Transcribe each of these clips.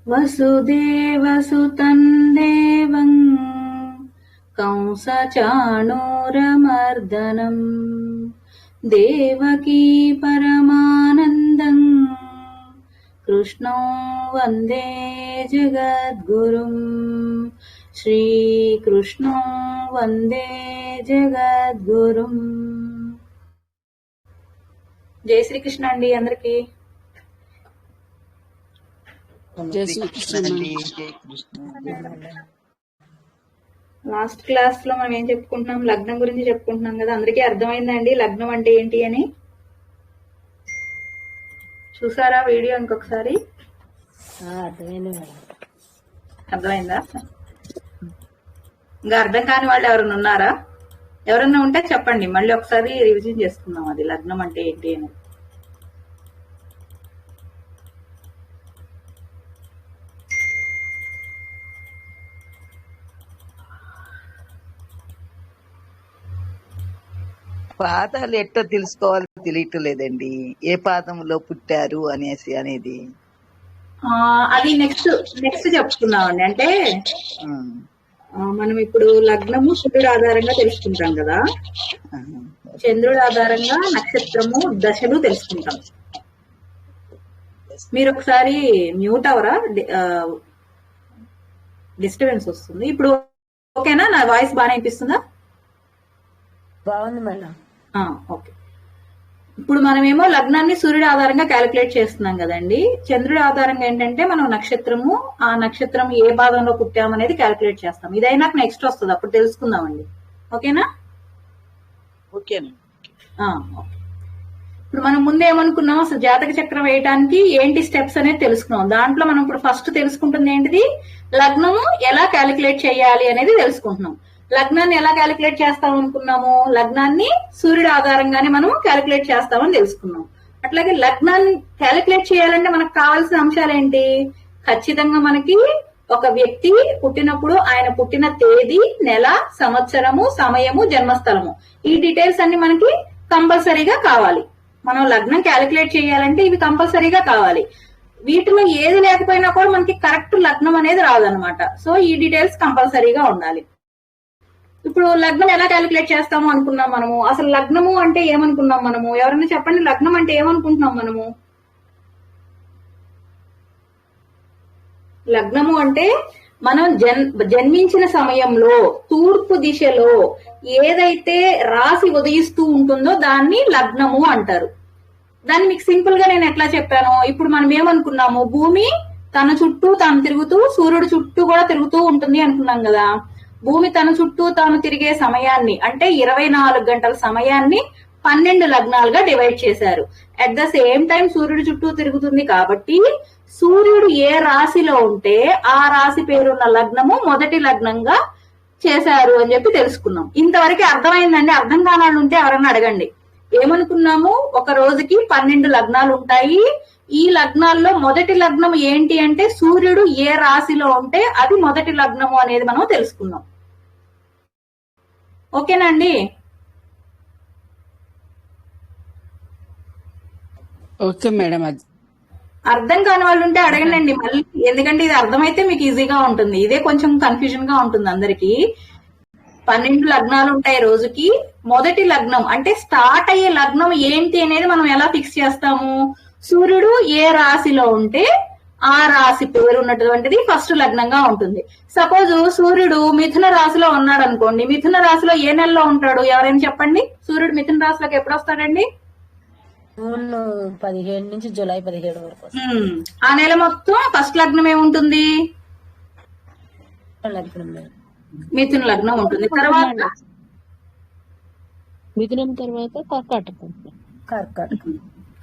వసుదేవసుతం దేవం కంసచాణూరమర్దనం దేవకీ పరమానందం కృష్ణం వందే జగద్గురుం శ్రీకృష్ణం వందే జగద్గురుం. జై శ్రీకృష్ణ అండి అందరికి. లాస్ట్ క్లాస్ లో మనం ఏం చెప్పుకుంటున్నాం? లగ్నం గురించి చెప్పుకుంటున్నాం కదా. అందరికీ అర్థమైందండి లగ్నం అంటే ఏంటి అని? చూసారా వీడియో ఇంకొకసారి? అర్థమైందా? ఇంకా అర్థం కాని వాళ్ళు ఎవరైనా ఉన్నారా? ఎవరన్నా ఉంటే చెప్పండి, మళ్ళీ ఒకసారి రివిజన్ చేసుకుందాం అది లగ్నం అంటే ఏంటి అని. పాదాలు ఎట్టో తెలుసుకోవాలి, తెలియటం లేదండి. ఏ పాదంలో పుట్టారు అనేది అది నెక్స్ట్ చెప్పుకున్నామండి. అంటే మనం ఇప్పుడు లగ్నము సూర్యుడు ఆధారంగా తెలుసుకుంటాం కదా, చంద్రుడి ఆధారంగా నక్షత్రము దశలు తెలుసుకుంటాం. మీరు ఒకసారి మ్యూట్ అవరా, డిస్టర్బెన్స్ వస్తుంది. ఇప్పుడు ఓకేనా? నా వాయిస్ బాగా అనిపిస్తుందా? బాగుంది మేడం. ఓకే. ఇప్పుడు మనమేమో లగ్నాన్ని సూర్యుడి ఆధారంగా క్యాలిక్యులేట్ చేస్తున్నాం కదండి. చంద్రుడి ఆధారంగా ఏంటంటే మనం నక్షత్రము, ఆ నక్షత్రం ఏ భాగంలో పుట్టామనేది క్యాలిక్యులేట్ చేస్తాం. ఇదైనా నెక్స్ట్ వస్తుంది, అప్పుడు తెలుసుకుందామండి. ఓకేనా? ఓకేనా. ఇప్పుడు మనం ముందు ఏమనుకున్నాం, అసలు జాతక చక్రం వేయడానికి ఏంటి స్టెప్స్ అనేది తెలుసుకున్నాం. దాంట్లో మనం ఇప్పుడు ఫస్ట్ తెలుసుకుంటుంది ఏంటిది, లగ్నము ఎలా క్యాలిక్యులేట్ చేయాలి అనేది తెలుసుకుంటున్నాం. లగ్నాన్ని ఎలా క్యాలిక్యులేట్ చేస్తాం అనుకున్నాము? లగ్నాన్ని సూర్యుడి ఆధారంగానే మనం క్యాలిక్యులేట్ చేస్తామని తెలుసుకున్నాం. అట్లాగే లగ్నాన్ని క్యాలిక్యులేట్ చేయాలంటే మనకు కావాల్సిన అంశాలు ఏంటి? ఖచ్చితంగా మనకి ఒక వ్యక్తి పుట్టినప్పుడు ఆయన పుట్టిన తేదీ, నెల, సంవత్సరము, సమయము, జన్మస్థలము, ఈ డీటెయిల్స్ అన్ని మనకి కంపల్సరీగా కావాలి. మనం లగ్నం క్యాలిక్యులేట్ చేయాలంటే ఇవి కంపల్సరీగా కావాలి. వీటిలో ఏది లేకపోయినా కూడా మనకి కరెక్ట్ లగ్నం అనేది రాదనమాట. సో ఈ డీటెయిల్స్ కంపల్సరీగా ఉండాలి. ఇప్పుడు లగ్నం ఎలా క్యాలిక్యులేట్ చేస్తాము అనుకున్నాం మనము? అసలు లగ్నము అంటే ఏమనుకున్నాం మనము? ఎవరైనా చెప్పండి, లగ్నం అంటే ఏమనుకుంటున్నాం మనము? లగ్నము అంటే మనం జన్మించిన సమయంలో తూర్పు దిశలో ఏదైతే రాశి ఉదయిస్తూ ఉంటుందో దాన్ని లగ్నము అంటారు. దాన్ని మీకు సింపుల్ గా నేను ఎట్లా చెప్పాను? ఇప్పుడు మనం ఏమనుకున్నాము, భూమి తన చుట్టూ తాను తిరుగుతూ సూర్యుడు చుట్టూ కూడా తిరుగుతూ ఉంటుంది అనుకున్నాం కదా. భూమి తన చుట్టూ తాను తిరిగే సమయాన్ని, అంటే 24 గంటల సమయాన్ని 12 లగ్నాలుగా డివైడ్ చేశారు. అట్ ద సేమ్ టైం సూర్యుడు చుట్టూ తిరుగుతుంది కాబట్టి సూర్యుడు ఏ రాశిలో ఉంటే ఆ రాశి పేరున్న లగ్నము మొదటి లగ్నంగా చేశారు అని చెప్పి తెలుసుకున్నాం. ఇంతవరకు అర్థమైందండి? అర్థం కానాళ్ళు ఉంటే ఎవరన్నా అడగండి. ఏమనుకున్నాము, ఒక రోజుకి 12 లగ్నాలు ఉంటాయి. ఈ లగ్నాల్లో మొదటి లగ్నం ఏంటి అంటే సూర్యుడు ఏ రాశిలో ఉంటే అది మొదటి లగ్నము అనేది మనం తెలుసుకున్నాం. ఓకేనండి? Okay madam. అది అర్థం కాని వాళ్ళు ఉంటే అడగండి మళ్ళీ, ఎందుకంటే ఇది అర్థమైతే మీకు ఈజీగా ఉంటుంది. ఇదే కొంచెం కన్ఫ్యూజన్ గా ఉంటుంది అందరికి. 12 లగ్నాలు ఉంటాయి రోజుకి. మొదటి లగ్నం అంటే స్టార్ట్ అయ్యే లగ్నం ఏంటి అనేది మనం ఎలా ఫిక్స్ చేస్తాము? సూర్యుడు ఏ రాశిలో ఉంటే ఆ రాశి పేరు ఉన్నటువంటిది ఫస్ట్ లగ్నంగా ఉంటుంది. సపోజ్ సూర్యుడు మిథున రాశిలో ఉన్నాడు అనుకోండి, మిథున రాశిలో ఏ నెలలో ఉంటాడు? ఎవరైనా చెప్పండి. సూర్యుడు మిథున రాశిలోకి ఎప్పుడు వస్తాడండి? జూన్ 15 నుంచి జూలై 17 వరకు. ఆ నెల మొత్తం ఫస్ట్ లగ్నం ఏముంటుంది? మిథున లగ్నం ఉంటుంది. తర్వాత మిథునం తర్వాత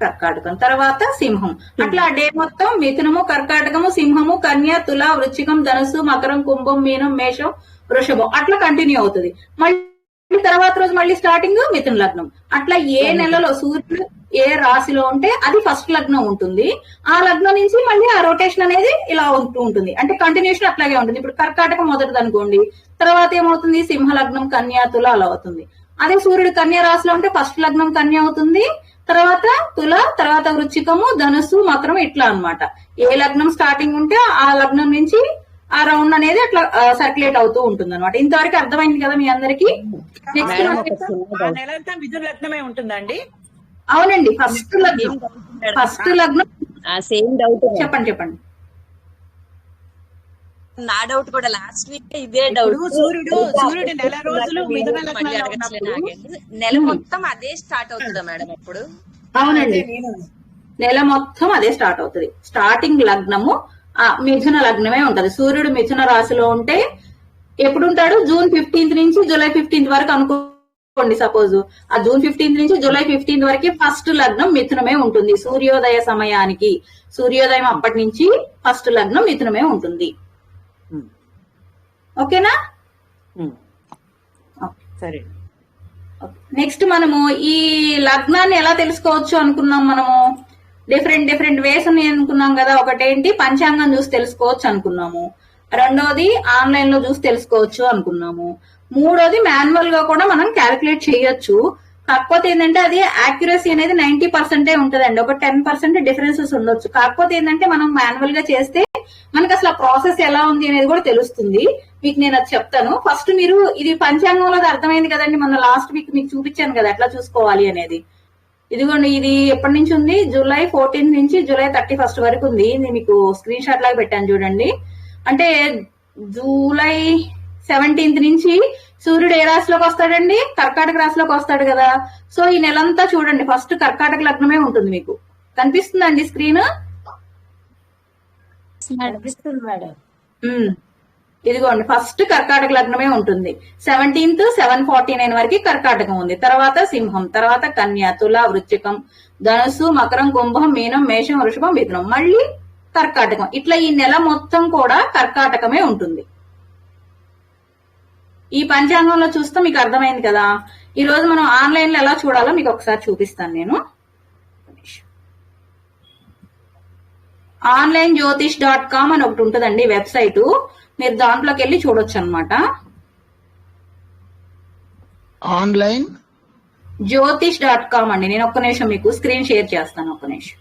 కర్కాటకం, తర్వాత సింహం. అట్లా డే మొత్తం మిథునము, కర్కాటకము, సింహము, కన్య, తుల, వృశ్చికం, ధనుసు, మకరం, కుంభం, మీనం, మేషం, వృషభం అట్లా కంటిన్యూ అవుతుంది. మళ్ళీ తర్వాత రోజు మళ్ళీ స్టార్టింగ్ మిథున లగ్నం. అట్లా ఏ నెలలో సూర్యుడు ఏ రాశిలో ఉంటే అది ఫస్ట్ లగ్నం ఉంటుంది. ఆ లగ్నం నుంచి మళ్ళీ ఆ రొటేషన్ అనేది ఇలా ఉంటూ ఉంటుంది. అంటే కంటిన్యూషన్ అట్లాగే ఉంటుంది. ఇప్పుడు కర్కాటకం మొదటిది అనుకోండి, తర్వాత ఏమవుతుంది? సింహ లగ్నం, కన్యా, తుల అలా అవుతుంది. అదే సూర్యుడు కన్యా రాశిలో ఉంటే ఫస్ట్ లగ్నం కన్య అవుతుంది, తర్వాత తుల, తర్వాత వృచ్చికము, ధనుస్సు, మకరం, ఇట్లా అన్నమాట. ఏ లగ్నం స్టార్టింగ్ ఉంటే ఆ లగ్నం నుంచి ఆ రౌండ్ అనేది అట్లా సర్క్యులేట్ అవుతూ ఉంటుంది అనమాట. ఇంతవరకు అర్థమైంది కదా మీ అందరికి? నెక్స్ట్ మేడం ఒక చిన్న డౌట్. నెల అంతా మిథున లగ్నమే ఉంటుందండి? అవునండి, ఫస్ట్ లగ్నం. సేమ్ డౌట్ చెప్పండి చెప్పండి. నా డౌట్ కూడా లాస్ట్ వీక్ ఇదే డౌట్. సూర్యుడు నెల రోజులు మిథున లగ్నంలో ఉన్నప్పుడు నెల మొత్తం అదే స్టార్ట్ అవుతుందా మేడం అప్పుడు? అవునండి, నెల మొత్తం అదే స్టార్ట్ అవుతుంది. స్టార్టింగ్ లగ్నము మిథున లగ్నమే ఉంటది. సూర్యుడు మిథున రాశిలో ఉంటే ఎప్పుడు ఉంటాడు? జూన్ 15 నుంచి జూలై 15 వరకు అనుకోండి. సపోజ్ ఆ జూన్ 15 నుంచి జూలై 15 వరకు ఫస్ట్ లగ్నం మిథునమే ఉంటుంది. సూర్యోదయ సమయానికి, సూర్యోదయం అప్పటి నుంచి ఫస్ట్ లగ్నం మిథునమే ఉంటుంది. ఓకేనా? సరే. నెక్స్ట్ మనము ఈ లగ్నాన్ని ఎలా తెలుసుకోవచ్చు అనుకున్నాం? మనము డిఫరెంట్ వేస్ ఉన్నాయి అనుకున్నాం కదా. ఒకటేంటి పంచాంగం చూసి తెలుసుకోవచ్చు అనుకున్నాము, రెండోది ఆన్లైన్ లో చూసి తెలుసుకోవచ్చు అనుకున్నాము, మూడోది మాన్యువల్ గా కూడా మనం క్యాలిక్యులేట్ చేయొచ్చు. కాకపోతే ఏంటంటే అది యాక్యురసీ అనేది 90% ఉంటదండి. ఒక 10% డిఫరెన్సెస్ ఉండొచ్చు. కాకపోతే ఏంటంటే మనం మాన్యువల్ గా చేస్తే మనకి అసలు ఆ ప్రాసెస్ ఎలా ఉంది అనేది కూడా తెలుస్తుంది. మీకు నేను అది చెప్తాను. ఫస్ట్ మీరు ఇది పంచాంగంలో అర్థమైంది కదండి, మన లాస్ట్ వీక్ మీకు చూపించాను కదా ఎట్లా చూసుకోవాలి అనేది. ఇదిగోండి, ఇది ఎప్పటి నుంచి ఉంది? జూలై 14 నుంచి జూలై 31 వరకు ఉంది. ఇది మీకు స్క్రీన్ షాట్ లాగా పెట్టాను చూడండి. అంటే జూలై 17 నుంచి సూర్యుడు ఏ రాశిలోకి వస్తాడండి? కర్కాటక రాశిలోకి వస్తాడు కదా. సో ఈ నెలంతా చూడండి, ఫస్ట్ కర్కాటక లగ్నమే ఉంటుంది. మీకు కనిపిస్తుందండి స్క్రీన్? కనిపిస్తుంది మేడం. ఇదిగోండి, ఫస్ట్ కర్కాటక లగ్నమే ఉంటుంది. 17th 7:49 వరకు కర్కాటకం ఉంది. తర్వాత సింహం, తర్వాత కన్య, తుల, వృశ్చికం, ధనుస్సు, మకరం, కుంభం, మీనం, మేషం, వృషభం, మిథునం, మళ్ళీ కర్కాటకం. ఇట్లా ఈ నెల మొత్తం కూడా కర్కాటకమే ఉంటుంది. ఈ పంచాంగంలో చూస్తే మీకు అర్థమైంది కదా. ఈ రోజు మనం ఆన్లైన్ లో ఎలా చూడాలో మీకు ఒకసారి చూపిస్తాను నేను. onlineJyotish.com అని ఒకటి ఉంటుందండి వెబ్సైట్. మీరు దాంట్లోకి వెళ్ళి చూడొచ్చు అనమాట. ఆన్లైన్ Jyotish.com అండి. నేను ఒక్క నిమిషం మీకు స్క్రీన్ షేర్ చేస్తాను. ఒక్క నిమిషం.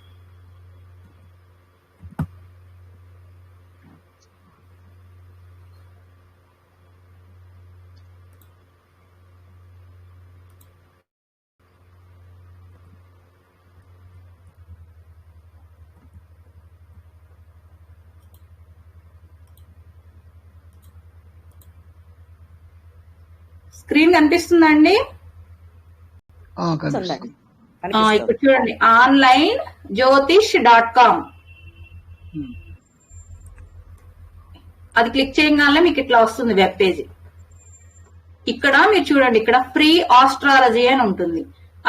స్క్రీన్ కనిపిస్తుందా అండి? ఇక్కడ చూడండి, onlineJyotish.com. అది క్లిక్ చేయగానే మీకు ఇట్లా వస్తుంది వెబ్ పేజ్. ఇక్కడ మీరు చూడండి, ఇక్కడ ఫ్రీ ఆస్ట్రాలజీ అని ఉంటుంది.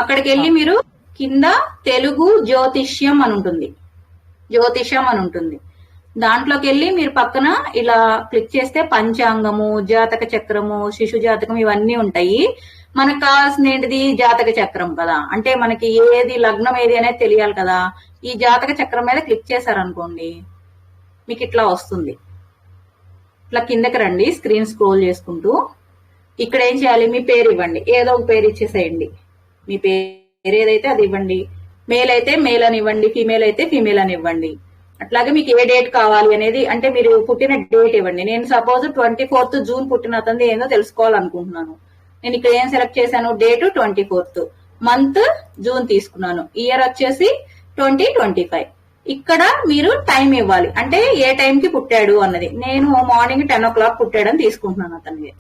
అక్కడికి వెళ్ళి మీరు కింద తెలుగు జ్యోతిష్యం అని ఉంటుంది, జ్యోతిషం అని ఉంటుంది. దాంట్లోకి వెళ్ళి మీరు పక్కన ఇలా క్లిక్ చేస్తే పంచాంగము, జాతక చక్రము, శిశు జాతకం ఇవన్నీ ఉంటాయి. మనకు కావాల్సింది ఏంటిది? జాతక చక్రం కదా. అంటే మనకి ఏది లగ్నం ఏది అనేది తెలియాలి కదా. ఈ జాతక చక్రం మీద క్లిక్ చేశారనుకోండి, మీకు ఇట్లా వస్తుంది. ఇట్లా కిందకి రండి, స్క్రీన్ స్క్రోల్ చేసుకుంటూ. ఇక్కడ ఏం చేయాలి? మీ పేరు ఇవ్వండి, ఏదో ఒక పేరు ఇచ్చేసేయండి. మీ పేరు ఏదైతే అది ఇవ్వండి. మేల్ అయితే మేల్ అని ఇవ్వండి, ఫీమేల్ అయితే ఫీమేల్ అని ఇవ్వండి. అట్లాగే మీకు ఏ డేట్ కావాలి అనేది, అంటే మీరు పుట్టిన డేట్ ఇవ్వండి. నేను సపోజ్ 24th జూన్ పుట్టిన అతనిది ఏందో తెలుసుకోవాలనుకుంటున్నాను. నేను ఇక్కడ ఏం సెలెక్ట్ చేశాను? డేట్ 24th, మంత్ జూన్ తీసుకున్నాను, ఇయర్ వచ్చేసి 2025. ఇక్కడ మీరు టైం ఇవ్వాలి, అంటే ఏ టైంకి పుట్టాడు అన్నది. నేను మార్నింగ్ 10 o'clock పుట్టాడని తీసుకుంటున్నాను అతనికి.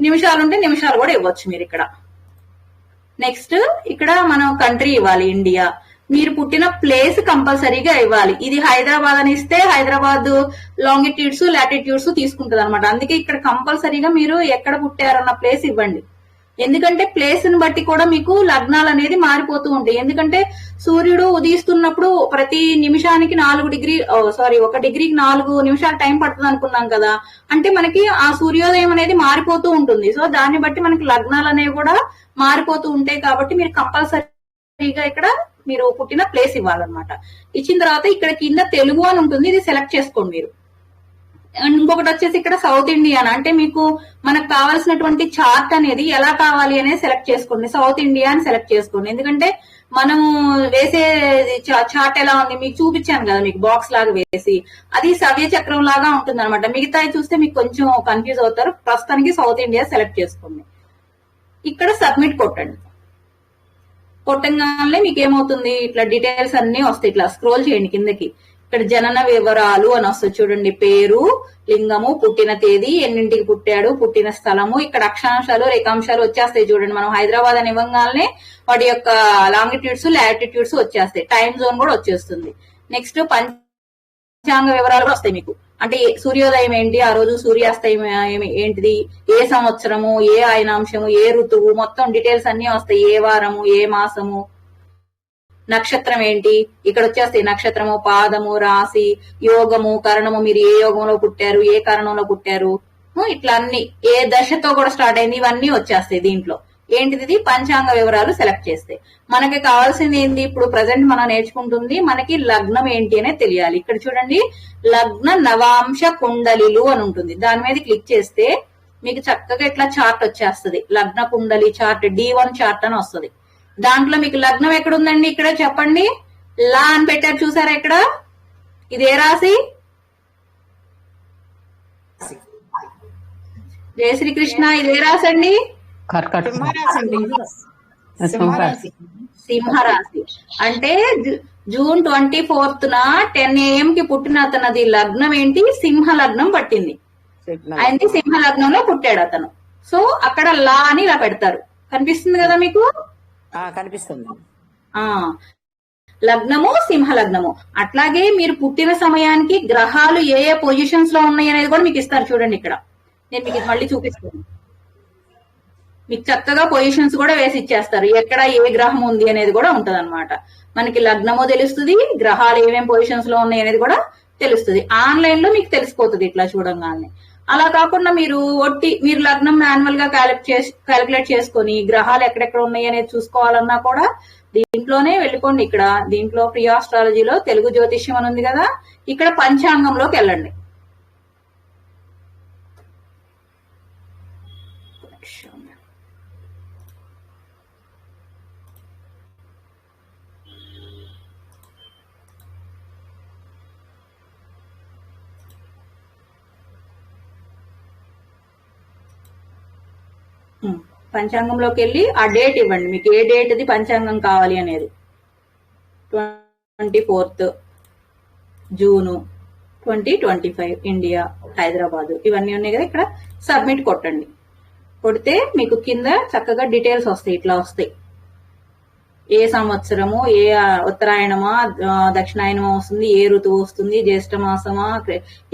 నిమిషాలు ఉంటే నిమిషాలు కూడా ఇవ్వచ్చు మీరు ఇక్కడ. నెక్స్ట్ ఇక్కడ మనం కంట్రీ ఇవ్వాలి, ఇండియా. మీరు పుట్టిన ప్లేస్ కంపల్సరీగా ఇవ్వాలి. ఇది హైదరాబాద్ అని ఇస్తే హైదరాబాద్ లాంగిట్యూడ్స్ లాటిట్యూడ్స్ తీసుకుంటది అనమాట. అందుకే ఇక్కడ కంపల్సరీగా మీరు ఎక్కడ పుట్టారన్న ప్లేస్ ఇవ్వండి. ఎందుకంటే ప్లేస్ ని బట్టి కూడా మీకు లగ్నాలు అనేది మారిపోతూ ఉంటాయి. ఎందుకంటే సూర్యుడు ఉదయిస్తున్నప్పుడు ప్రతి నిమిషానికి 1 డిగ్రీకి 4 నిమిషాలు టైం పడుతుంది అనుకున్నాం కదా. అంటే మనకి ఆ సూర్యోదయం అనేది మారిపోతూ ఉంటుంది. సో దాన్ని బట్టి మనకి లగ్నాలు అనేవి కూడా మారిపోతూ ఉంటాయి. కాబట్టి మీరు కంపల్సరీగా ఇక్కడ మీరు పుట్టిన ప్లేస్ ఇవ్వాలన్నమాట. ఇచ్చిన తర్వాత ఇక్కడ కింద తెలుగు అని ఉంటుంది, ఇది సెలెక్ట్ చేసుకోండి మీరు. అండ్ ఇంకొకటి వచ్చేసి ఇక్కడ సౌత్ ఇండియన్, అంటే మీకు మనకు కావాల్సినటువంటి చార్ట్ అనేది ఎలా కావాలి అనేది సెలెక్ట్ చేసుకోండి. సౌత్ ఇండియా అని సెలెక్ట్ చేసుకోండి. ఎందుకంటే మనము వేసే చార్ట్ ఎలా ఉంది మీకు చూపించాను కదా, మీకు బాక్స్ లాగా వేసి, అది సవ్య చక్రం లాగా ఉంటుంది అనమాట. మిగతా చూస్తే మీకు కొంచెం కన్ఫ్యూజ్ అవుతారు. ప్రస్తుతానికి సౌత్ ఇండియా సెలెక్ట్ చేసుకోండి. ఇక్కడ సబ్మిట్ కొట్టండి. కొట్టంగానే మీకు ఏమవుతుంది, ఇట్లా డీటెయిల్స్ అన్ని వస్తాయి. ఇట్లా స్క్రోల్ చేయండి కిందకి. ఇక్కడ జనన వివరాలు అని వస్తుంది చూడండి. పేరు, లింగము, పుట్టిన తేదీ, ఎన్నింటికి పుట్టాడు, పుట్టిన స్థలము, ఇక్కడ అక్షాంశాలు రేఖాంశాలు వచ్చేస్తాయి చూడండి. మనం హైదరాబాద్ అని ఇవ్వగానే వాటి యొక్క లాంగిట్యూడ్స్ లాటిట్యూడ్స్ వచ్చేస్తాయి. టైం జోన్ కూడా వచ్చేస్తుంది. నెక్స్ట్ పంచాంగ వివరాలు కూడా వస్తాయి మీకు. అంటే సూర్యోదయం ఏంటి, ఆ రోజు సూర్యాస్తయం ఏంటిది, ఏ సంవత్సరము, ఏ ఆయనాంశము, ఏ ఋతువు, మొత్తం డీటెయిల్స్ అన్ని వస్తాయి. ఏ వారము, ఏ మాసము, నక్షత్రం ఏంటి ఇక్కడ వచ్చేస్తాయి. నక్షత్రము, పాదము, రాశి, యోగము, కరణము, మీరు ఏ యోగంలో పుట్టారు, ఏ కరణంలో పుట్టారు, ఇట్లా అన్ని, ఏ దశతో కూడా స్టార్ట్ అయింది, ఇవన్నీ వచ్చేస్తాయి దీంట్లో. ఏంటిది పంచాంగ వివరాలు సెలెక్ట్ చేస్తే మనకి కావాల్సింది ఏంటి, ఇప్పుడు ప్రజెంట్ మనం నేర్చుకుంటుంది మనకి లగ్నం ఏంటి అనేది తెలియాలి. ఇక్కడ చూడండి లగ్న నవాంశ కుండలిలు అని ఉంటుంది. దాని మీద క్లిక్ చేస్తే మీకు చక్కగా ఇట్లా చార్ట్ వచ్చేస్తుంది. లగ్న కుండలి చార్ట్, D1 చార్ట్ అని వస్తుంది. దాంట్లో మీకు లగ్నం ఎక్కడ ఉందండి, ఇక్కడ చెప్పండి. లా అని పెట్టారు చూసారా ఇక్కడ, ఇది ఏ రాశి? జయ శ్రీకృష్ణ, ఇది ఏ రాశి అండి? సింహరాశి. అంటే జూన్ 24న 10 AM కి పుట్టిన అతనది లగ్నం ఏంటి, సింహ లగ్నం పట్టింది. ఆయనది సింహ లగ్నంలో పుట్టాడు అతను. సో అక్కడ లా అని ఇలా పెడతారు. కనిపిస్తుంది కదా మీకు? కనిపిస్తుంది. లగ్నము సింహ లగ్నము. అట్లాగే మీరు పుట్టిన సమయానికి గ్రహాలు ఏ ఏ పొజిషన్స్ లో ఉన్నాయి అనేది కూడా మీకు ఇస్తారు చూడండి. ఇక్కడ నేను మీకు మళ్ళీ చూపిస్తాను. మీకు చక్కగా పొజిషన్స్ కూడా వేసి ఇచ్చేస్తారు. ఎక్కడ ఏ గ్రహం ఉంది అనేది కూడా ఉంటది అనమాట. మనకి లగ్నము తెలుస్తుంది, గ్రహాలు ఏమేమి పొజిషన్స్ లో ఉన్నాయి అనేది కూడా తెలుస్తుంది. ఆన్లైన్ లో మీకు తెలిసిపోతుంది ఇట్లా చూడంగానే. అలా కాకుండా మీరు మీరు లగ్నం మాన్యువల్ గా క్యాలిక్యులేట్ చేసుకొని గ్రహాలు ఎక్కడెక్కడ ఉన్నాయి అనేది చూసుకోవాలన్నా కూడా దీంట్లోనే వెళ్ళిపోండి. ఇక్కడ దీంట్లో ప్రీ ఆస్ట్రాలజీలో తెలుగు జ్యోతిష్యం అని ఉంది కదా, ఇక్కడ పంచాంగంలోకి వెళ్ళండి. పంచాంగంలోకి వెళ్ళి ఆ డేట్ ఇవ్వండి. మీకు ఏ డేట్ ఇది పంచాంగం కావాలి అనేది. 24th జూను 2025 ఇండియా, హైదరాబాద్, ఇవన్నీ ఉన్నాయి కదా. ఇక్కడ సబ్మిట్ కొట్టండి. కొడితే మీకు కింద చక్కగా డీటెయిల్స్ వస్తాయి. ఇట్లా వస్తాయి. ఏ సంవత్సరము, ఏ ఉత్తరాయణమా దక్షిణాయనమా వస్తుంది, ఏ ఋతువు వస్తుంది, జ్యేష్ఠ మాసమా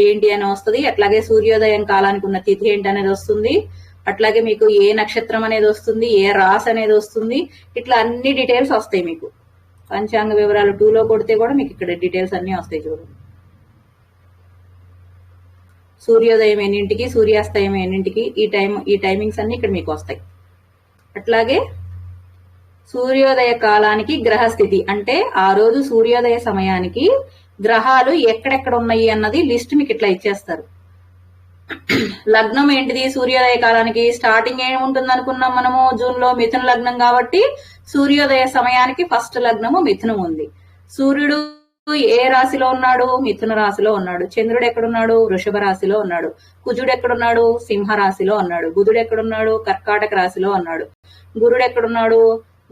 ఏంటి అని వస్తుంది. అట్లాగే సూర్యోదయం కాలానికి ఉన్న తిథి ఏంటి అనేది వస్తుంది. అట్లాగే మీకు ఏ నక్షత్రం అనేది వస్తుంది, ఏ రాశి అనేది వస్తుంది. ఇట్లా అన్ని డీటెయిల్స్ వస్తాయి మీకు. పంచాంగ వివరాలు 2లో కొడితే కూడా మీకు ఇక్కడ డీటెయిల్స్ అన్ని వస్తాయి చూడండి. సూర్యోదయం ఎన్నింటికి, సూర్యాస్తయం ఎన్నింటికి, ఈ టైమింగ్స్ అన్ని ఇక్కడ మీకు వస్తాయి. అట్లాగే సూర్యోదయ కాలానికి గ్రహస్థితి, అంటే ఆ రోజు సూర్యోదయ సమయానికి గ్రహాలు ఎక్కడెక్కడ ఉన్నాయి అన్నది లిస్ట్ మీకు ఇట్లా ఇచ్చేస్తారు. లగ్నం ఏంటిది, సూర్యోదయ కాలానికి స్టార్టింగ్ ఏముంటుంది అనుకున్నాం మనము, జూన్ లో మిథున లగ్నం కాబట్టి సూర్యోదయ సమయానికి ఫస్ట్ లగ్నము మిథునం ఉంది. సూర్యుడు ఏ రాశిలో ఉన్నాడు, మిథున రాశిలో ఉన్నాడు. చంద్రుడు ఎక్కడున్నాడు, వృషభ రాశిలో ఉన్నాడు. కుజుడు ఎక్కడున్నాడు, సింహ రాశిలో ఉన్నాడు. బుధుడు ఎక్కడున్నాడు, కర్కాటక రాశిలో ఉన్నాడు. గురుడు ఎక్కడున్నాడు,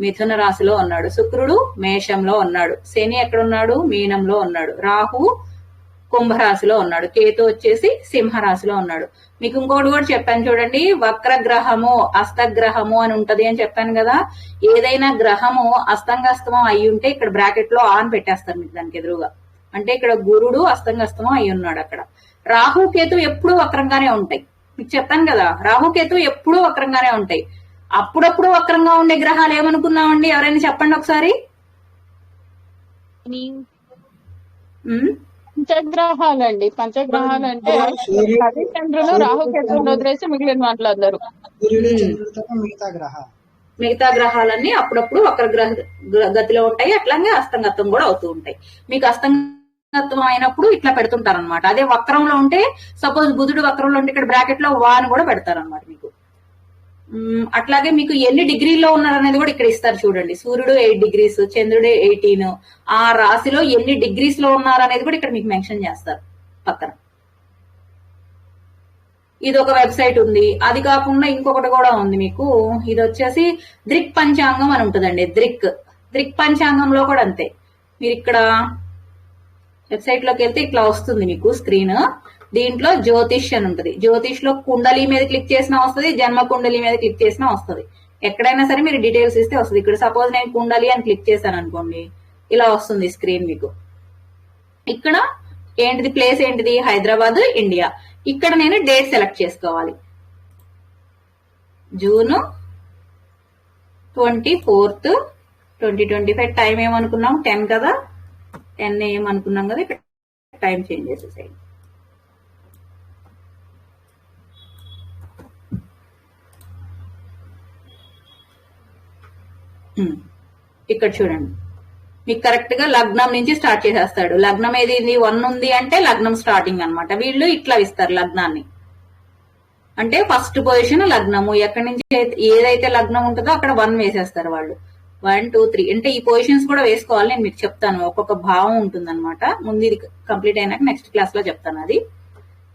మిథున రాశిలో ఉన్నాడు. శుక్రుడు మేషంలో ఉన్నాడు. శని ఎక్కడున్నాడు, మీనంలో ఉన్నాడు. రాహు కుంభరాశిలో ఉన్నాడు. కేతు వచ్చేసి సింహరాశిలో ఉన్నాడు. మీకు ఇంకొకటి కూడా చెప్పాను చూడండి, వక్రగ్రహము అస్తగ్రహము అని ఉంటది అని చెప్పాను కదా. ఏదైనా గ్రహము అస్తంగస్తమం అయి ఉంటే ఇక్కడ బ్రాకెట్ లో ఆన్ పెట్టేస్తారు మీకు దానికి ఎదురుగా. అంటే ఇక్కడ గురుడు అస్తంగస్తమం అయి ఉన్నాడు. అక్కడ రాహుకేతు ఎప్పుడూ వక్రంగానే ఉంటాయి. మీకు చెప్పాను కదా, రాహుకేతు ఎప్పుడూ వక్రంగానే ఉంటాయి. అప్పుడప్పుడు వక్రంగా ఉండే గ్రహాలు ఏమనుకున్నామండి, ఎవరైనా చెప్పండి ఒకసారి. పంచగ్రహాలండి. పంచగ్రహాలు అంటే రవి చంద్రులు రాహుకేతువులు వదిలేసి మిగిలిన మాట్లాడతారు. మిగతా గ్రహాలన్నీ అప్పుడప్పుడు వక్రగ్రహ గతిలో ఉంటాయి. అట్లాగే అస్తంగత్వం కూడా అవుతూ ఉంటాయి. మీకు అస్తంగ తత్వం అయినప్పుడు ఇట్లా పెడుతుంటారు అనమాట. అదే వక్రంలో ఉంటే సపోజ్ బుధుడు వక్రంలో ఉంటే ఇక్కడ బ్రాకెట్ లో వా అని కూడా పెడతారు అనమాట మీకు. అట్లాగే మీకు ఎన్ని డిగ్రీల్లో ఉన్నారనేది కూడా ఇక్కడ ఇస్తారు చూడండి. సూర్యుడు 8 degrees, చంద్రుడు 18, ఆ రాశిలో ఎన్ని డిగ్రీస్ లో ఉన్నారనేది కూడా ఇక్కడ మీకు మెన్షన్ చేస్తారు పక్కన. ఇది ఒక వెబ్సైట్ ఉంది. అది కాకుండా ఇంకొకటి కూడా ఉంది మీకు. ఇది వచ్చేసి దృక్ పంచాంగం అని ఉంటుందండి. దృక్ పంచాంగంలో కూడా అంతే. మీరు ఇక్కడ వెబ్సైట్ లోకి వెళ్తే ఇట్లా వస్తుంది మీకు స్క్రీన్. దీంట్లో జ్యోతిష్ అని ఉంటుంది. జ్యోతిష్ లో కుండలి మీద క్లిక్ చేసినా వస్తుంది, జన్మ కుండలి మీద క్లిక్ చేసినా వస్తుంది. ఎక్కడైనా సరే మీరు డీటెయిల్స్ ఇస్తే వస్తుంది. ఇక్కడ సపోజ్ నేను కుండలి అని క్లిక్ చేశాను అనుకోండి, ఇలా వస్తుంది స్క్రీన్ మీకు. ఇక్కడ ఏంటిది ప్లేస్ ఏంటిది? హైదరాబాద్, ఇండియా. ఇక్కడ నేను డేట్ సెలెక్ట్ చేసుకోవాలి. June 24th 2025. టైం ఏమనుకున్నాం? 10 కదా, 10 AM అనుకున్నాం కదా. ఇక్కడ టైం చేంజ్ చేసేసేయండి. ఇక్కడ చూడండి, మీకు కరెక్ట్ గా లగ్నం నుంచి స్టార్ట్ చేసేస్తాడు. లగ్నం ఏది 1 ఉంది అంటే లగ్నం స్టార్టింగ్ అన్నమాట. వీళ్ళు ఇట్లా ఇస్తారు లగ్నాన్ని. అంటే ఫస్ట్ పొజిషన్ లగ్నము. ఎక్కడి నుంచి ఏదైతే లగ్నం ఉంటుందో అక్కడ 1 వేసేస్తారు వాళ్ళు. 1, 2, 3 అంటే ఈ పొజిషన్స్ కూడా వేసుకోవాలి. నేను మీకు చెప్తాను, ఒక్కొక్క భావం ఉంటుంది అనమాట. ముందు ఇది కంప్లీట్ అయినాక నెక్స్ట్ క్లాస్ లో చెప్తాను అది.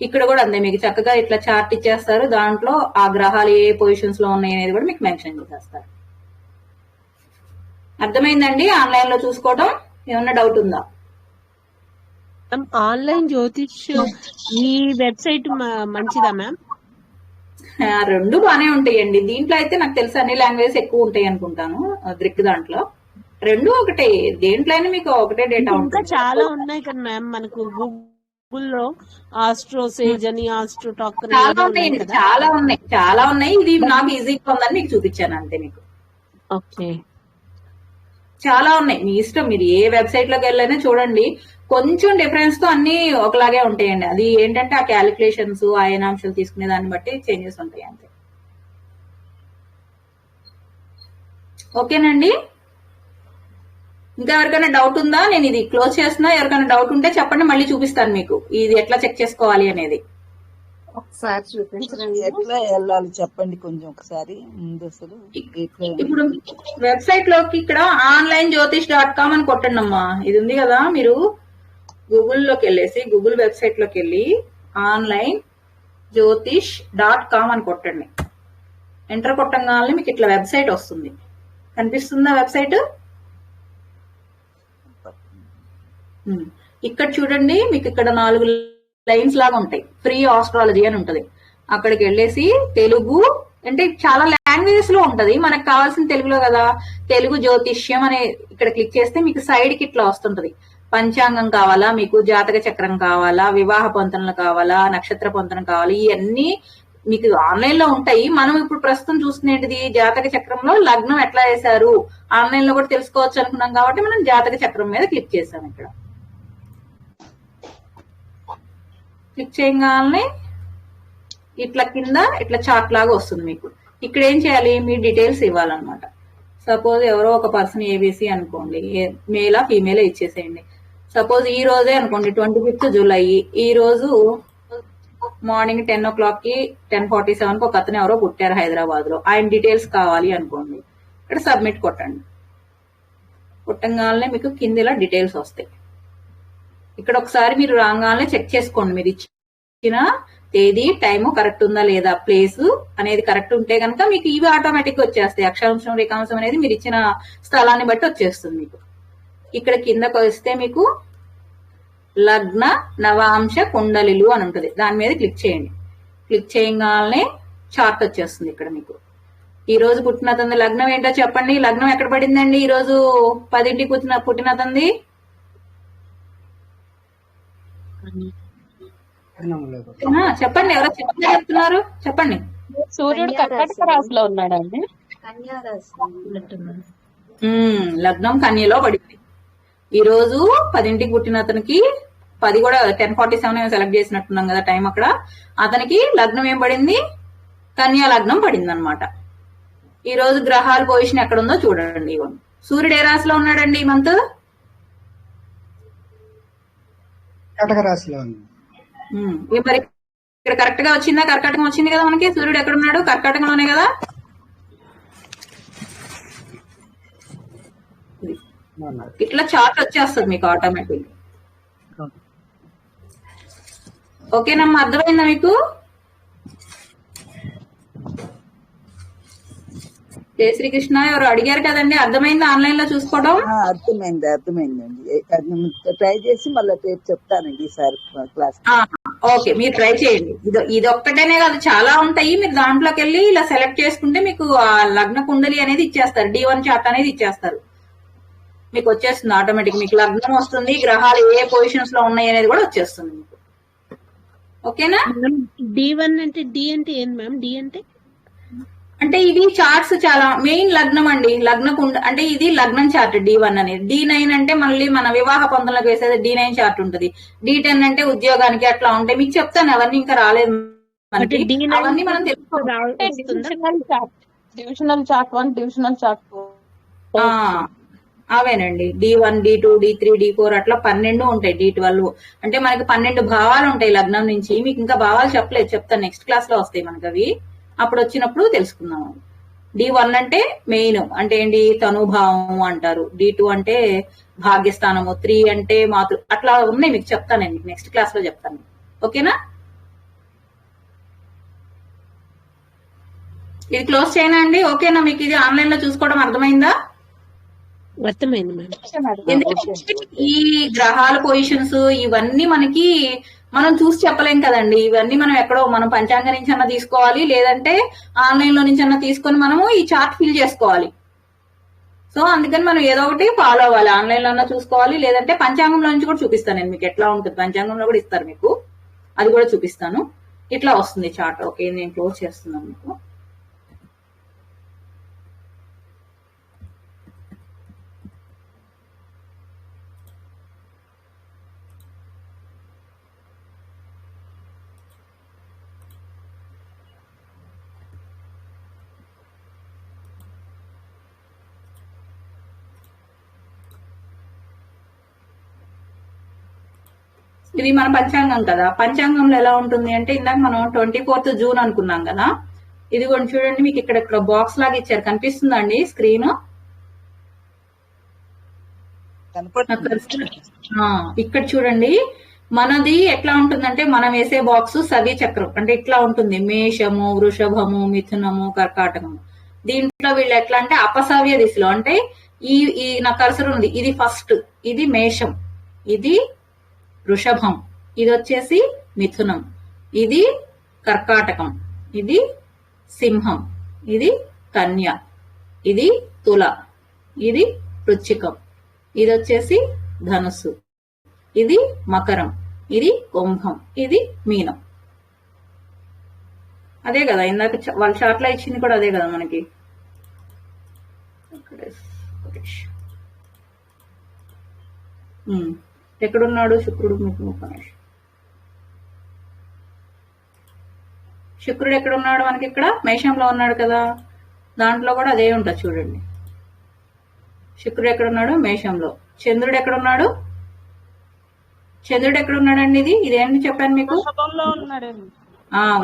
ఇక్కడ కూడా అంతే, మీకు చక్కగా ఇట్లా చార్ట్ ఇచ్చేస్తారు. దాంట్లో ఆ గ్రహాలు ఏ పొజిషన్స్ లో ఉన్నాయి అనేది కూడా మీకు మెన్షన్ చేసేస్తారు. అర్థమైందండి? ఆన్లైన్ లో చూసుకోవడం. ఏమన్నా డౌట్ ఉందా? ఆన్లైన్ జ్యోతిష్ ఈ వెబ్సైట్ మంచిదా మ్యామ్? రెండు బానే ఉంటాయండి. దీంట్లో అయితే నాకు తెలిసి అన్ని లాంగ్వేజెస్ ఎక్కువ ఉంటాయి అనుకుంటాను. దృక్ దాంట్లో రెండు ఒకటే. దేంట్లో అయినా మీకు ఒకటే డేటా ఇంకా ఉంటుంది. చాలా ఉన్నాయి కదా మ్యామ్. మనకు గూగుల్లో ఆస్ట్రో సేజ్ అని, ఆస్ట్రో టాక్ అని చాలా ఏదో ఉన్నాయి ఉంటాయండి, కదా. చాలా ఉన్నాయి. ఇది నాకు ఈజీగా ఉందని మీకు చూపించాను అంతే. మీకు ఓకే, చాలా ఉన్నాయి. మీ ఇష్టం, మీరు ఏ వెబ్సైట్ లోకి వెళ్ళైనా చూడండి. కొంచెం డిఫరెన్స్ తో అన్ని ఒకలాగే ఉంటాయండి. అది ఏంటంటే ఆ క్యాలిక్యులేషన్స్, ఆయనాంశాలు తీసుకునే దాన్ని బట్టి చేంజెస్ ఉంటాయి అంతే. ఓకేనండి? ఇంకా ఎవరికైనా డౌట్ ఉందా? నేను ఇది క్లోజ్ చేస్తున్నా. ఎవరికైనా డౌట్ ఉంటే చెప్పండి, మళ్ళీ చూపిస్తాను మీకు ఇది ఎట్లా చెక్ చేసుకోవాలి అనేది. ఒకసారి చూపించండి, ఎట్లా వెళ్ళాలి చెప్పండి కొంచెం ఒకసారి. ముందు అసలు ఇప్పుడు వెబ్సైట్ లోకి ఇక్కడ onlineJyotish.com అని కొట్టండి అమ్మా. ఇది ఉంది కదా, మీరు గూగుల్లోకి వెళ్ళేసి గూగుల్ వెబ్సైట్ లోకి వెళ్ళి onlineJyotish.com అని కొట్టండి. ఎంటర్ కొట్టంగానే మీకు ఇట్లా వెబ్సైట్ వస్తుంది. కనిపిస్తుందా వెబ్సైట్? ఇక్కడ చూడండి, మీకు ఇక్కడ 4 లైన్స్ లాగా ఉంటాయి. ఫ్రీ ఆస్ట్రాలజీ అని ఉంటది. అక్కడికి వెళ్ళేసి తెలుగు అంటే చాలా లాంగ్వేజెస్ లో ఉంటది. మనకు కావాల్సిన తెలుగులో కదా. తెలుగు జ్యోతిష్యం అనే ఇక్కడ క్లిక్ చేస్తే మీకు సైడ్ కి ఇట్లా వస్తుంటది. పంచాంగం కావాలా మీకు, జాతక చక్రం కావాలా, వివాహ పొంతనలు కావాలా, నక్షత్ర పొంతనం కావాలి, ఇవన్నీ మీకు ఆన్లైన్ లో ఉంటాయి. మనం ఇప్పుడు ప్రస్తుతం చూస్తున్నది జాతక చక్రంలో లగ్నం ఎట్లా వేశారు ఆన్లైన్ లో కూడా తెలుసుకోవచ్చు అనుకున్నాం కాబట్టి మనం జాతక చక్రం మీద క్లిక్ చేసాం. ఇక్కడ క్లిక్ చేయగానే ఇట్లా కింద ఇట్లా చార్ట్ లాగా వస్తుంది మీకు. ఇక్కడ ఏం చేయాలి? మీ డీటెయిల్స్ ఇవ్వాలన్నమాట. సపోజ్ ఎవరో ఒక పర్సన్ ఏబిసి అనుకోండి, మేలా ఫీమేలా ఇచ్చేసేయండి. సపోజ్ ఈ రోజే అనుకోండి 25th జూలై. ఈ రోజు మార్నింగ్ 10 o'clock కి 10:47 ఒక అతను ఎవరో పుట్టారు హైదరాబాద్ లో. ఆయన డీటెయిల్స్ కావాలి అనుకోండి. ఇక్కడ సబ్మిట్ కొట్టండి. కొట్టంగానే మీకు కింద ఇలా డీటెయిల్స్ వస్తాయి. ఇక్కడ ఒకసారి మీరు రాగానే చెక్ చేసుకోండి. మీరు ఇచ్చిన తేదీ, టైము కరెక్ట్ ఉందా లేదా, ప్లేస్ అనేది కరెక్ట్ ఉంటే కనుక మీకు ఇవి ఆటోమేటిక్ గా వచ్చేస్తాయి. అక్షాంశం, రేఖాంశం అనేది మీరు ఇచ్చిన స్థలాన్ని బట్టి వచ్చేస్తుంది మీకు. ఇక్కడ కిందకు వస్తే మీకు లగ్న నవాంశ కుండలిలు అని ఉంటుంది. దాని మీద క్లిక్ చేయండి. క్లిక్ చేయగానే చార్ట్ వచ్చేస్తుంది. ఇక్కడ మీకు ఈ రోజు పుట్టిన అతని లగ్నం ఏంటో చెప్పండి. లగ్నం ఎక్కడ పడిందండి? ఈ రోజు 10ంటికి పుట్టిన అతనిది చెప్పండి. ఎవరో చెప్తున్నారు, చెప్పండి. సూర్యుడు కర్కాటక రాశిలో ఉన్నాడండి. లగ్నం కన్యలో పడింది. ఈ రోజు 10ంటికి పుట్టిన అతనికి 10 కూడా 10:47 సెలెక్ట్ చేసినట్టున్నాం కదా టైం. అక్కడ అతనికి లగ్నం ఏం పడింది? కన్యా లగ్నం పడింది అనమాట. ఈ రోజు గ్రహాల పొజిషన్ ఎక్కడ ఉందో చూడండి. సూర్యుడు ఏ రాశిలో ఉన్నాడండి ఈ మంత్? కర్కాటక రాశిలో ఉంది. మరి ఇక్కడ కరెక్ట్ గా వచ్చిందా? కర్కాటకం వచ్చింది కదా మనకి. సూర్యుడు ఎక్కడ ఉన్నాడు? కర్కాటకంలోనే కదా. ఇట్లా చార్ట్ వచ్చేస్తుంది మీకు ఆటోమేటిక్. ఓకేనమ్మా, అర్థమైందా మీకు? జయ శ్రీకృష్ణ. ఎవరు అడిగారు కదండి, అర్థమైందా ఆన్లైన్ లో చూసుకోవడం? అర్థమైందండి. ట్రై చేసి మళ్ళీ రేపు చెప్తానండి ఈసారి క్లాస్. ఓకే, మీరు ట్రై చేయండి. ఇది ఒక్కటేనే కాదు, చాలా ఉంటాయి. మీరు దాంట్లోకి వెళ్ళి ఇలా సెలెక్ట్ చేసుకుంటే మీకు ఆ లగ్న కుండలి అనేది ఇచ్చేస్తారు, D1 చార్ట్ అనేది ఇచ్చేస్తారు. మీకు వచ్చేస్తుంది ఆటోమేటిక్. మీకు లగ్నం వస్తుంది, గ్రహాలు ఏ పొజిషన్స్ లో ఉన్నాయి అనేది కూడా వచ్చేస్తుంది మీకు. ఓకేనా? D1 అంటే డి అంటే ఏం మ్యామ్? డి అంటే ఇవి చార్ట్స్ చాలా మెయిన్ లగ్నం అండి. లగ్న కుండ అంటే ఇది లగ్నం చార్ట్ D1 అనేది. D9 అంటే మళ్ళీ మన వివాహ పొందలకు వేసేది D9 చార్ట్ ఉంటుంది. D10 అంటే ఉద్యోగానికి అట్లా ఉంటాయి. మీకు చెప్తాను, అవన్నీ ఇంకా రాలేదు మనకి. అవన్నీ మనం తెలుసుకోవాలి. Divisional chart 1, divisional chart 2. అవేనండి. D1, D2, D3, D4 అట్లా 12 ఉంటాయి. D12 అంటే మనకి 12 భావాలు ఉంటాయి లగ్నం నుంచి. మీకు ఇంకా భావాలు చెప్పలేదు, చెప్తాను నెక్స్ట్ క్లాస్ లో వస్తాయి మనకి అవి. అప్పుడు వచ్చినప్పుడు తెలుసుకుందాం. D1 అంటే మెయిన్ అంటే ఏంటి? తనుభావం అంటారు. D2 అంటే భాగ్యస్థానము. 3 అంటే మాతృ. అట్లా ఉన్నాయి, మీకు చెప్తాను నేను నెక్స్ట్ క్లాస్ లో చెప్తాను. ఓకేనా? ఇది క్లోజ్ చేయనా అండి? ఓకేనా మీకు? ఇది ఆన్లైన్ లో చూసుకోవడం అర్థమైందా? అర్థమైంది మేడం. ఎందుకంటే ఈ గ్రహాల పొజిషన్స్ ఇవన్నీ మనకి మనం చూసి చెప్పలేం కదండి. ఇవన్నీ మనం ఎక్కడో మనం పంచాంగం నుంచి అన్నా తీసుకోవాలి, లేదంటే ఆన్లైన్ లో నుంచి అన్నా తీసుకొని మనము ఈ చార్ట్ ఫిల్ చేసుకోవాలి. సో అందుకని మనం ఏదో ఒకటి ఫాలో అవ్వాలి. ఆన్లైన్ లో అన్నా చూసుకోవాలి, లేదంటే పంచాంగంలో నుంచి కూడా చూపిస్తాను నేను మీకు ఎట్లా ఉంటుంది. పంచాంగంలో కూడా ఇస్తారు మీకు, అది కూడా చూపిస్తాను. ఇట్లా వస్తుంది చార్ట్. ఓకే, నేను క్లోజ్ చేస్తున్నాను మీకు. ఇది మన పంచాంగం కదా. పంచాంగంలో ఎలా ఉంటుంది అంటే ఇందాక మనం 24th జూన్ అనుకున్నాం కదా. ఇది కూడా చూడండి, మీకు ఇక్కడ బాక్స్ లాగా ఇచ్చారు, కనిపిస్తుందా అండి స్క్రీన్? ఇక్కడ చూడండి, మనది ఎట్లా ఉంటుందంటే మనం వేసే బాక్స్ సవి చక్రం అంటే ఇట్లా ఉంటుంది. మేషము, వృషభము, మిథునము, కర్కాటకము. దీంట్లో వీళ్ళు ఎట్లా అంటే అపసవ్య దిశలో అంటే ఈ నా కర్సర్ ఉంది, ఇది ఫస్ట్, ఇది మేషం, ఇది వృషభం, ఇది వచ్చేసి మిథునం, ఇది కర్కాటకం, ఇది సింహం, ఇది కన్య, ఇది తుల, ఇది వృశ్చికం, ఇది వచ్చేసి ధనుస్సు, ఇది మకరం, ఇది కుంభం, ఇది మీనం. అదే కదా ఇందాక వాళ్ళ చార్ట్ లో ఇచ్చింది కూడా అదే కదా మనకి. ఎక్కడున్నాడు శుక్రుడు? శుక్రుడు ఎక్కడున్నాడు మనకి? ఇక్కడ మేషంలో ఉన్నాడు కదా. దాంట్లో కూడా అదే ఉంటుంది చూడండి. శుక్రుడు ఎక్కడున్నాడు? మేషంలో. చంద్రుడు ఎక్కడున్నాడు? చంద్రుడు ఎక్కడున్నాడండి? ఇదేంటి చెప్పాను మీకు?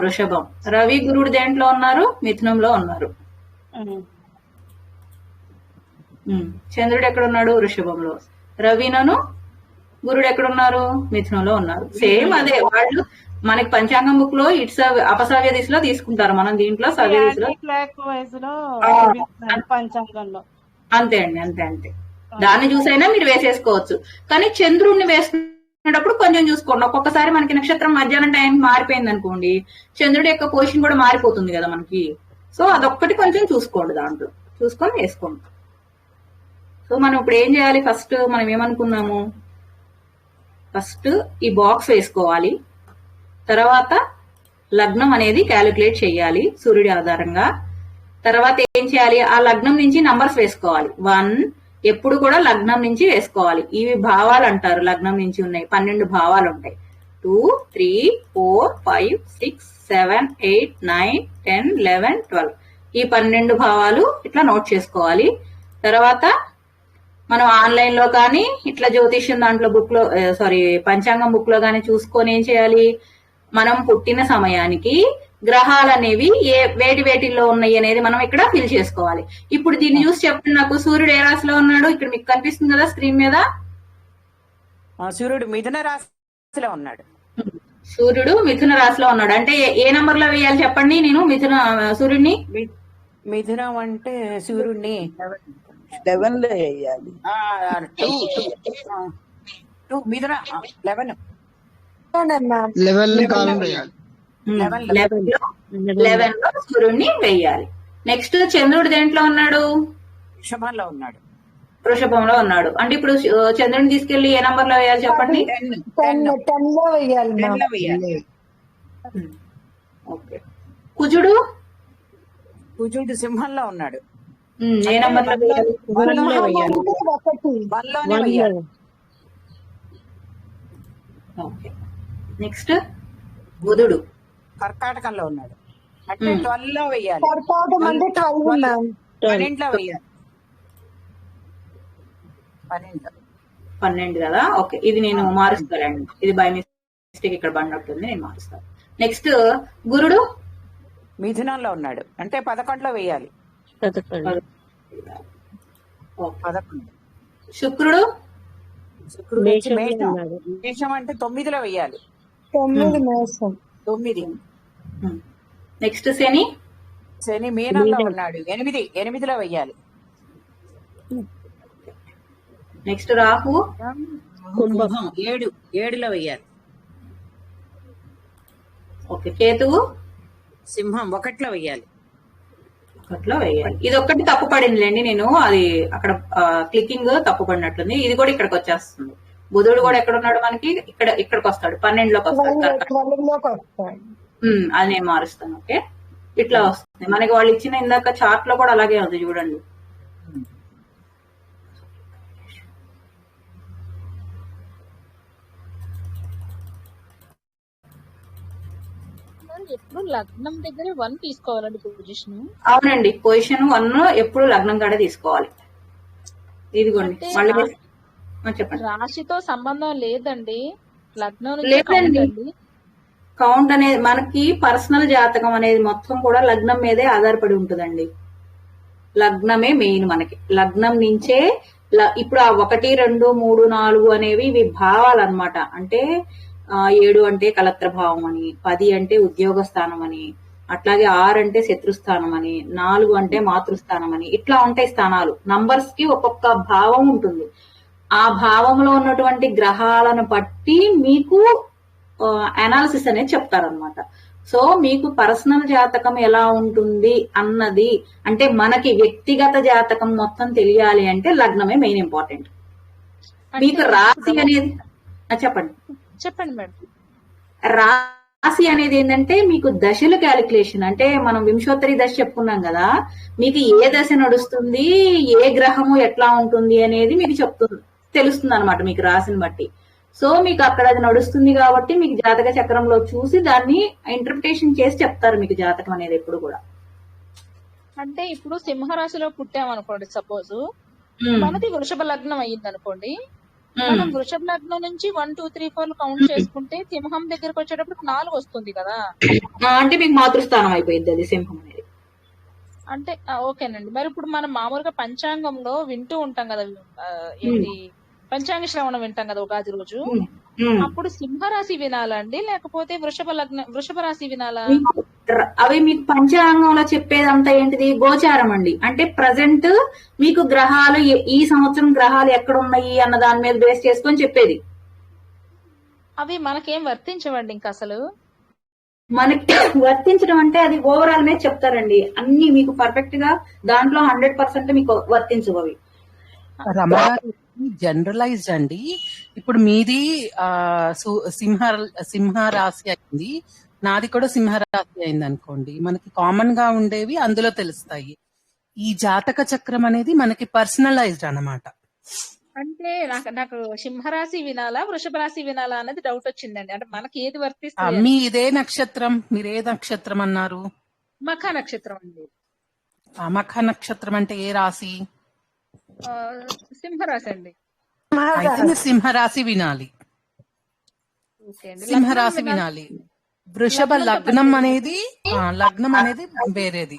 వృషభం. రవి గురుడు దేంట్లో ఉన్నారు? మిథునంలో ఉన్నారు. చంద్రుడు ఎక్కడున్నాడు? వృషభంలో. రవినను గురుడు ఎక్కడున్నారు? మిథునంలో ఉన్నారు. సేమ్ అదే వాళ్ళు మనకి పంచాంగం బుక్ లో ఇట్స్ అపసవ్య దిశలో తీసుకుంటారు, మనం దీంట్లో సవ్య దిశలో. పంచాంగంలో అంతే అండి, అంతే అంతే. దాన్ని చూసైనా మీరు వేసేసుకోవచ్చు. కానీ చంద్రుడిని వేసుకునేటప్పుడు కొంచెం చూసుకోండి. ఒక్కొక్కసారి మనకి నక్షత్రం మధ్యాహ్నం టైం మారిపోయింది అనుకోండి, చంద్రుడి యొక్క పొజిషన్ కూడా మారిపోతుంది కదా మనకి. సో అదొక్కటి కొంచెం చూసుకోండి, దాంట్లో చూసుకొని వేసుకోండి. సో మనం ఇప్పుడు ఏం చేయాలి? ఫస్ట్ మనం ఏమనుకున్నాము? ఫస్ట్ ఈ బాక్స్ వేసుకోవాలి, తర్వాత లగ్నం అనేది క్యాలిక్యులేట్ చేయాలి సూర్యుడి ఆధారంగా. తర్వాత ఏం చేయాలి? ఆ లగ్నం నుంచి నంబర్స్ వేసుకోవాలి. 1 ఎప్పుడు కూడా లగ్నం నుంచి వేసుకోవాలి. ఇవి భావాలు అంటారు, లగ్నం నుంచి ఉన్నాయి 12 భావాలు ఉంటాయి. 2, 3, 4, 5, 6, 7, 8, 9, 10, 11, 12 ఈ 12 భావాలు ఇట్లా నోట్ చేసుకోవాలి. తర్వాత మనం ఆన్లైన్ లో కానీ ఇట్లా జ్యోతిష్యం దాంట్లో బుక్ లో సారీ పంచాంగం బుక్ లో కానీ చూసుకొని ఏం చేయాలి, మనం పుట్టిన సమయానికి గ్రహాలు అనేవి వేటిలో ఉన్నాయి అనేది మనం ఇక్కడ ఫిల్ చేసుకోవాలి. ఇప్పుడు దీన్ని చూసి చెప్పండి నాకు, సూర్యుడు ఏ రాశిలో ఉన్నాడు? ఇక్కడ మీకు కనిపిస్తుంది కదా స్క్రీన్ మీద, సూర్యుడు మిథున రాశిలో ఉన్నాడు. సూర్యుడు మిథున రాశిలో ఉన్నాడు. అంటే ఏ నంబర్ లో వేయాలి చెప్పండి నేను సూర్యుడిని? మిథునం అంటే సూర్యుడిని 11 లో వేయాలి. 2 మిథున 11 లెవెల్ కాలం వేయాలి. 11 లో సూర్యుడిని వేయాలి. నెక్స్ట్ చంద్రుడు దేంట్లో ఉన్నాడు? వృషభంలో ఉన్నాడు. వృషభంలో ఉన్నాడు. అంటే ఇప్పుడు చంద్రుడిని తీసుకెళ్లి ఏ నంబర్ లో వేయాలి చెప్పండి? 10 లో వేయాలి. ఓకే. కుజుడు? కుజుడు సింహంలో ఉన్నాడు. ఏ నంబర్ లో వేయాలి? 1లోనే వేయాలి. ఓకే. నెక్స్ట్ బుధుడు కర్కాటకంలో ఉన్నాడు. అంటే 12 లో వేయాలి. 12లో వేయాలి. 12 కదా. ఓకే, ఇది నేను మారుస్తానండి. ఇది బై మిస్టేక్ ఇక్కడ బండి నేను మారుస్తాను. నెక్స్ట్ గురుడు మిథునంలో ఉన్నాడు. అంటే 11లో వేయాలి. 11. శుక్రుడు మేషం అంటే 9లో వేయాలి. 9. నెక్స్ట్ శని మీనంలో ఉన్నాడు. 8లో వేయాలి. నెక్స్ట్ రాహు 7లో వేయాలి. ఓకే. కేతువు సింహం 1లో వేయాలి. 1లో వేయాలి. ఇది ఒక్కటి తప్పు పడిందిలేండి, నేను అది అక్కడ క్లికింగ్ తప్పు పడినట్లుంది. ఇది కూడా ఇక్కడికి వచ్చేస్తుంది. బుధుడు కూడా ఎక్కడ ఉన్నాడు మనకి? ఇక్కడికి వస్తాడు, 12లోకి వస్తాడు. అది నేను మారుస్తాను. ఓకే, ఇట్లా వస్తుంది మనకి. వాళ్ళు ఇచ్చిన ఇందాక చార్ట్ లో కూడా అలాగే ఉంది చూడండి. ఎప్పుడు లగ్నం దగ్గర 1 తీసుకోవాలండి పొజిషన్. అవునండి, పొజిషన్ 1 ఎప్పుడు లగ్నం కాడే తీసుకోవాలి. ఇదిగోండి మళ్ళీ చెప్పండి. రాశితో సంబంధం లేదండి, లగ్నం లేదండి. కౌంట్ అనేది మనకి పర్సనల్ జాతకం అనేది మొత్తం కూడా లగ్నం మీదే ఆధారపడి ఉంటుందండి. లగ్నమే మెయిన్ మనకి. లగ్నం నుంచే ఇప్పుడు ఆ 1, 2, 3, 4 అనేవి ఇవి భావాలు అనమాట. అంటే 7 అంటే కలత్ర భావం అని, 10 అంటే ఉద్యోగ స్థానం అని, అట్లాగే 6 అంటే శత్రుస్థానం అని, 4 అంటే మాతృస్థానం అని, ఇట్లా ఉంటాయి స్థానాలు. నంబర్స్ కి ఒక్కొక్క భావం ఉంటుంది. ఆ భావంలో ఉన్నటువంటి గ్రహాలను బట్టి మీకు అనాలిసిస్ అనేది చెప్తారనమాట. సో మీకు పర్సనల్ జాతకం ఎలా ఉంటుంది అన్నది, అంటే మనకి వ్యక్తిగత జాతకం మొత్తం తెలియాలి అంటే లగ్నమే మెయిన్ ఇంపార్టెంట్. మీకు రాశి అనేది చెప్పండి మేడం. రాశి అనేది ఏంటంటే మీకు దశల క్యాలిక్యులేషన్. అంటే మనం వింశోత్తరి దశ చెప్పుకున్నాం కదా, మీకు ఏ దశ నడుస్తుంది, ఏ గ్రహము ఎట్లా ఉంటుంది అనేది మీకు తెలుస్తుంది అనమాట మీకు రాశిని బట్టి. సో మీకు అక్కడ అది నడుస్తుంది కాబట్టి మీకు జాతక చక్రంలో చూసి దాన్ని ఇంటర్ప్రిటేషన్ చేసి చెప్తారు మీకు జాతకం అనేది ఎప్పుడు కూడా. అంటే ఇప్పుడు సింహరాశిలో పుట్టామనుకోండి, సపోజ్ మనది వృషభ లగ్నం అయ్యింది అనుకోండి, మనం వృషభ లగ్నం నుంచి 1, 2, 3, 4 కౌంట్ చేసుకుంటే సింహం దగ్గరకు వచ్చేటప్పుడు 4 వస్తుంది కదా. అంటే మీకు మాతృస్థానం అయిపోయింది అది సింహం అనేది. అంటే ఓకేనండి. మరి ఇప్పుడు మనం మామూలుగా పంచాంగంలో వింటూ ఉంటాం కదా, ఏంటి పంచాంగ శ్రవణం వింటాం కదా ఉగాది రోజు. అప్పుడు సింహరాశి వినాలండి లేకపోతే వృషభ రాశి వినాలా? అవి మీకు పంచాంగంలో చెప్పేదంతా ఏంటిది? గోచారం అండి. అంటే ప్రజెంట్ మీకు గ్రహాలు ఈ సంవత్సరం గ్రహాలు ఎక్కడ ఉన్నాయి అన్న దాని మీద బేస్ చేసుకొని చెప్పేది. అవి మనకేం వర్తించవండి ఇంకా అసలు. మనకి వర్తించడం అంటే అది ఓవరాల్ మీద చెప్తారండి. అన్ని మీకు పర్ఫెక్ట్ గా దాంట్లో 100% మీకు వర్తించవు అవి. రమగారు జనరలైజ్డ్ అండి. ఇప్పుడు మీది సింహ రాశి అయింది, నాది కూడా సింహరాశి అయింది అనుకోండి, మనకి కామన్ గా ఉండేవి అందులో తెలుస్తాయి. ఈ జాతక చక్రం అనేది మనకి పర్సనలైజ్డ్ అన్నమాట. అంటే నాకు సింహరాశి వినాలా వృషభ రాశి వినాలా అనేది డౌట్ వచ్చిందండి. అంటే మనకి ఏది వర్తిస్తుంది? మీ ఇదే నక్షత్రం, మీరే నక్షత్రం అన్నారు? మఖ నక్షత్రం అండి. మఖ నక్షత్రం అంటే ఏ రాశి? సింహరాశి అండి. అయితే మీరు సింహరాశి వినాలి. ఓకే అండి. సింహరాశి వినాలి. వృషభ లగ్నం అనేది లగ్నం అనేది వేరేది.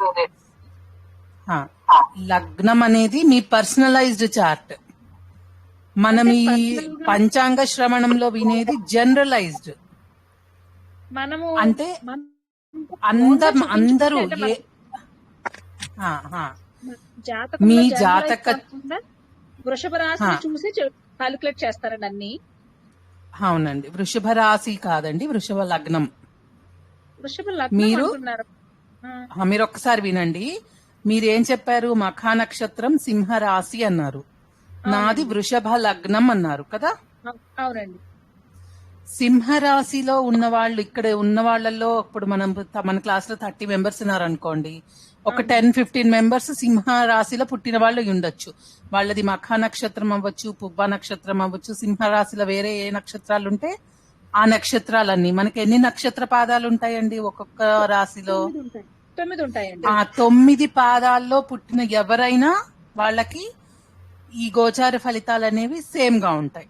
లగ్నం అనేది మీ పర్సనలైజ్డ్ చార్ట్. మనం ఈ పంచాంగ శ్రవణంలో వినేది జనరలైజ్డ్. మనము అంటే అందరూ మీ జాతక వృషభ రాశిని చూసి కాలిక్యులేట్ చేస్తారండి అన్ని. అవునండి, వృషభ రాశి కాదండి, వృషభ లగ్నం. వృషభ లగ్నం అంటున్నారు. మీరు ఒక్కసారి వినండి. మీరేం చెప్పారు? మఖా నక్షత్రం సింహరాశి అన్నారు, నాది వృషభ లగ్నం అన్నారు కదా. అవునండి. సింహరాశిలో ఉన్న వాళ్ళు, ఇక్కడ ఉన్న వాళ్ళల్లో ఇప్పుడు మన క్లాస్ లో 30 మెంబర్స్ ఉన్నారు అనుకోండి, ఒక 10-15 మెంబర్స్ సింహరాశిలో పుట్టిన వాళ్ళు ఉండొచ్చు. వాళ్ళది మఖా నక్షత్రం అవ్వచ్చు, పుబ్బ నక్షత్రం అవ్వచ్చు. సింహరాశిలో వేరే ఏ నక్షత్రాలు ఉంటే ఆ నక్షత్రాలన్నీ. మనకి ఎన్ని నక్షత్ర పాదాలు ఉంటాయండి ఒక్కొక్క రాశిలో? 9 ఉంటాయండి. ఆ 9 పాదాల్లో పుట్టిన ఎవరైనా వాళ్ళకి ఈ గోచార ఫలితాలు అనేవి సేమ్ గా ఉంటాయి.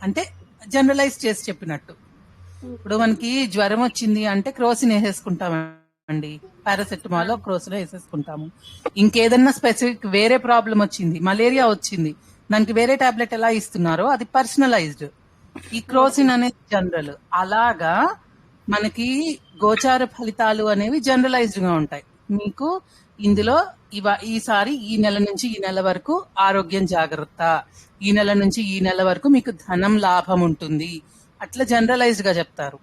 అంటే జనరలైజ్ చేసి చెప్పినట్టు. ఇప్పుడు మనకి జ్వరం వచ్చింది అంటే క్రోసిన్ వేసేసుకుంటామండి, పారాసెటమాల్ క్రోసిన్ వేసేసుకుంటాము. ఇంకేదన్నా స్పెసిఫిక్ వేరే ప్రాబ్లం వచ్చింది, మలేరియా వచ్చింది, దానికి వేరే టాబ్లెట్ ఎలా ఇస్తున్నారో అది పర్సనలైజ్డ్. ఈ క్రోసిన్ అనేది జనరల్. అలాగా మనకి గోచార ఫలితాలు అనేవి జనరలైజ్డ్ గా ఉంటాయి. మీకు ఇందులో ఈసారి ఈ నెల నుంచి ఈ నెల వరకు ఆరోగ్యం జాగ్రత్త, ఈ నెల నుంచి ఈ నెల వరకు మీకు ధనం లాభం ఉంటుంది, అట్లా జనరలైజ్డ్ గా చెప్తారు.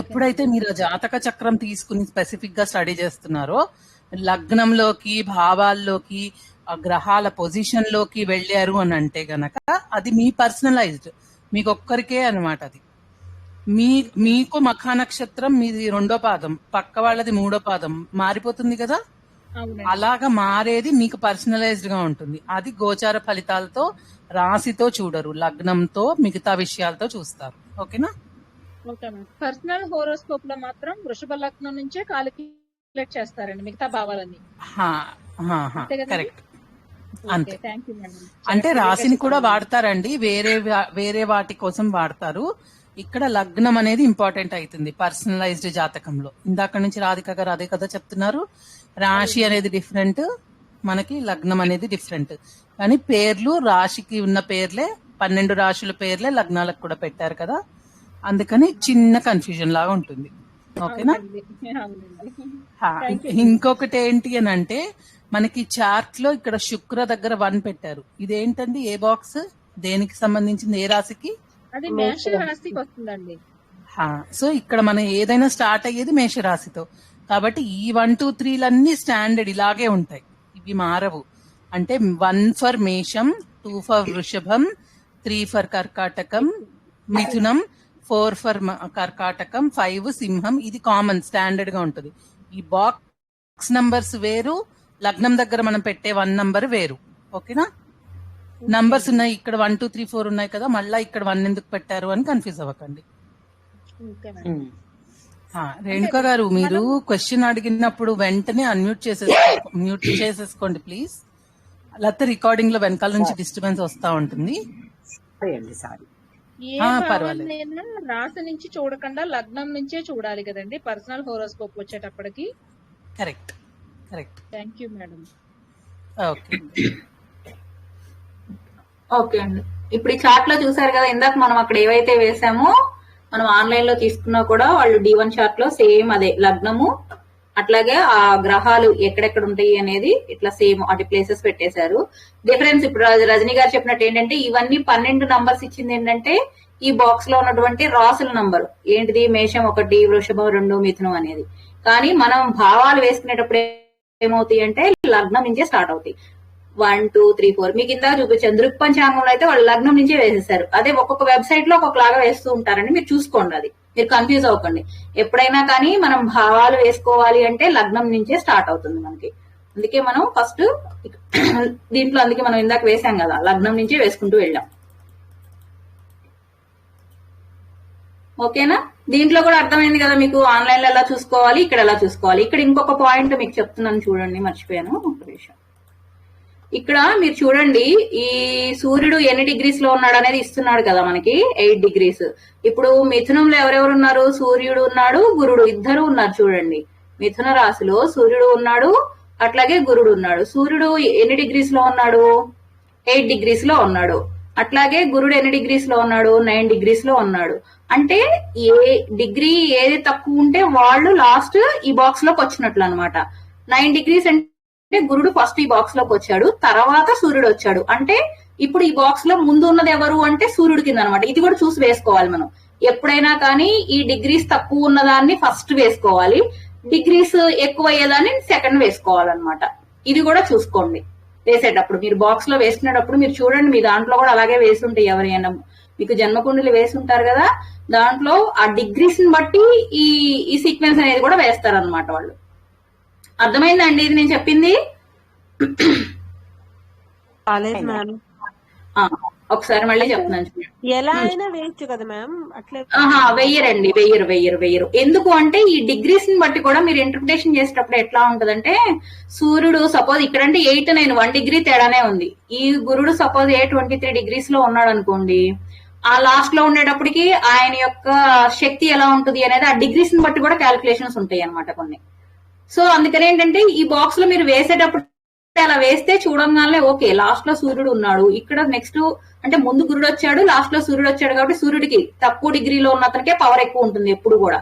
ఎప్పుడైతే మీరు జాతక చక్రం తీసుకుని స్పెసిఫిక్ గా స్టడీ చేస్తున్నారో, లగ్నంలోకి భావాల్లోకి గ్రహాల పొజిషన్ లోకి వెళ్ళారు అని అంటే గనక అది మీ పర్సనలైజ్డ్, మీకు ఒక్కరికే అనమాట. అది మీకు మఖా నక్షత్రం మీది 2వ పాదం, పక్క వాళ్ళది 3వ పాదం మారిపోతుంది కదా. అలాగా మారేది మీకు పర్సనలైజ్డ్ గా ఉంటుంది. అది గోచార ఫలితాలతో రాశితో చూడరు, లగ్నంతో మిగతా విషయాలతో చూస్తారు. ఓకేనా? పర్సనల్ హోరోస్కోప్ లో మాత్రం వృషభ లగ్నం నుంచే కాలిక్యులేట్ చేస్తారండి మిగతా భావాలన్నీ. కరెక్ట్, అంతే. అంటే రాశిని కూడా వాడతారండి, వేరే వాటి కోసం వాడతారు. ఇక్కడ లగ్నం అనేది ఇంపార్టెంట్ అవుతుంది పర్సనలైజ్డ్ జాతకంలో. ఇందాక నుంచి రాధిక గారు అదే కదా చెప్తున్నారు. రాశి అనేది డిఫరెంట్, మనకి లగ్నం అనేది డిఫరెంట్. కానీ పేర్లు రాశికి ఉన్న పేర్లే, 12 రాశుల పేర్లే లగ్నాలకు కూడా పెట్టారు కదా. అందుకని చిన్న కన్ఫ్యూజన్ లాగా ఉంటుంది. ఓకేనా? ఇంకొకటి ఏంటి అని అంటే, మనకి చార్ట్ లో ఇక్కడ శుక్ర దగ్గర 1 పెట్టారు. ఇదేంటండి? ఏ బాక్స్? దేనికి సంబంధించింది? ఏ రాశికి? అది మేష రాశికి వస్తుందండి. సో ఇక్కడ మనం ఏదైనా స్టార్ట్ అయ్యేది మేషరాశితో. కాబట్టి ఈ 1, 2, 3లన్నీ స్టాండర్డ్ ఇలాగే ఉంటాయి, ఇవి మారవు. అంటే 1 ఫర్ మేషం, 2 ఫర్ వృషభం, 3 ఫర్ కర్కాటకం, మిథునం, 4 ఫర్ కర్కాటకం, 5 సింహం. ఇది కామన్ స్టాండర్డ్ గా ఉంటుంది. ఈ బాక్స్ నంబర్స్ వేరు, లగ్నం దగ్గర మనం పెట్టే 1 నంబర్ వేరు. ఓకేనా? నంబర్స్ ఉన్నాయి ఇక్కడ 1, 2, 3, 4 ఉన్నాయి కదా, మళ్ళా ఇక్కడ 1 ఎందుకు పెట్టారు అని కన్ఫ్యూజ్ అవ్వకండి. రేణుక గారు, మీరు క్వశ్చన్ అడిగినప్పుడు వెంటనే మ్యూట్ చేసేసుకోండి ప్లీజ్. లేకపోతే రికార్డింగ్ లో వెనకాల నుంచి డిస్టర్బెన్స్ వస్తా ఉంటుంది. పర్వాలేదు. రాశి నుంచి చూడకుండా లగ్నం నుంచే చూడాలి కదండి పర్సనల్ హోరోస్కోప్ వచ్చేటప్పటికి. Correct. Thank you madam. Okay అండి. ఇప్పుడు ఈ చార్ట్ లో చూసారు కదా, ఇందాక మనం అక్కడ ఏవైతే వేసామో, మనం ఆన్లైన్ లో తీసుకున్నా కూడా వాళ్ళు D1 చార్ట్ లో సేమ్ అదే లగ్నము, అట్లాగే ఆ గ్రహాలు ఎక్కడెక్కడ ఉంటాయి అనేది ఇట్లా సేమ్ వాటి ప్లేసెస్ పెట్టేశారు. డిఫరెన్స్ ఇప్పుడు రజనీ గారు చెప్పినట్టు ఏంటంటే, ఇవన్నీ 12 నంబర్స్ ఇచ్చింది ఏంటంటే ఈ బాక్స్ లో ఉన్నటువంటి రాసుల నంబర్ ఏంటిది? మేషం 1, వృషభం 2, మిథునం అనేది. కానీ మనం భావాలు వేసుకునేటప్పుడు ఏమవుతాయి అంటే లగ్నం నుంచే స్టార్ట్ అవుతాయి. 1, 2, 3, 4 మీకు ఇందాక చూపించాను. దృక్పంచాంగంలో అయితే వాళ్ళు లగ్నం నుంచే వేసేసారు. అదే ఒక్కొక్క వెబ్సైట్ లో ఒక్కొక్కలాగా వేస్తూ ఉంటారండి, మీరు చూసుకోండి. అది మీరు కన్ఫ్యూజ్ అవ్వకండి. ఎప్పుడైనా కానీ మనం భావాలు వేసుకోవాలి అంటే లగ్నం నుంచే స్టార్ట్ అవుతుంది మనకి. అందుకే మనం ఫస్ట్ దీంట్లో, అందుకే మనం ఇందాక వేసాం కదా, లగ్నం నుంచే వేసుకుంటూ వెళ్ళాం. ఓకేనా? దీంట్లో కూడా అర్థమైంది కదా మీకు, ఆన్లైన్ లో ఎలా చూసుకోవాలి, ఇక్కడ ఎలా చూసుకోవాలి. ఇక్కడ ఇంకొక పాయింట్ మీకు చెప్తున్నాను చూడండి, మర్చిపోయాను, ఒక నిమిషం. ఇక్కడ మీరు చూడండి, ఈ సూర్యుడు ఎన్ని డిగ్రీస్ లో ఉన్నాడు అనేది ఇస్తున్నాడు కదా మనకి, 8 డిగ్రీస్. ఇప్పుడు మిథునంలో ఎవరెవరు ఉన్నారు? సూర్యుడు ఉన్నాడు, గురుడు, ఇద్దరు ఉన్నారు. చూడండి, మిథున రాశిలో సూర్యుడు ఉన్నాడు, అట్లాగే గురుడు ఉన్నాడు. సూర్యుడు ఎన్ని డిగ్రీస్ లో ఉన్నాడు? 8 డిగ్రీస్ లో ఉన్నాడు. అట్లాగే గురుడు ఎన్ని డిగ్రీస్ లో ఉన్నాడు? 9 డిగ్రీస్ లో ఉన్నాడు. అంటే ఏ డిగ్రీ ఏది తక్కువ ఉంటే వాళ్ళు లాస్ట్ ఈ బాక్స్ లోకి వచ్చినట్లు అనమాట. 9 డిగ్రీస్ అంటే గురుడు ఫస్ట్ ఈ బాక్స్ లోకి వచ్చాడు, తర్వాత సూర్యుడు వచ్చాడు. అంటే ఇప్పుడు ఈ బాక్స్ లో ముందు ఉన్నది ఎవరు అంటే సూర్యుడు కింద అనమాట. ఇది కూడా చూసి వేసుకోవాలి మనం. ఎప్పుడైనా కానీ ఈ డిగ్రీస్ తక్కువ ఉన్నదాన్ని ఫస్ట్ వేసుకోవాలి, డిగ్రీస్ ఎక్కువ అయ్యేదాన్ని సెకండ్ వేసుకోవాలన్నమాట. ఇది కూడా చూసుకోండి వేసేటప్పుడు. మీరు బాక్స్ లో వేసుకునేటప్పుడు మీరు చూడండి, మీ దాంట్లో కూడా అలాగే వేసి ఉంటాయి. ఎవరైనా మీకు జన్మకుండలి వేసి ఉంటారు కదా, దాంట్లో ఆ డిగ్రీస్ ని బట్టి ఈ సీక్వెన్స్ అనేది కూడా వేస్తారనమాట వాళ్ళు. అర్థమైందండి ఇది నేను చెప్పింది? కాలేదు మ్యామ్. ఒకసారి మళ్ళీ చెప్తున్నాను చూడండి. ఎలా అయినా వేయచ్చు కదా మ్యామ్, అట్లే వెయ్యరండి, వెయ్యరు. ఎందుకు అంటే ఈ డిగ్రీస్ ని బట్టి కూడా మీరు ఇంటర్ప్రిటేషన్ చేసేటప్పుడు ఎట్లా ఉంటదంటే, సూర్యుడు సపోజ్ ఇక్కడంటే 8, 9 1 డిగ్రీ తేడానే ఉంది. ఈ గురుడు సపోజ్ 23 డిగ్రీస్ లో ఉన్నాడు అనుకోండి, ఆ లాస్ట్ లో ఉండేటప్పటికి ఆయన యొక్క శక్తి ఎలా ఉంటుంది అనేది ఆ డిగ్రీస్ ని బట్టి కూడా క్యాలిక్యులేషన్స్ ఉంటాయి అనమాట కొన్ని. సో అందుకని ఏంటంటే ఈ బాక్స్ లో మీరు వేసేటప్పుడు అలా వేస్తే చూడంగానే ఓకే లాస్ట్ లో సూర్యుడు ఉన్నాడు, ఇక్కడ నెక్స్ట్ అంటే ముందు గురుడు వచ్చాడు, లాస్ట్ లో సూర్యుడు వచ్చాడు, కాబట్టి సూర్యుడికి తక్కువ డిగ్రీలో ఉన్న అతనికే పవర్ ఎక్కువ ఉంటుంది ఎప్పుడు కూడా.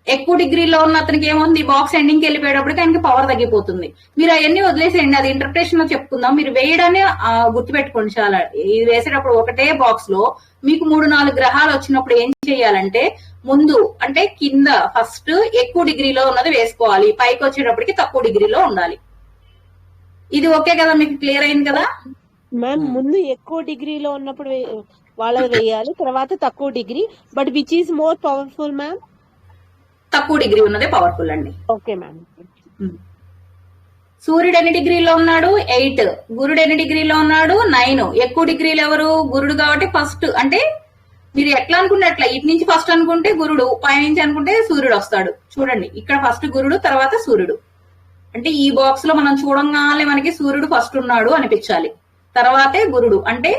ఎక్కువ డిగ్రీలో ఉన్న అతనికి ఏముంది, ఈ బాక్స్ ఎండింగ్కి వెళ్ళిపోయేటప్పటికి ఆయనకి పవర్ తగ్గిపోతుంది. మీరు అవన్నీ వదిలేసేయండి, అది ఇంటర్ప్రిటేషన్ లో చెప్పుకుందాం. మీరు వేయడాన్ని గుర్తుపెట్టుకోండి చాలా. ఇది వేసేటప్పుడు ఒకటే బాక్స్ లో మీకు 3-4 గ్రహాలు వచ్చినప్పుడు ఏం చేయాలంటే, ముందు అంటే కింద ఫస్ట్ ఎక్కువ డిగ్రీలో ఉన్నది వేసుకోవాలి, పైకి వచ్చేటప్పటికి తక్కువ డిగ్రీలో ఉండాలి. ఇది ఓకే కదా, మీకు క్లియర్ అయింది కదా మ్యామ్? ముందు ఎక్కువ డిగ్రీలో ఉన్నప్పుడు వాళ్ళది వేయాలి, తర్వాత తక్కువ degree. But which is more powerful ma'am? తక్కువ డిగ్రీ ఉన్నదే పవర్ఫుల్ అండి. Okay ma'am. సూర్యుడు ఎన్ని డిగ్రీలో ఉన్నాడు? 8. గురుడు ఎన్ని డిగ్రీలో ఉన్నాడు? 9. ఎక్కువ డిగ్రీలు ఎవరు? గురుడు. కాబట్టి ఫస్ట్ అంటే మీరు ఎట్లా అనుకుంటే అట్లా, ఇటు నుంచి ఫస్ట్ అనుకుంటే గురుడు, పైనుంచి అనుకుంటే సూర్యుడు వస్తాడు. చూడండి, ఇక్కడ ఫస్ట్ గురుడు, తర్వాత సూర్యుడు. అంటే ఈ బాక్స్ లో మనం చూడంగానే మనకి సూర్యుడు ఫస్ట్ ఉన్నాడు అనిపించాలి, తర్వాతే గురుడు. అంటే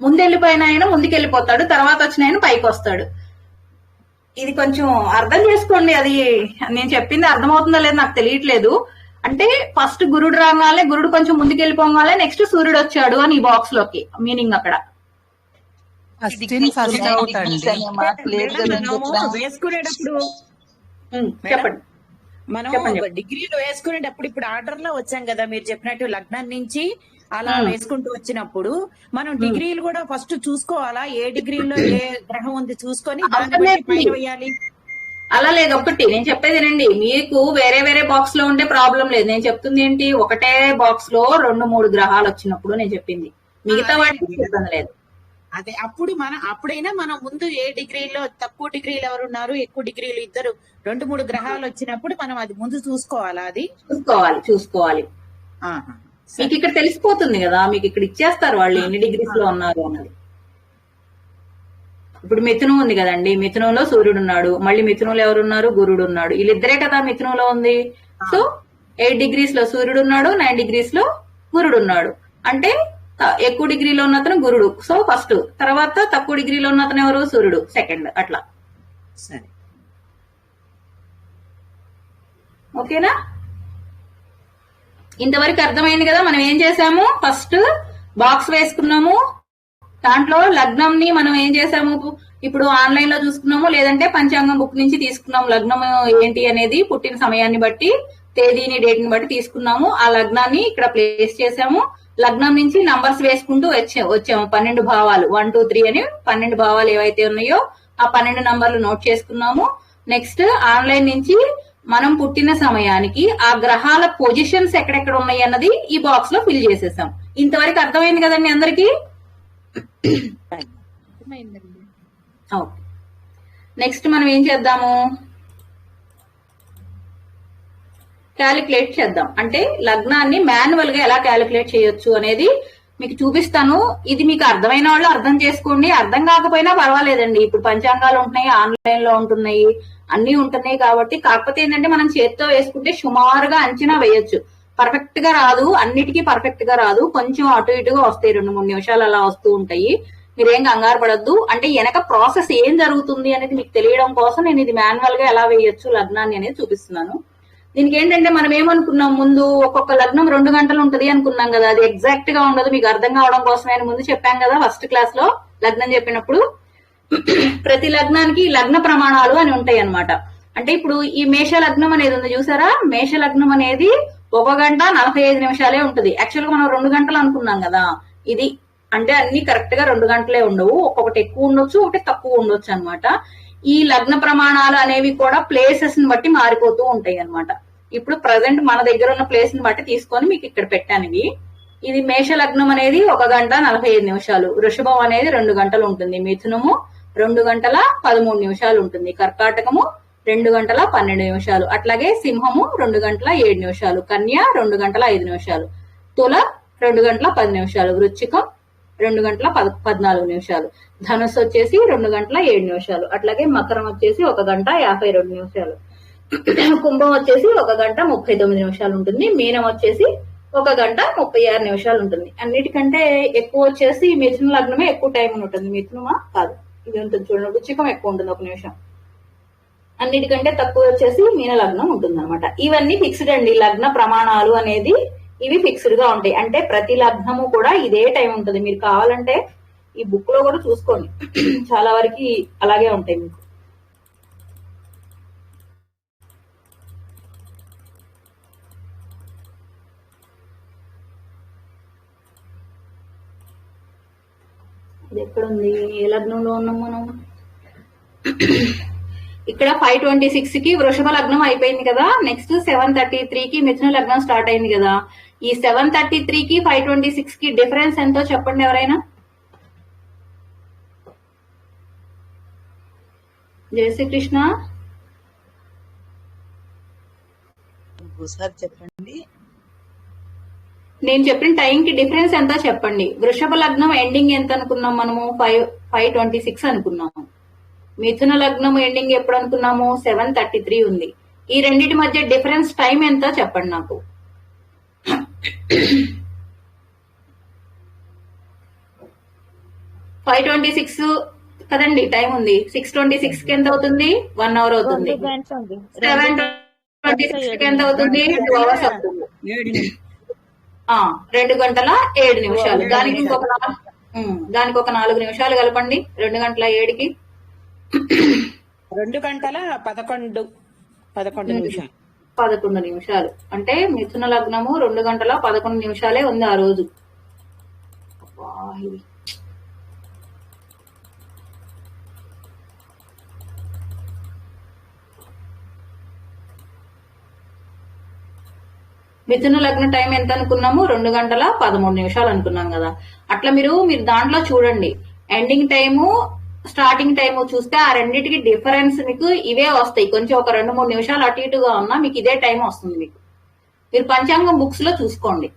ముందెళ్ళిపోయిన ఆయన ముందుకెళ్ళిపోతాడు, తర్వాత వచ్చిన ఆయన పైకి వస్తాడు. ఇది కొంచెం అర్థం చేసుకోండి. అది నేను చెప్పింది అర్థమవుతుందో లేదో నాకు తెలియట్లేదు. అంటే ఫస్ట్ గురుడు రాగానే గురుడు కొంచెం ముందుకెళ్ళిపోగానే నెక్స్ట్ సూర్యుడు వచ్చాడు అని ఈ బాక్స్ లోకి మీనింగ్. అక్కడ ఫస్ట్ అవుట్ అండి. వేసుకునేటప్పుడు చెప్పండి. మనం డిగ్రీలో వేసుకునేటప్పుడు ఇప్పుడు ఆర్డర్ లో వచ్చాం కదా, మీరు చెప్పినట్టు లగ్నం నుంచి అలా వేసుకుంటూ వచ్చినప్పుడు మనం డిగ్రీలు కూడా ఫస్ట్ చూసుకోవాలా? ఏ డిగ్రీలో ఏ గ్రహం ఉంది చూసుకొని దాన్ని బట్టి పైన వేయాలి. అలా లేదు, ఒకటి నేను చెప్పేది వినండి. మీకు వేరే వేరే బాక్స్ లో ఉంటే ప్రాబ్లం లేదు. నేను చెప్తుంది ఏంటి, ఒకటే బాక్స్ లో 2-3 గ్రహాలు వచ్చినప్పుడు నేను చెప్పింది, మిగతా వాటికి ఇబ్బంది లేదు. అదే అప్పుడు అప్పుడైనా మనం ముందు ఏ డిగ్రీలో తక్కువ డిగ్రీలు ఎవరున్నారు, ఎక్కువ డిగ్రీలు ఇద్దరు 2-3 గ్రహాలు వచ్చినప్పుడు మనం అది ముందు చూసుకోవాలా? అది చూసుకోవాలి. మీకు ఇక్కడ తెలిసిపోతుంది కదా, మీకు ఇక్కడ ఇచ్చేస్తారు వాళ్ళు ఎన్ని డిగ్రీస్ లో ఉన్నారు అన్నది. ఇప్పుడు మిథునం ఉంది కదండి, మిథునంలో సూర్యుడు ఉన్నాడు, మళ్ళీ మిథునంలో ఎవరున్నారు? గురుడు ఉన్నాడు. వీళ్ళిద్దరే కదా మిథునంలో ఉంది. సో 8 డిగ్రీస్ లో సూర్యుడు ఉన్నాడు, 9 డిగ్రీస్ లో గురుడు ఉన్నాడు. అంటే ఎక్కువ డిగ్రీలో ఉన్న అతను గురుడు, సో ఫస్ట్. తర్వాత తక్కువ డిగ్రీలో ఉన్న అతను ఎవరు? సూర్యుడు, సెకండ్. అట్లా. సరే, ఓకేనా? ఇంతవరకు అర్థమైంది కదా. మనం ఏం చేసాము, ఫస్ట్ బాక్స్ వేసుకున్నాము, దాంట్లో లగ్నం ని మనం ఏం చేసాము, ఇప్పుడు ఆన్లైన్ లో చూసుకున్నాము, లేదంటే పంచాంగం బుక్ నుంచి తీసుకున్నాము. లగ్నం ఏంటి అనేది పుట్టిన సమయాన్ని బట్టి, తేదీని, డేట్ ని బట్టి తీసుకున్నాము. ఆ లగ్నాన్ని ఇక్కడ ప్లేస్ చేసాము. లగ్నం నుంచి నంబర్స్ వేసుకుంటూ వచ్చాము. 12 భావాలు, 1 2 3 అని 12 భావాలు ఏవైతే ఉన్నాయో ఆ 12 నంబర్లు నోట్ చేసుకున్నాము. నెక్స్ట్ ఆన్లైన్ నుంచి మనం పుట్టిన సమయానికి ఆ గ్రహాల పొజిషన్స్ ఎక్కడెక్కడ ఉన్నాయి అన్నది ఈ బాక్స్ లో ఫిల్ చేసేసాం. ఇంతవరకు అర్థమైంది కదండి అందరికి? ఓకే, నెక్స్ట్ మనం ఏం చేద్దాము, క్యాలిక్యులేట్ చేద్దాం. అంటే లగ్నాన్ని మాన్యువల్ గా ఎలా క్యాలిక్యులేట్ చేయొచ్చు అనేది మీకు చూపిస్తాను. ఇది మీకు అర్థమైన వాళ్ళు అర్థం చేసుకోండి, అర్థం కాకపోయినా పర్వాలేదండి. ఇప్పుడు పంచాంగాలు ఉంటున్నాయి, ఆన్లైన్ లో ఉంటున్నాయి, అన్ని ఉంటున్నాయి. కాబట్టి కాకపోతే ఏంటంటే మనం చేత్తో వేసుకుంటే సుమారుగా అంచనా వేయొచ్చు. పర్ఫెక్ట్ గా రాదు, అన్నిటికీ పర్ఫెక్ట్ గా రాదు, కొంచెం అటు ఇటుగా వస్తాయి, 2-3 నిమిషాలు అలా వస్తూ ఉంటాయి. మీరేం కంగారు పడద్దు. అంటే వెనక ప్రాసెస్ ఏం జరుగుతుంది అనేది మీకు తెలియడం కోసం నేను ఇది మాన్యువల్ గా ఎలా వేయొచ్చు లగ్నాన్ని అనేది చూపిస్తున్నాను. దీనికి ఏంటంటే మనం ఏమనుకున్నాం, ముందు ఒక్కొక్క లగ్నం 2 గంటలు ఉంటది అనుకున్నాం కదా, అది ఎగ్జాక్ట్ గా ఉండదు. మీకు అర్థం కావడం కోసం నేను ముందు చెప్పాను కదా ఫస్ట్ క్లాస్ లో లగ్నం చెప్పినప్పుడు, ప్రతి లగ్నానికి లగ్న ప్రమాణాలు అని ఉంటాయి అన్నమాట. అంటే ఇప్పుడు ఈ మేష లగ్నం అనేది ఉంది చూసారా, మేష లగ్నం అనేది 1 గంట 45 నిమిషాలే ఉంటది. యాక్చువల్ గా మనం 2 గంటలు అనుకున్నాం కదా, ఇది అంటే అన్ని కరెక్ట్ గా 2 గంటలే ఉండవు, ఒక్కొక్కటి ఎక్కువ ఉండొచ్చు, ఒకటి తక్కువ ఉండొచ్చు అన్నమాట. ఈ లగ్న ప్రమాణాలు అనేవి కూడా ప్లేసెస్ ని బట్టి మారిపోతూ ఉంటాయి అన్నమాట. ఇప్పుడు ప్రజెంట్ మన దగ్గర ఉన్న ప్లేస్ ని బట్టి తీసుకొని మీకు ఇక్కడ పెట్టాను ఇవి. ఇది మేష లగ్నం అనేది 1 గంట 45 నిమిషాలు, వృషభం అనేది 2 గంటలు ఉంటుంది, మిథునము 2 గంటల 13 నిమిషాలు ఉంటుంది, కర్కాటకము 2 గంటల 12 నిమిషాలు, అట్లాగే సింహము 2 గంటల 7 నిమిషాలు, కన్య 2 గంటల 5 నిమిషాలు, తుల 2 గంటల 10 నిమిషాలు, వృశ్చికం 2 గంటల 14 నిమిషాలు, ధనుస్సు వచ్చేసి 2 గంటల 7 నిమిషాలు, అట్లాగే మకరం వచ్చేసి 1 గంట 52 నిమిషాలు, కుంభం వచ్చేసి 1 గంట 39 నిమిషాలు ఉంటుంది, మీనం వచ్చేసి 1 గంట 36 నిమిషాలు ఉంటుంది. అన్నిటికంటే ఎక్కువ వచ్చేసి మిథున లగ్నమే ఎక్కువ టైం ఉంటుంది. మిథునమా కాదు, ఇది ఉంటుంది చూడండి, వృశ్చికం ఎక్కువ ఉంటుంది 1 నిమిషం. అన్నిటికంటే తక్కువ వచ్చేసి మీన లగ్నం ఉంటుంది అనమాట. ఇవన్నీ ఫిక్స్డ్ అండి, లగ్న ప్రమాణాలు అనేది ఇవి ఫిక్స్డ్ గా ఉంటాయి. అంటే ప్రతి లగ్నము కూడా ఇదే టైం ఉంటుంది. మీరు కావాలంటే ఈ బుక్ లో కూడా చూసుకోండి, చాలా వరకు అలాగే ఉంటాయి మీకు. ఇది ఎక్కడుంది, ఏ లగ్నంలో ఉన్నాం మనం? ఇక్కడ 5:26 కి వృషభ లగ్నం అయిపోయింది కదా, నెక్స్ట్ 7:33 కి మిథున లగ్నం స్టార్ట్ అయింది కదా. ఈ 7:33 కి 5:26 కి డిఫరెన్స్ ఎంతో చెప్పండి ఎవరైనా. జయ శ్రీకృష్ణ. ఒకసారి చెప్పండి. నేను చెప్పిన టైం కి డిఫరెన్స్ ఎంతో చెప్పండి. వృషభ లగ్నం ఎండింగ్ ఎంత అనుకున్నాం మనము? 5:26 అనుకున్నాము. మిథున లగ్నం ఎండింగ్ ఎప్పుడు అనుకున్నాము? 7:33 ఉంది. ఈ రెండింటి మధ్య డిఫరెన్స్ టైం ఎంతో చెప్పండి నాకు. $5:26 కదండి టైం ఉంది. 6:26 కి ఎంత అవుతుంది? 1 అవర్ అవుతుంది. 7:26 కి ఎంత అవుతుంది? 2 అవర్స్ అవుతుంది. 2 గంటల 7 నిమిషాలు. దానికి ఒక 4 నిమిషాలు కలపండి 2 గంటల 7కి. 2 గంటల 11 నిమిషాలు. 11 నిమిషాలు అంటే మిథున లగ్నము 2 గంటల 11 నిమిషాలే ఉంది ఆ రోజు. మిథున లగ్న టైం ఎంత అనుకున్నాము? 2 గంటల 13 నిమిషాలు అనుకున్నాం కదా. అట్లా మీరు దాంట్లో చూడండి, ఎండింగ్ టైము స్టార్టింగ్ టైము చూస్తే ఆ రెండింటికి డిఫరెన్స్ మీకు ఇవే వస్తాయి. కొంచెం ఒక 2-3 నిమిషాలు అటు ఇటుగా ఉన్నా మీకు ఇదే టైం వస్తుంది. మీకు మీరు పంచాంగం బుక్స్ లో చూసుకోండి.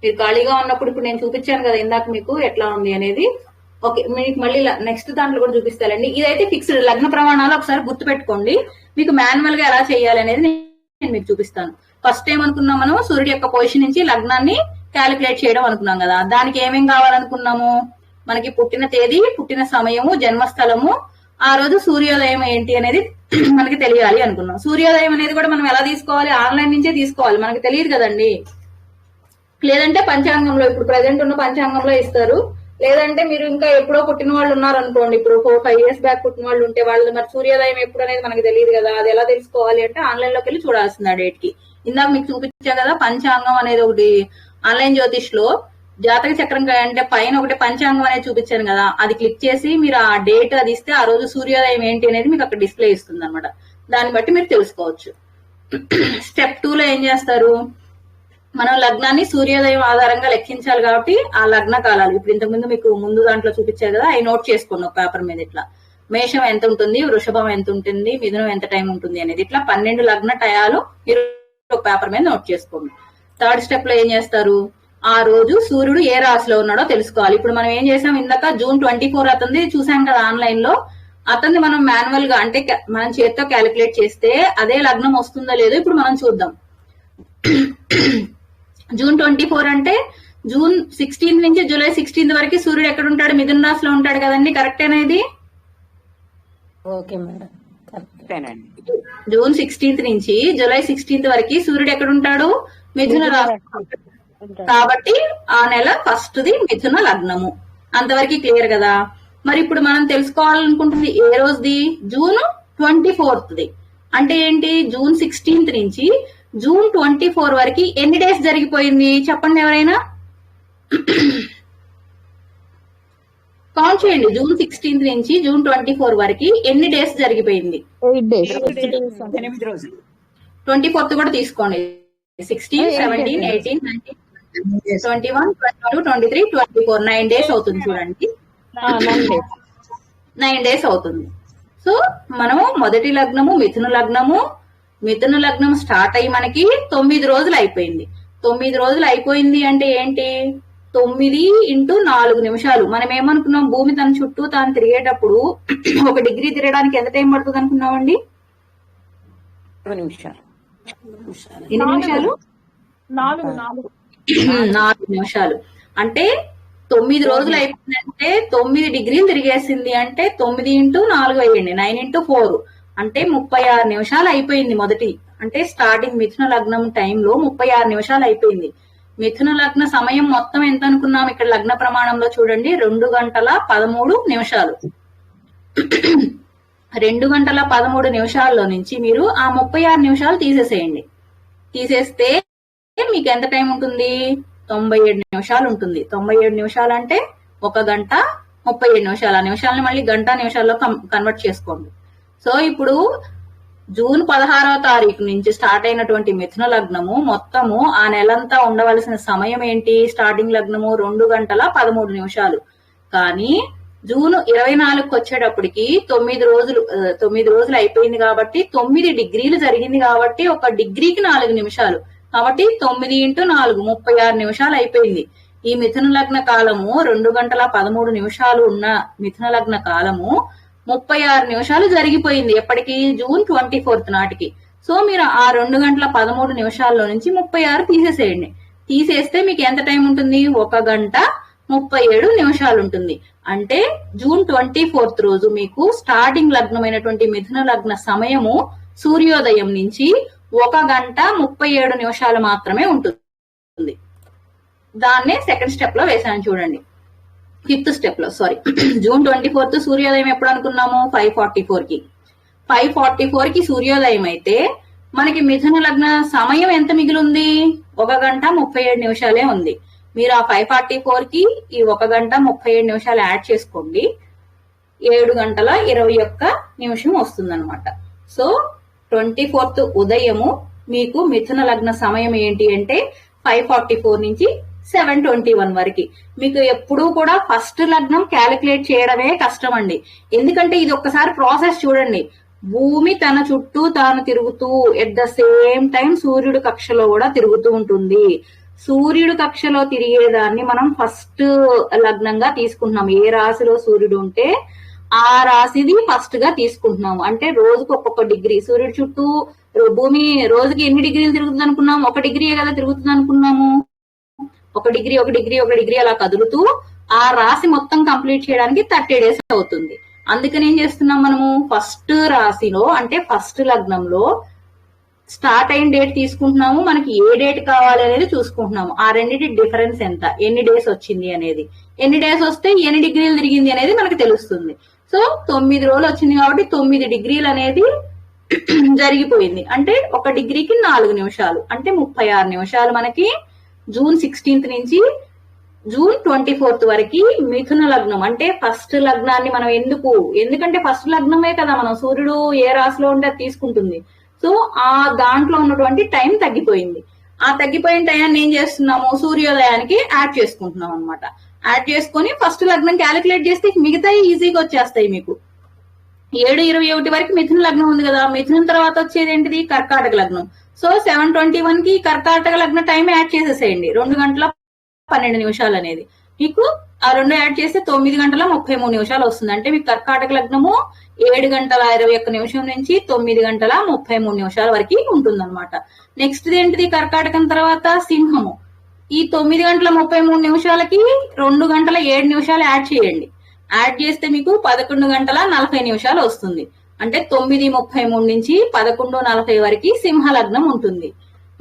మీరు ఖాళీగా ఉన్నప్పుడు ఇప్పుడు నేను చూపించాను కదా ఇందాక మీకు ఎట్లా ఉంది అనేది. ఓకే, మీకు మళ్ళీ నెక్స్ట్ దాంట్లో కూడా చూపిస్తానండి. ఇదైతే ఫిక్స్డ్ లగ్న ప్రమాణాలు ఒకసారి గుర్తు పెట్టుకోండి. మీకు మాన్యువల్ గా ఎలా చేయాలి అనేది నేను మీకు చూపిస్తాను. ఫస్ట్ టైం అనుకున్నాం మనం సూర్యుడి యొక్క పొజిషన్ నుంచి లగ్నాన్ని క్యాలిక్యులేట్ చేయడం అనుకున్నాం కదా. దానికి ఏమేం కావాలనుకున్నాము? మనకి పుట్టిన తేదీ, పుట్టిన సమయము, జన్మస్థలము, ఆ రోజు సూర్యోదయం ఏంటి అనేది మనకి తెలియాలి అనుకున్నాం. సూర్యోదయం అనేది కూడా మనం ఎలా తీసుకోవాలి? ఆన్లైన్ నుంచే తీసుకోవాలి, మనకి తెలియదు కదండి. లేదంటే పంచాంగంలో, ఇప్పుడు ప్రజెంట్ ఉన్న పంచాంగంలో ఇస్తారు. లేదంటే మీరు ఇంకా ఎప్పుడో పుట్టిన వాళ్ళు ఉన్నారు అనుకోండి, ఇప్పుడు 4-5 years బ్యాక్ పుట్టిన వాళ్ళు ఉంటే వాళ్ళు మరి సూర్యోదయం ఎప్పుడు అనేది మనకి తెలియదు కదా. అది ఎలా తెలుసుకోవాలి అంటే ఆన్లైన్ లోకి వెళ్ళి చూడాల్సింది ఆ డేట్ కి. ఇందాక మీకు చూపించా కదా పంచాంగం అనేది ఒకటి ఆన్లైన్ జ్యోతిష్ లో జాతక చక్రం అంటే పైన ఒకటి పంచాంగం అనేది చూపించాను కదా, అది క్లిక్ చేసి మీరు ఆ డేట్ అది ఇస్తే ఆ రోజు సూర్యోదయం ఏంటి అనేది మీకు అక్కడ డిస్ప్లే ఇస్తుంది అనమాట. దాన్ని బట్టి మీరు తెలుసుకోవచ్చు. స్టెప్ 2 లో ఏం చేస్తారు? మనం లగ్నాన్ని సూర్యోదయం ఆధారంగా లెక్కించాలి కాబట్టి ఆ లగ్న కాలాలు ఇప్పుడు ఇంతకుముందు మీకు ముందు దాంట్లో చూపించారు కదా, అవి నోట్ చేసుకోండి ఒక పేపర్ మీద. ఇట్లా మేషం ఎంత ఉంటుంది, వృషభం ఎంత ఉంటుంది, మిథునం ఎంత టైం ఉంటుంది అనేది ఇట్లా 12 లగ్న టయాలు మీరు ఒక పేపర్ మీద నోట్ చేసుకోండి. థర్డ్ స్టెప్ లో ఏం చేస్తారు? ఆ రోజు సూర్యుడు ఏ రాశిలో ఉన్నాడో తెలుసుకోవాలి. ఇప్పుడు మనం ఏం చేసాం, ఇందాక June 24 అతనిది చూసాం కదా ఆన్లైన్ లో. అతన్ని మనం మాన్యువల్ గా అంటే మనం చేతితో క్యాలిక్యులేట్ చేస్తే అదే లగ్నం వస్తుందో లేదో ఇప్పుడు మనం చూద్దాం. జూన్ 24 అంటే జూన్ 16 నుంచి జూలై 16 వరకు సూర్యుడు ఎక్కడ ఉంటాడు? మిథున రాశిలో ఉంటాడు కదండి, కరెక్టేనా ఇది? Okay madam, correct. జూన్ 16 నుంచి జూలై 16 వరకు సూర్యుడు ఎక్కడ ఉంటాడు? మిథున రాశి. కాబట్టి ఆ నెల ఫస్ట్ ది మిథున లగ్నము. అంతవరకు క్లియర్ కదా? మరి ఇప్పుడు మనం తెలుసుకోవాలనుకుంటుంది ఏ రోజుది? June 24th the. అంటే ఏంటి? జూన్ 16 నుంచి జూన్ 24 వరకు ఎన్ని డేస్ జరిగిపోయింది చెప్పండి ఎవరైనా? కౌంట్ చేయండి. జూన్ 16 నుంచి జూన్ 24 వరకు ఎన్ని డేస్ జరిగిపోయింది? 8 రోజులు. 24th కూడా తీసుకోండి. 16, 17, 18, 19, 21, 22, 23, 24 9 డేస్ అవుతుంది చూడండి. 9 డేస్ అవుతుంది. సో మనము మొదటి లగ్నము మిథున లగ్నము. మిథున లగ్నం స్టార్ట్ అయ్యి మనకి 9 రోజులు అయిపోయింది. 9 రోజులు అయిపోయింది అంటే ఏంటి? 9 × 4 నిమిషాలు. మనం ఏమనుకున్నాం? భూమి తన చుట్టూ తాను తిరిగేటప్పుడు 1 డిగ్రీ తిరగడానికి ఎంత టైం పడుతుంది అనుకున్నామండి? 4 నిమిషాలు. ఎన్ని నిమిషాలు? 4 నిమిషాలు. అంటే 9 రోజులు అయిపోయిందంటే 9 డిగ్రీలు తిరిగేసింది. అంటే 9 × 4 వేయండి, 9 × 4 అంటే 36 నిమిషాలు అయిపోయింది మొదటి. అంటే స్టార్టింగ్ మిథున లగ్నం టైంలో 36 నిమిషాలు అయిపోయింది. మిథున లగ్న సమయం మొత్తం ఎంత అనుకున్నాం? ఇక్కడ లగ్న ప్రమాణంలో చూడండి 2 గంటల 13 నిమిషాలు. 2 గంటల 13 నిమిషాల్లో నుంచి మీరు ఆ 36 నిమిషాలు తీసేసేయండి. తీసేస్తే మీకు ఎంత టైం ఉంటుంది? 97 నిమిషాలు ఉంటుంది. 97 నిమిషాలు అంటే 1 గంట 37 నిమిషాలు. ఆ నిమిషాలని మళ్ళీ గంట నిమిషాల్లో కన్వర్ట్ చేసుకోండి. సో ఇప్పుడు జూన్ 16వ తారీఖు నుంచి స్టార్ట్ అయినటువంటి మిథున లగ్నము మొత్తము ఆ నెలంతా ఉండవలసిన సమయం ఏంటి? స్టార్టింగ్ లగ్నము 2 గంటల 13 నిమిషాలు. కానీ జూన్ 24కి వచ్చేటప్పటికి 9 రోజులు అయిపోయింది కాబట్టి 9 డిగ్రీలు జరిగింది కాబట్టి 1 డిగ్రీకి 4 నిమిషాలు. కాబట్టి 9 × 4 36 నిమిషాలు అయిపోయింది. ఈ మిథున లగ్న కాలము 2 గంటల 13 నిమిషాలు ఉన్న మిథున లగ్న కాలము 36 నిమిషాలు జరిగిపోయింది. ఎప్పటికి? జూన్ 24th నాటికి. సో మీరు ఆ 2 గంటల 13 నిమిషాల్లో నుంచి 36 తీసేసేయండి. తీసేస్తే మీకు ఎంత టైం ఉంటుంది? 1 గంట 37 నిమిషాలు ఉంటుంది. అంటే జూన్ 24th రోజు మీకు స్టార్టింగ్ లగ్నమైనటువంటి మిథున లగ్న సమయము సూర్యోదయం నుంచి 1 గంట 37 నిమిషాలు మాత్రమే ఉంటుంది. దాన్నే సెకండ్ స్టెప్ లో వేసాను చూడండి. 5th స్టెప్ లో జూన్ 24th సూర్యోదయం ఎప్పుడు అనుకున్నాము? 5:44కి. 5:44కి సూర్యోదయం అయితే మనకి మిథున లగ్న సమయం ఎంత మిగిలింది? 1 గంట 37 నిమిషాలే ఉంది. మీరు ఆ 5:44కి ఈ 1 గంట 37 నిమిషాలు యాడ్ చేసుకోండి. 7 గంటల 21 నిమిషం వస్తుంది అనమాట. సో 24th ఉదయము మీకు మిథున లగ్న సమయం ఏంటి అంటే 5:44 నుంచి 7:21 వరకు. మీకు ఎప్పుడూ కూడా ఫస్ట్ లగ్నం క్యాలిక్యులేట్ చేయడమే కష్టం అండి. ఎందుకంటే ఇది ఒక్కసారి ప్రాసెస్ చూడండి. భూమి తన చుట్టూ తాను తిరుగుతూ ఎట్ ద సేమ్ టైం సూర్యుడు కక్షలో కూడా తిరుగుతూ ఉంటుంది. సూర్యుడు కక్షలో తిరిగేదాన్ని మనం ఫస్ట్ లగ్నంగా తీసుకుంటున్నాం. ఏ రాశిలో సూర్యుడు ఉంటే ఆ రాశిది ఫస్ట్ గా తీసుకుంటున్నాము. అంటే రోజుకు ఒక్కొక్క డిగ్రీ సూర్యుడు చుట్టూ భూమి రోజుకి ఎన్ని డిగ్రీలు తిరుగుతుంది అనుకున్నాం? 1 డిగ్రీయే కదా తిరుగుతుంది అనుకున్నాము. 1 డిగ్రీ 1 డిగ్రీ 1 డిగ్రీ అలా కదులుతూ ఆ రాశి మొత్తం కంప్లీట్ చేయడానికి 30 డేస్ అవుతుంది. అందుకని ఏం చేస్తున్నాం మనము? ఫస్ట్ రాశిలో అంటే ఫస్ట్ లగ్నంలో స్టార్ట్ అయిన డేట్ తీసుకుంటున్నాము. మనకి ఏ డేట్ కావాలి అనేది చూసుకుంటున్నాము. ఆ రెండింటి డిఫరెన్స్ ఎంత, ఎన్ని డేస్ వచ్చింది అనేది, ఎన్ని డేస్ వస్తే ఎన్ని డిగ్రీలు తిరిగింది అనేది మనకి తెలుస్తుంది. సో 9 రోజులు వచ్చింది కాబట్టి 9 డిగ్రీలు అనేది జరిగిపోయింది. అంటే 1 డిగ్రీకి 4 నిమిషాలు అంటే 36 నిమిషాలు మనకి జూన్ 16th నుంచి జూన్ 24th వరకు మిథున లగ్నం. అంటే ఫస్ట్ లగ్నాన్ని మనం ఎందుకంటే ఫస్ట్ లగ్నమే కదా మనం సూర్యుడు ఏ రాశిలో ఉంటే అది తీసుకుంటుంది. సో ఆ దాంట్లో ఉన్నటువంటి టైం తగ్గిపోయింది. ఆ తగ్గిపోయిన టైంని ఏం చేస్తున్నాము? సూర్యోదయానికి యాడ్ చేసుకుంటున్నాం అనమాట. యాడ్ చేసుకుని ఫస్ట్ లగ్నం క్యాలిక్యులేట్ చేస్తే మిగతా ఈజీగా వచ్చేస్తాయి మీకు. 7:21 వరకు మిథున లగ్నం ఉంది కదా. మిథునం తర్వాత వచ్చేది ఏంటిది? కర్కాటక లగ్నం. సో 7:21కి కర్కాటక లగ్న టైం యాడ్ చేసేసేయండి. 2 గంటల 12 నిమిషాలు అనేది మీకు ఆ 2 యాడ్ చేస్తే 9 గంటల 33 నిమిషాలు వస్తుంది. అంటే మీకు కర్కాటక లగ్నము 7 గంటల 21 నిమిషం నుంచి 9 గంటల 33 నిమిషాల వరకు ఉంటుంది అనమాట. నెక్స్ట్ ఏంటిది కర్కాటకం తర్వాత సింహము. ఈ 9 గంటల 33 నిమిషాలకి 2 గంటల 7 నిమిషాలు యాడ్ చేయండి. యాడ్ చేస్తే మీకు 11 గంటల 40 నిమిషాలు వస్తుంది. అంటే 9:33 నుంచి 11:40 వరకు సింహ లగ్నం ఉంటుంది.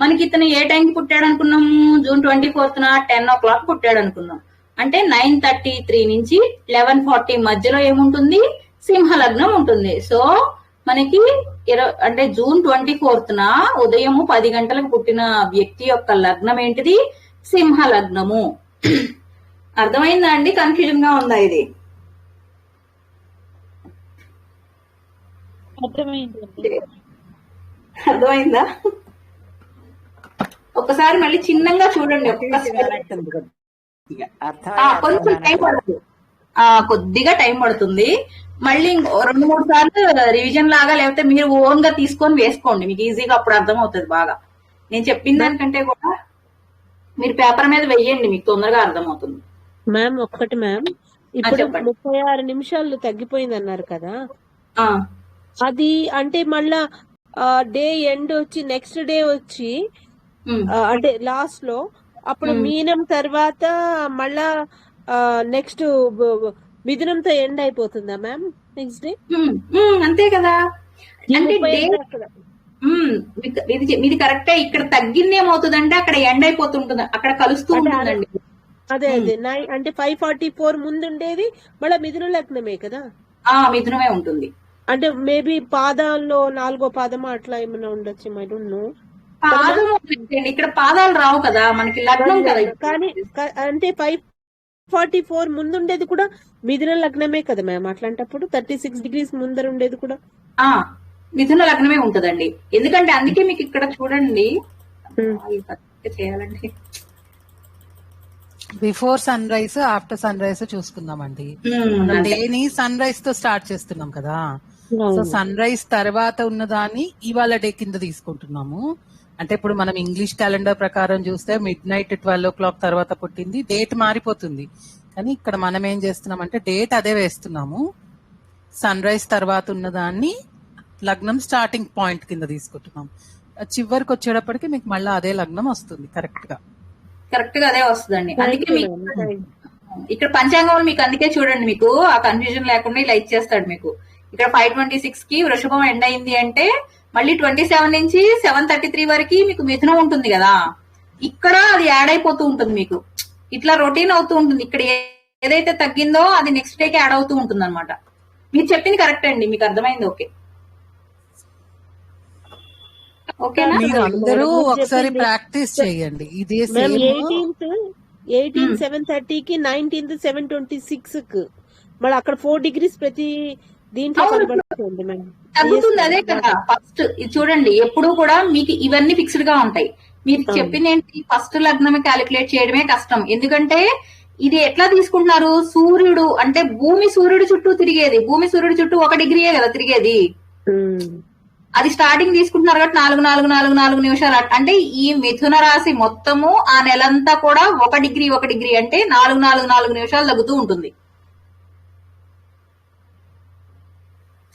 మనకి ఇతను ఏ టైంకి పుట్టాడు అనుకున్నాము? జూన్ 24th 10 o'clock పుట్టాడు అనుకున్నాం. అంటే 9:33 నుంచి 11:40 మధ్యలో ఏముంటుంది? సింహ లగ్నం ఉంటుంది. సో మనకి అంటే జూన్ 24th ఉదయం 10 గంటలకు పుట్టిన వ్యక్తి యొక్క లగ్నం ఏంటిది? సింహ లగ్నము. అర్థమైందా అండి? కన్ఫ్యూజన్ గా ఉందా ఇది? అర్థమైందా? ఒకసారి మళ్ళీ చిన్నగా చూడండి. కొంచెం టైం పడుతుంది, కొద్దిగా టైం పడుతుంది. మళ్ళీ 2-3 సార్లు రివిజన్ లాగా లేకపోతే మీరు ఓన్ గా తీసుకొని వేసుకోండి, మీకు ఈజీగా అప్పుడు అర్థమవుతుంది బాగా. నేను చెప్పిన దానికంటే కూడా మీరు పేపర్ మీద వెయ్యండి, మీకు తొందరగా అర్థమవుతుంది. మ్యామ్ ఒక్కటి మ్యామ్, ఇప్పుడు 36 నిమిషాలు తగ్గిపోయింది అన్నారు కదా, అది అంటే మళ్ళా డే ఎండ్ వచ్చి నెక్స్ట్ డే వచ్చి అంటే లాస్ట్ లో అప్పుడు మీనం తర్వాత మళ్ళా నెక్స్ట్ మిథునంతో ఎండ్ అయిపోతుందా మ్యామ్ నెక్స్ట్ డే? అంతే కదా. అంటే ఇది కరెక్టే. ఇక్కడ తగ్గింది ఏమవుతుందంటే అక్కడ ఎండ్ అయిపోతుంటుంది, అక్కడ కలుస్తూ ఉంటుందండి. అదే అంటే 5:44 ముందు ఉండేది మళ్ళీ మిథున లగ్నమే కదా? మిథునమే ఉంటుంది. అంటే మేబీ పాదాల్లో 4వ పాదం అట్లా ఏమైనా ఉండొచ్చు, ఐ డోంట్ నో. పాదం ఇక్కడ పాదాలు రావు కదా మనకి, లగ్నం కదా. కానీ అంటే 5:44 ముందు ఉండేది కూడా మిథున లగ్నమే కదా మ్యామ్? అట్లాంటప్పుడు 36 degrees ముందర ఉండేది కూడా మిథున లగ్నమే ఉంటదండి. ఎందుకంటే అందుకే మీకు ఇక్కడ చూడండి చేయాలండి, before sun rise after sun rise చూసుకుందామండి. డేని సన్ రైజ్ తో స్టార్ట్ చేస్తున్నాం కదా, సో సన్ రైజ్ తర్వాత ఉన్నదాన్ని ఇవాళ డే కింద తీసుకుంటున్నాము. అంటే ఇప్పుడు మనం ఇంగ్లీష్ క్యాలెండర్ ప్రకారం చూస్తే midnight 12 o'clock తర్వాత పుట్టింది, డేట్ మారిపోతుంది. కానీ ఇక్కడ మనం ఏం చేస్తున్నాం అంటే డేట్ అదే వేస్తున్నాము, సన్ రైజ్ తర్వాత ఉన్నదాన్ని లగ్నం స్టార్టింగ్ పాయింట్ కింద తీసుకుంటున్నాం. చివరికి వచ్చేటప్పటికి మీకు మళ్ళీ అదే లగ్నం వస్తుంది కరెక్ట్ గా అదే వస్తుందండి. అందుకే మీకు ఇక్కడ పంచాంగం మీకు అందుకే చూడండి, మీకు ఆ కన్ఫ్యూజన్ లేకుండా ఇలా ఇచ్చేస్తాడు మీకు. ఇక్కడ 5:26 కి వృషభం ఎండ్ అయింది అంటే మళ్ళీ 27 నుంచి 7:33 వరకు మీకు మిథునం ఉంటుంది కదా, ఇక్కడ అది యాడ్ అయిపోతూ ఉంటుంది మీకు, ఇట్లా రొటీన్ అవుతూ ఉంటుంది. ఇక్కడ ఏదైతే తగ్గిందో అది నెక్స్ట్ డేకి యాడ్ అవుతూ ఉంటుంది అనమాట. మీరు చెప్పింది కరెక్ట్ అండి, మీకు అర్థమైంది. ఓకేనా? మీరు అందరూ ఒకసారి ప్రాక్టీస్ చేయండి. ఇది 18th 7:30కి, 19th 7:26 కి మళ్ళీ అక్కడ 4 degrees ప్రతి దీంట్లో తగ్గుతుంది. అదే కదా ఫస్ట్ చూడండి, ఎప్పుడు కూడా మీకు ఇవన్నీ ఫిక్స్డ్ గా ఉంటాయి. మీరు చెప్పింది ఏంటి? ఫస్ట్ లగ్నమే క్యాలిక్యులేట్ చేయడమే కష్టం. ఎందుకంటే ఇది ఎట్లా తీసుకుంటున్నారు? సూర్యుడు అంటే భూమి సూర్యుడు చుట్టూ తిరిగేది, భూమి సూర్యుడు చుట్టూ 1 డిగ్రీయే కదా తిరిగేది. అది స్టార్టింగ్ తీసుకుంటున్నారు కాబట్టి 4 నిమిషాలు. అంటే ఈ మిథున రాశి మొత్తము ఆ నెలంతా కూడా 1 డిగ్రీ అంటే 4 నిమిషాలు తగ్గుతూ ఉంటుంది.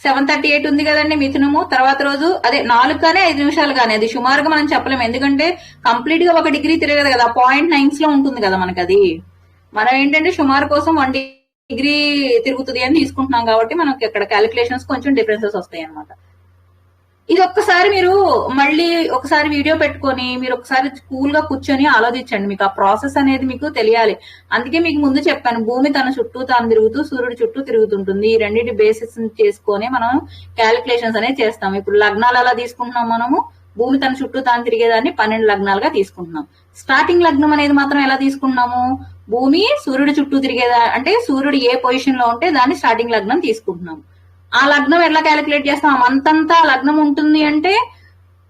7:38 ఉంది కదండి మిథునము. తర్వాత రోజు అదే 4 కానీ 5 నిమిషాలు కానీ, అది సుమారుగా మనం చెప్పలేము. ఎందుకంటే కంప్లీట్ గా 1 డిగ్రీ తిరగదు కదా, 0.9 లో ఉంటుంది కదా మనకి. అది మనం ఏంటంటే సుమారు కోసం 1 డిగ్రీ తిరుగుతుంది అని తీసుకుంటున్నాం కాబట్టి మనకి అక్కడ క్యాలిక్యులేషన్స్ కొంచెం డిఫరెన్సెస్ వస్తాయి అనమాట. ఇది ఒక్కసారి మీరు మళ్ళీ ఒకసారి వీడియో పెట్టుకొని మీరు ఒకసారి కూల్ గా కూర్చొని ఆలోచించండి, మీకు ఆ ప్రాసెస్ అనేది మీకు తెలియాలి. అందుకే మీకు ముందు చెప్పాను, భూమి తన చుట్టూ తాను తిరుగుతూ సూర్యుడి చుట్టూ తిరుగుతుంటుంది. ఈ రెండింటి బేసిస్ చేసుకొని మనం క్యాలిక్యులేషన్స్ అనేది చేస్తాం. ఇప్పుడు లగ్నాలు అలా తీసుకుంటున్నాం మనము, భూమి తన చుట్టూ తాను తిరిగేదాన్ని 12 లగ్నాలుగా తీసుకుంటున్నాం. స్టార్టింగ్ లగ్నం అనేది మాత్రం ఎలా తీసుకుంటున్నాము? భూమి సూర్యుడి చుట్టూ తిరిగేదా అంటే సూర్యుడు ఏ పొజిషన్ లో ఉంటే దాన్ని స్టార్టింగ్ లగ్నం తీసుకుంటున్నాం. ఆ లగ్నం ఎట్లా క్యాలిక్యులేట్ చేస్తాం? మంతంతా లగ్నం ఉంటుంది అంటే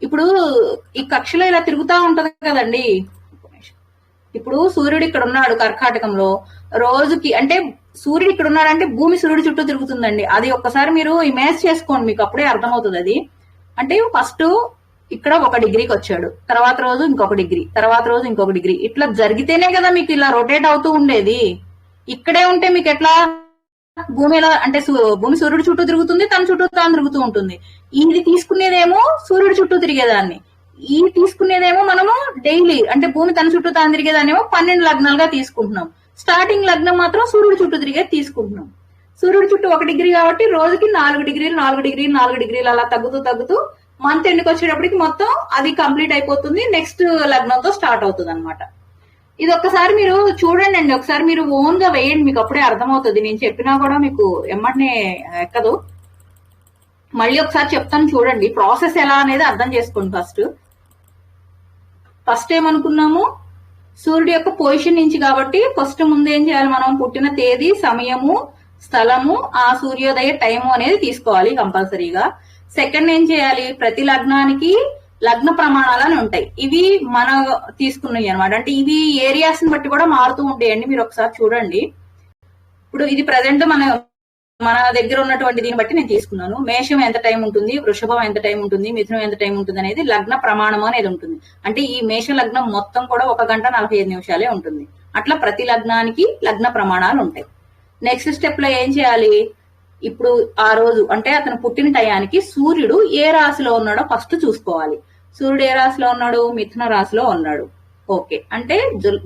ఇప్పుడు ఈ కక్షలో ఇలా తిరుగుతా ఉంటది కదండి. ఇప్పుడు సూర్యుడు ఇక్కడ ఉన్నాడు కర్కాటకంలో, రోజుకి అంటే సూర్యుడు ఇక్కడ ఉన్నాడంటే భూమి సూర్యుడు చుట్టూ తిరుగుతుందండి. అది ఒక్కసారి మీరు ఇమేజ్ చేసుకోండి, మీకు అప్పుడే అర్థమవుతుంది. అది అంటే ఫస్ట్ ఇక్కడ 1 డిగ్రీకి వచ్చాడు, తర్వాత రోజు ఇంకొక డిగ్రీ, తర్వాత రోజు ఇంకొక డిగ్రీ, ఇట్లా జరిగితేనే కదా మీకు ఇలా రొటేట్ అవుతూ ఉండేది. ఇక్కడే ఉంటే మీకు ఎట్లా భూమి ఎలా అంటే భూమి సూర్యుడు చుట్టూ తిరుగుతుంది, తన చుట్టూ తాను తిరుగుతూ ఉంటుంది. ఇది తీసుకునేదేమో సూర్యుడు చుట్టూ తిరిగేదాన్ని, ఈ తీసుకునేదేమో మనము డైలీ అంటే భూమి తన చుట్టూ తాను తిరిగేదాన్నేమో 12 లగ్నాలుగా తీసుకుంటున్నాం. స్టార్టింగ్ లగ్నం మాత్రం సూర్యుడు చుట్టూ తిరిగేది తీసుకుంటున్నాం. సూర్యుడు చుట్టూ 1 డిగ్రీ కాబట్టి రోజుకి 4 డిగ్రీలు 4 డిగ్రీలు 4 డిగ్రీలు అలా తగ్గుతూ మంత్ ఎండ్కి వచ్చేటప్పటికి మొత్తం అది కంప్లీట్ అయిపోతుంది. నెక్స్ట్ లగ్నంతో స్టార్ట్ అవుతుంది అనమాట. ఇది ఒక్కసారి మీరు చూడండి అండి, ఒకసారి మీరు ఓన్ గా వేయండి, మీకు అప్పుడే అర్థమవుతుంది. నేను చెప్పినా కూడా మీకు ఎమ్మటనే ఎక్కదు. మళ్ళీ ఒకసారి చెప్తాను చూడండి, ప్రాసెస్ ఎలా అనేది అర్థం చేసుకోండి. ఫస్ట్ ఏమనుకున్నాము, సూర్యుడి యొక్క పొజిషన్ నుంచి కాబట్టి ఫస్ట్ ముందు ఏం చేయాలి, మనం పుట్టిన తేదీ, సమయము, స్థలము, ఆ సూర్యోదయ టైము అనేది తీసుకోవాలి కంపల్సరీగా. సెకండ్ ఏం చేయాలి, ప్రతి లగ్నానికి లగ్న ప్రమాణాలు అని ఉంటాయి. ఇవి మన తీసుకున్నాయి అనమాట. అంటే ఇవి ఏరియాస్ ని బట్టి కూడా మారుతూ ఉంటాయండి. మీరు ఒకసారి చూడండి. ఇప్పుడు ఇది ప్రజెంట్ మన దగ్గర ఉన్నటువంటి దీన్ని బట్టి నేను తీసుకున్నాను. మేషం ఎంత టైం ఉంటుంది, వృషభం ఎంత టైం ఉంటుంది, మిథునం ఎంత టైం ఉంటుంది అనేది లగ్న ప్రమాణం అనేది ఉంటుంది. అంటే ఈ మేష లగ్నం మొత్తం కూడా 1 గంట 45 నిమిషాలే ఉంటుంది. అట్లా ప్రతి లగ్నానికి లగ్న ప్రమాణాలు ఉంటాయి. నెక్స్ట్ స్టెప్ లో ఏం చేయాలి, ఇప్పుడు ఆ రోజు అంటే అతను పుట్టిన టయానికి సూర్యుడు ఏ రాశిలో ఉన్నాడో ఫస్ట్ చూసుకోవాలి. సూర్యుడు ఏ రాశిలో ఉన్నాడు, మిథున రాశిలో ఉన్నాడు. ఓకే, అంటే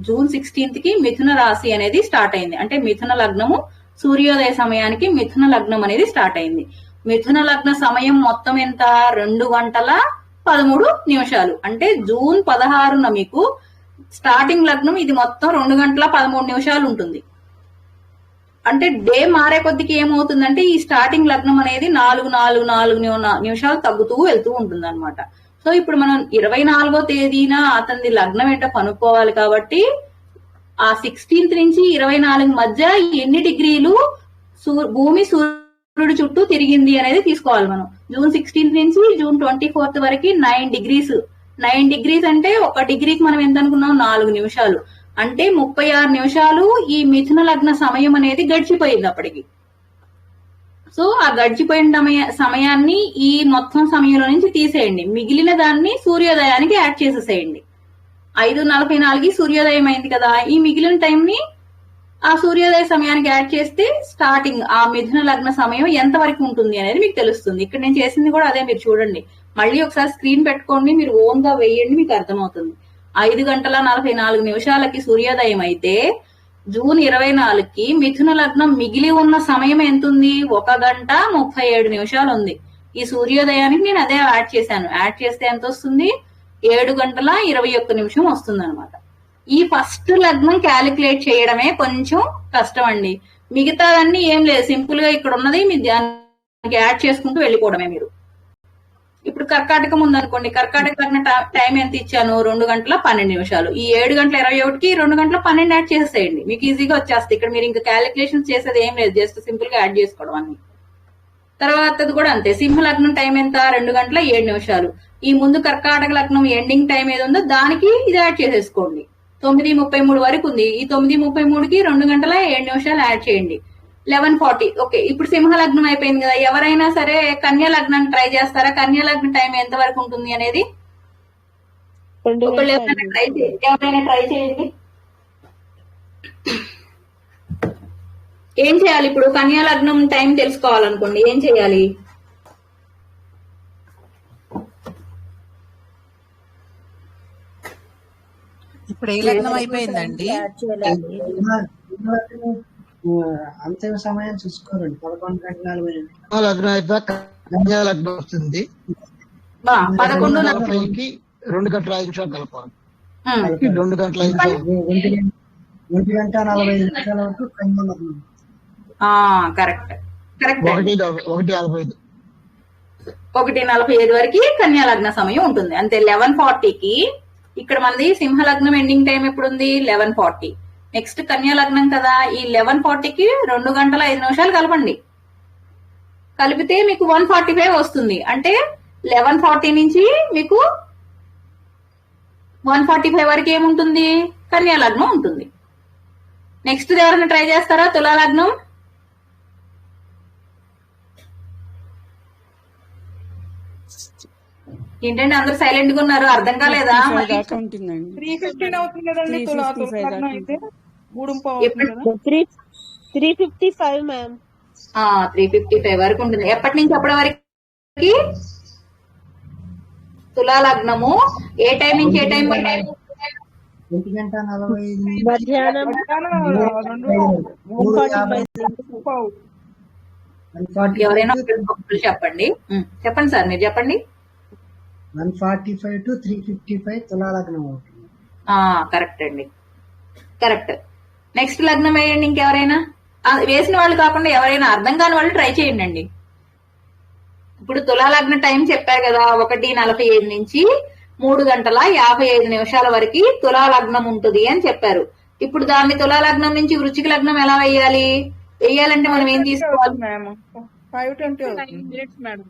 జూన్ 16th కి మిథున రాశి అనేది స్టార్ట్ అయింది. అంటే మిథున లగ్నము సూర్యోదయ సమయానికి మిథున లగ్నం అనేది స్టార్ట్ అయింది. మిథున లగ్న సమయం మొత్తం ఎంత, 2 గంటల 13 నిమిషాలు. అంటే జూన్ 16న మీకు స్టార్టింగ్ లగ్నం ఇది మొత్తం 2 గంటల 13 నిమిషాలు ఉంటుంది. అంటే డే మారే కొద్దికి ఏమవుతుందంటే ఈ స్టార్టింగ్ లగ్నం అనేది 4 నిమిషాలు తగ్గుతూ వెళ్తూ ఉంటుంది అనమాట. సో ఇప్పుడు మనం 24వ తేదీన అతని లగ్నం ఏంటో కనుక్కోవాలి కాబట్టి ఆ 16th నుంచి 24 మధ్య ఎన్ని డిగ్రీలు భూమి సూర్యుడు చుట్టూ తిరిగింది అనేది తీసుకోవాలి మనం. జూన్ 16th నుంచి జూన్ 24th వరకు 9 డిగ్రీస్. 9 డిగ్రీస్ అంటే 1 డిగ్రీకి మనం ఎంత అనుకున్నాం, 4 నిమిషాలు. అంటే 36 నిమిషాలు ఈ మిథున లగ్న సమయం అనేది గడిచిపోయింది అప్పటికి. సో ఆ గడిచిపోయిన సమయాన్ని ఈ మొత్తం సమయంలో నుంచి తీసేయండి, మిగిలిన దాన్ని సూర్యోదయానికి యాడ్ చేసేసేయండి. 5:44 సూర్యోదయం అయింది కదా, ఈ మిగిలిన టైం ని ఆ సూర్యోదయ సమయానికి యాడ్ చేస్తే స్టార్టింగ్ ఆ మిథున లగ్న సమయం ఎంత వరకు ఉంటుంది అనేది మీకు తెలుస్తుంది. ఇక్కడ నేను చేసింది కూడా అదే, మీరు చూడండి. మళ్ళీ ఒకసారి స్క్రీన్ పెట్టుకోండి, మీరు ఓన్ గా వేయండి, మీకు అర్థమవుతుంది. 5 గంటల 44 నిమిషాలకి సూర్యోదయం అయితే జూన్ 24కి మిథున లగ్నం మిగిలి ఉన్న సమయం ఎంత ఉంది, 1 గంట 37 నిమిషాలు ఉంది. ఈ సూర్యోదయానికి నేను అదే యాడ్ చేశాను. యాడ్ చేస్తే ఎంత వస్తుంది, 7 గంటల 21 నిమిషం వస్తుంది అనమాట. ఈ ఫస్ట్ లగ్నం క్యాలిక్యులేట్ చేయడమే కొంచెం కష్టం అండి. మిగతాదన్నీ ఏం లేదు, సింపుల్ గా ఇక్కడ ఉన్నది మీ దానికి యాడ్ చేసుకుంటూ వెళ్ళిపోవడమే. మీరు ఇప్పుడు కర్కాటకం ఉందనుకోండి, కర్కాటక లగ్న టైం ఎంత ఇచ్చాను, 2 గంటల 12 నిమిషాలు. ఈ 7 గంటల 21కి 2 గంటల 12 యాడ్ చేసేయండి, మీకు ఈజీగా వచ్చేస్తుంది. ఇక్కడ మీరు ఇంకా క్యాలిక్యులేషన్స్ చేసేది ఏం లేదు, జస్ట్ సింపుల్ గా యాడ్ చేసుకోవడం అన్ని. తర్వాతది కూడా అంతే, సింహ లగ్నం టైం ఎంత, 2 గంటల 7 నిమిషాలు. ఈ ముందు కర్కాటక లగ్నం ఎండింగ్ టైం ఏది ఉందో దానికి ఇది యాడ్ చేసేసుకోండి. 9:33 వరకు ఉంది. ఈ 9:33కి 2 గంటల 7 నిమిషాలు యాడ్ చేయండి, 11:40. ఓకే, ఇప్పుడు సింహ లగ్నం అయిపోయింది కదా. ఎవరైనా సరే కన్యా లగ్నాన్ని ట్రై చేస్తారా, కన్యా లగ్నం టైం ఎంత వరకు ఉంటుంది అనేది ఒకళ్ళు ఎవరైనా ట్రై చేయండి. ఏం చేయాలి, ఇప్పుడు కన్యా లగ్నం టైం తెలుసుకోవాలనుకోండి, ఏం చేయాలి, ఇప్పుడు ఏ లగ్నం అయిపోయిందండి, అంతిమ సమయం చూసుకోరండి. 11:40 లగ్నం అయిపోయాక కన్యా లగ్నం వస్తుంది. 11:40కి 2 గంటల 5 నిమిషాలు కలపాలి. 2 గంటల 5 నిమిషాలు 1 గంట 45 నిమిషాల వరకు కన్యా లగ్నం. Correct correct. 1:45 వరకు కన్యా లగ్న సమయం ఉంటుంది అంతే. 11:40కి ఇక్కడ మనది సింహ లగ్నం ఎండింగ్ టైం ఎప్పుడు ఉంది, 11:40. నెక్స్ట్ కన్యా లగ్నం కదా, ఈ 11:40కి 2 గంటల 5 నిమిషాలు కలపండి. కలిపితే మీకు 1:45 వస్తుంది. అంటే 11:40 నుంచి మీకు 1:45 వరకు ఏముంటుంది, కన్యా లగ్నం ఉంటుంది. నెక్స్ట్ ఎవరైనా ట్రై చేస్తారా, తులా లగ్నం. ఏంటంటే అందరూ సైలెంట్ గా ఉన్నారు, అర్థం కాలేదా? 3:15 అవుతుంది కదండి తులా లగ్నం అయితే. 3:15 3:55 మ్యామ్. 3:55 వరకు ఉంటుంది. ఎప్పటి నుంచి అప్పటి వరకు తులా లగ్నము ఏ టైం నుంచి ఏ టైం వరకు? 1:45 మధ్యాహ్నం 3:50 ఎవరైనా ఒకరు చెప్పండి. చెప్పండి సార్, మీరు చెప్పండి. 1:45 to 3:55 తులా లగ్నం అవుతుంది. కరెక్ట్ అండి, కరెక్ట్. నెక్స్ట్ లగ్నం వేయండి. ఇంకెవరైనా వేసిన వాళ్ళు కాకుండా ఎవరైనా అర్థం కాని వాళ్ళు ట్రై చేయండి అండి. ఇప్పుడు తులా లగ్న టైం చెప్పారు కదా, 1:45 నుంచి 3:55 వరకు తులా లగ్నం ఉంటుంది అని చెప్పారు. ఇప్పుడు దాన్ని తులా లగ్నం నుంచి వృశ్చిక లగ్నం ఎలా వేయాలి? వేయాలంటే మనం ఏం తీసుకోవాలి? 5:20 మేడం.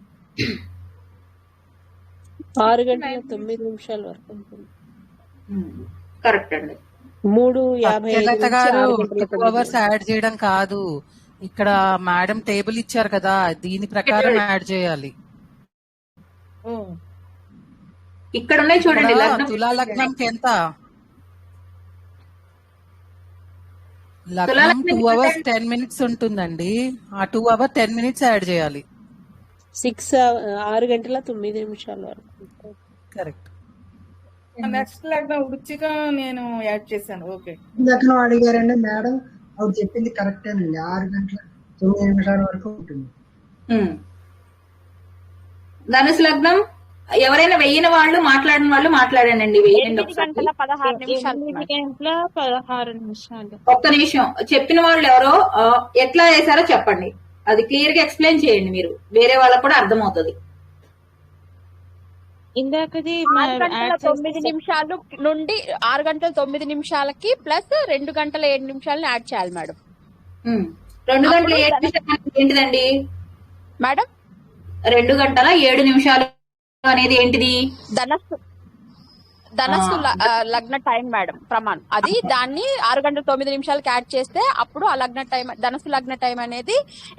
6:09 వరకు ఉంటుంది. కరెక్ట్ అండి. 3:55 లత నుంచి గారు 6:09. 2 అవర్స్ యాడ్ చేయడం కాదు, ఇక్కడ మేడం టేబుల్ ఇచ్చారు కదా, దీని ప్రకారం యాడ్ చేయాలి. ఇక్కడ ఉన్నాయి చూడండి ఇక్కడ లగ్నం. తులా లగ్నంకి ఎంత? తులా లగ్నం లగ్నం 2 hours 10 minutes ఉంటుందండి. ఆ 2 hours 10 minutes యాడ్ చేయాలి. 6:09 వరకు. కరెక్ట్. నెక్స్ట్ లగ్నం వృచ్చిక నేను యాడ్ చేశాను. ఓకే, లగ్నం అడిగారండి మేడం, ఆవిడ చెప్పింది కరెక్టేనండి. 6:09 వరకు ఉంటుంది. ధనుసు లగ్నం ఎవరైనా వెయ్యిన వాళ్ళు మాట్లాడిన వాళ్ళు మాట్లాడండి. వెయ్యండి ఒకసారి. 8:16 ఒక్క నిమిషం. చెప్పిన వాళ్ళు ఎవరో ఎట్లా వేశారో చెప్పండి. అది క్లియర్ గా ఎక్స్ప్లెయిన్ చేయండి మీరు, వేరే వాళ్ళకు కూడా అర్థమవుతుంది. ఇందాకది 6:09 నుండి 6:09 ప్లస్ 2:07 యాడ్ చేయాలి మేడం. 2:07 ఏంటిదండి మేడం? 2:07 అనేది ఏంటిది? ధనస్సు లగ్న టైం మేడం, ప్రమాణం. అది దాన్ని 6:09 యాడ్ చేస్తే అప్పుడు ఆ లగ్న టైం, ధనస్సు లగ్న టైం అనేది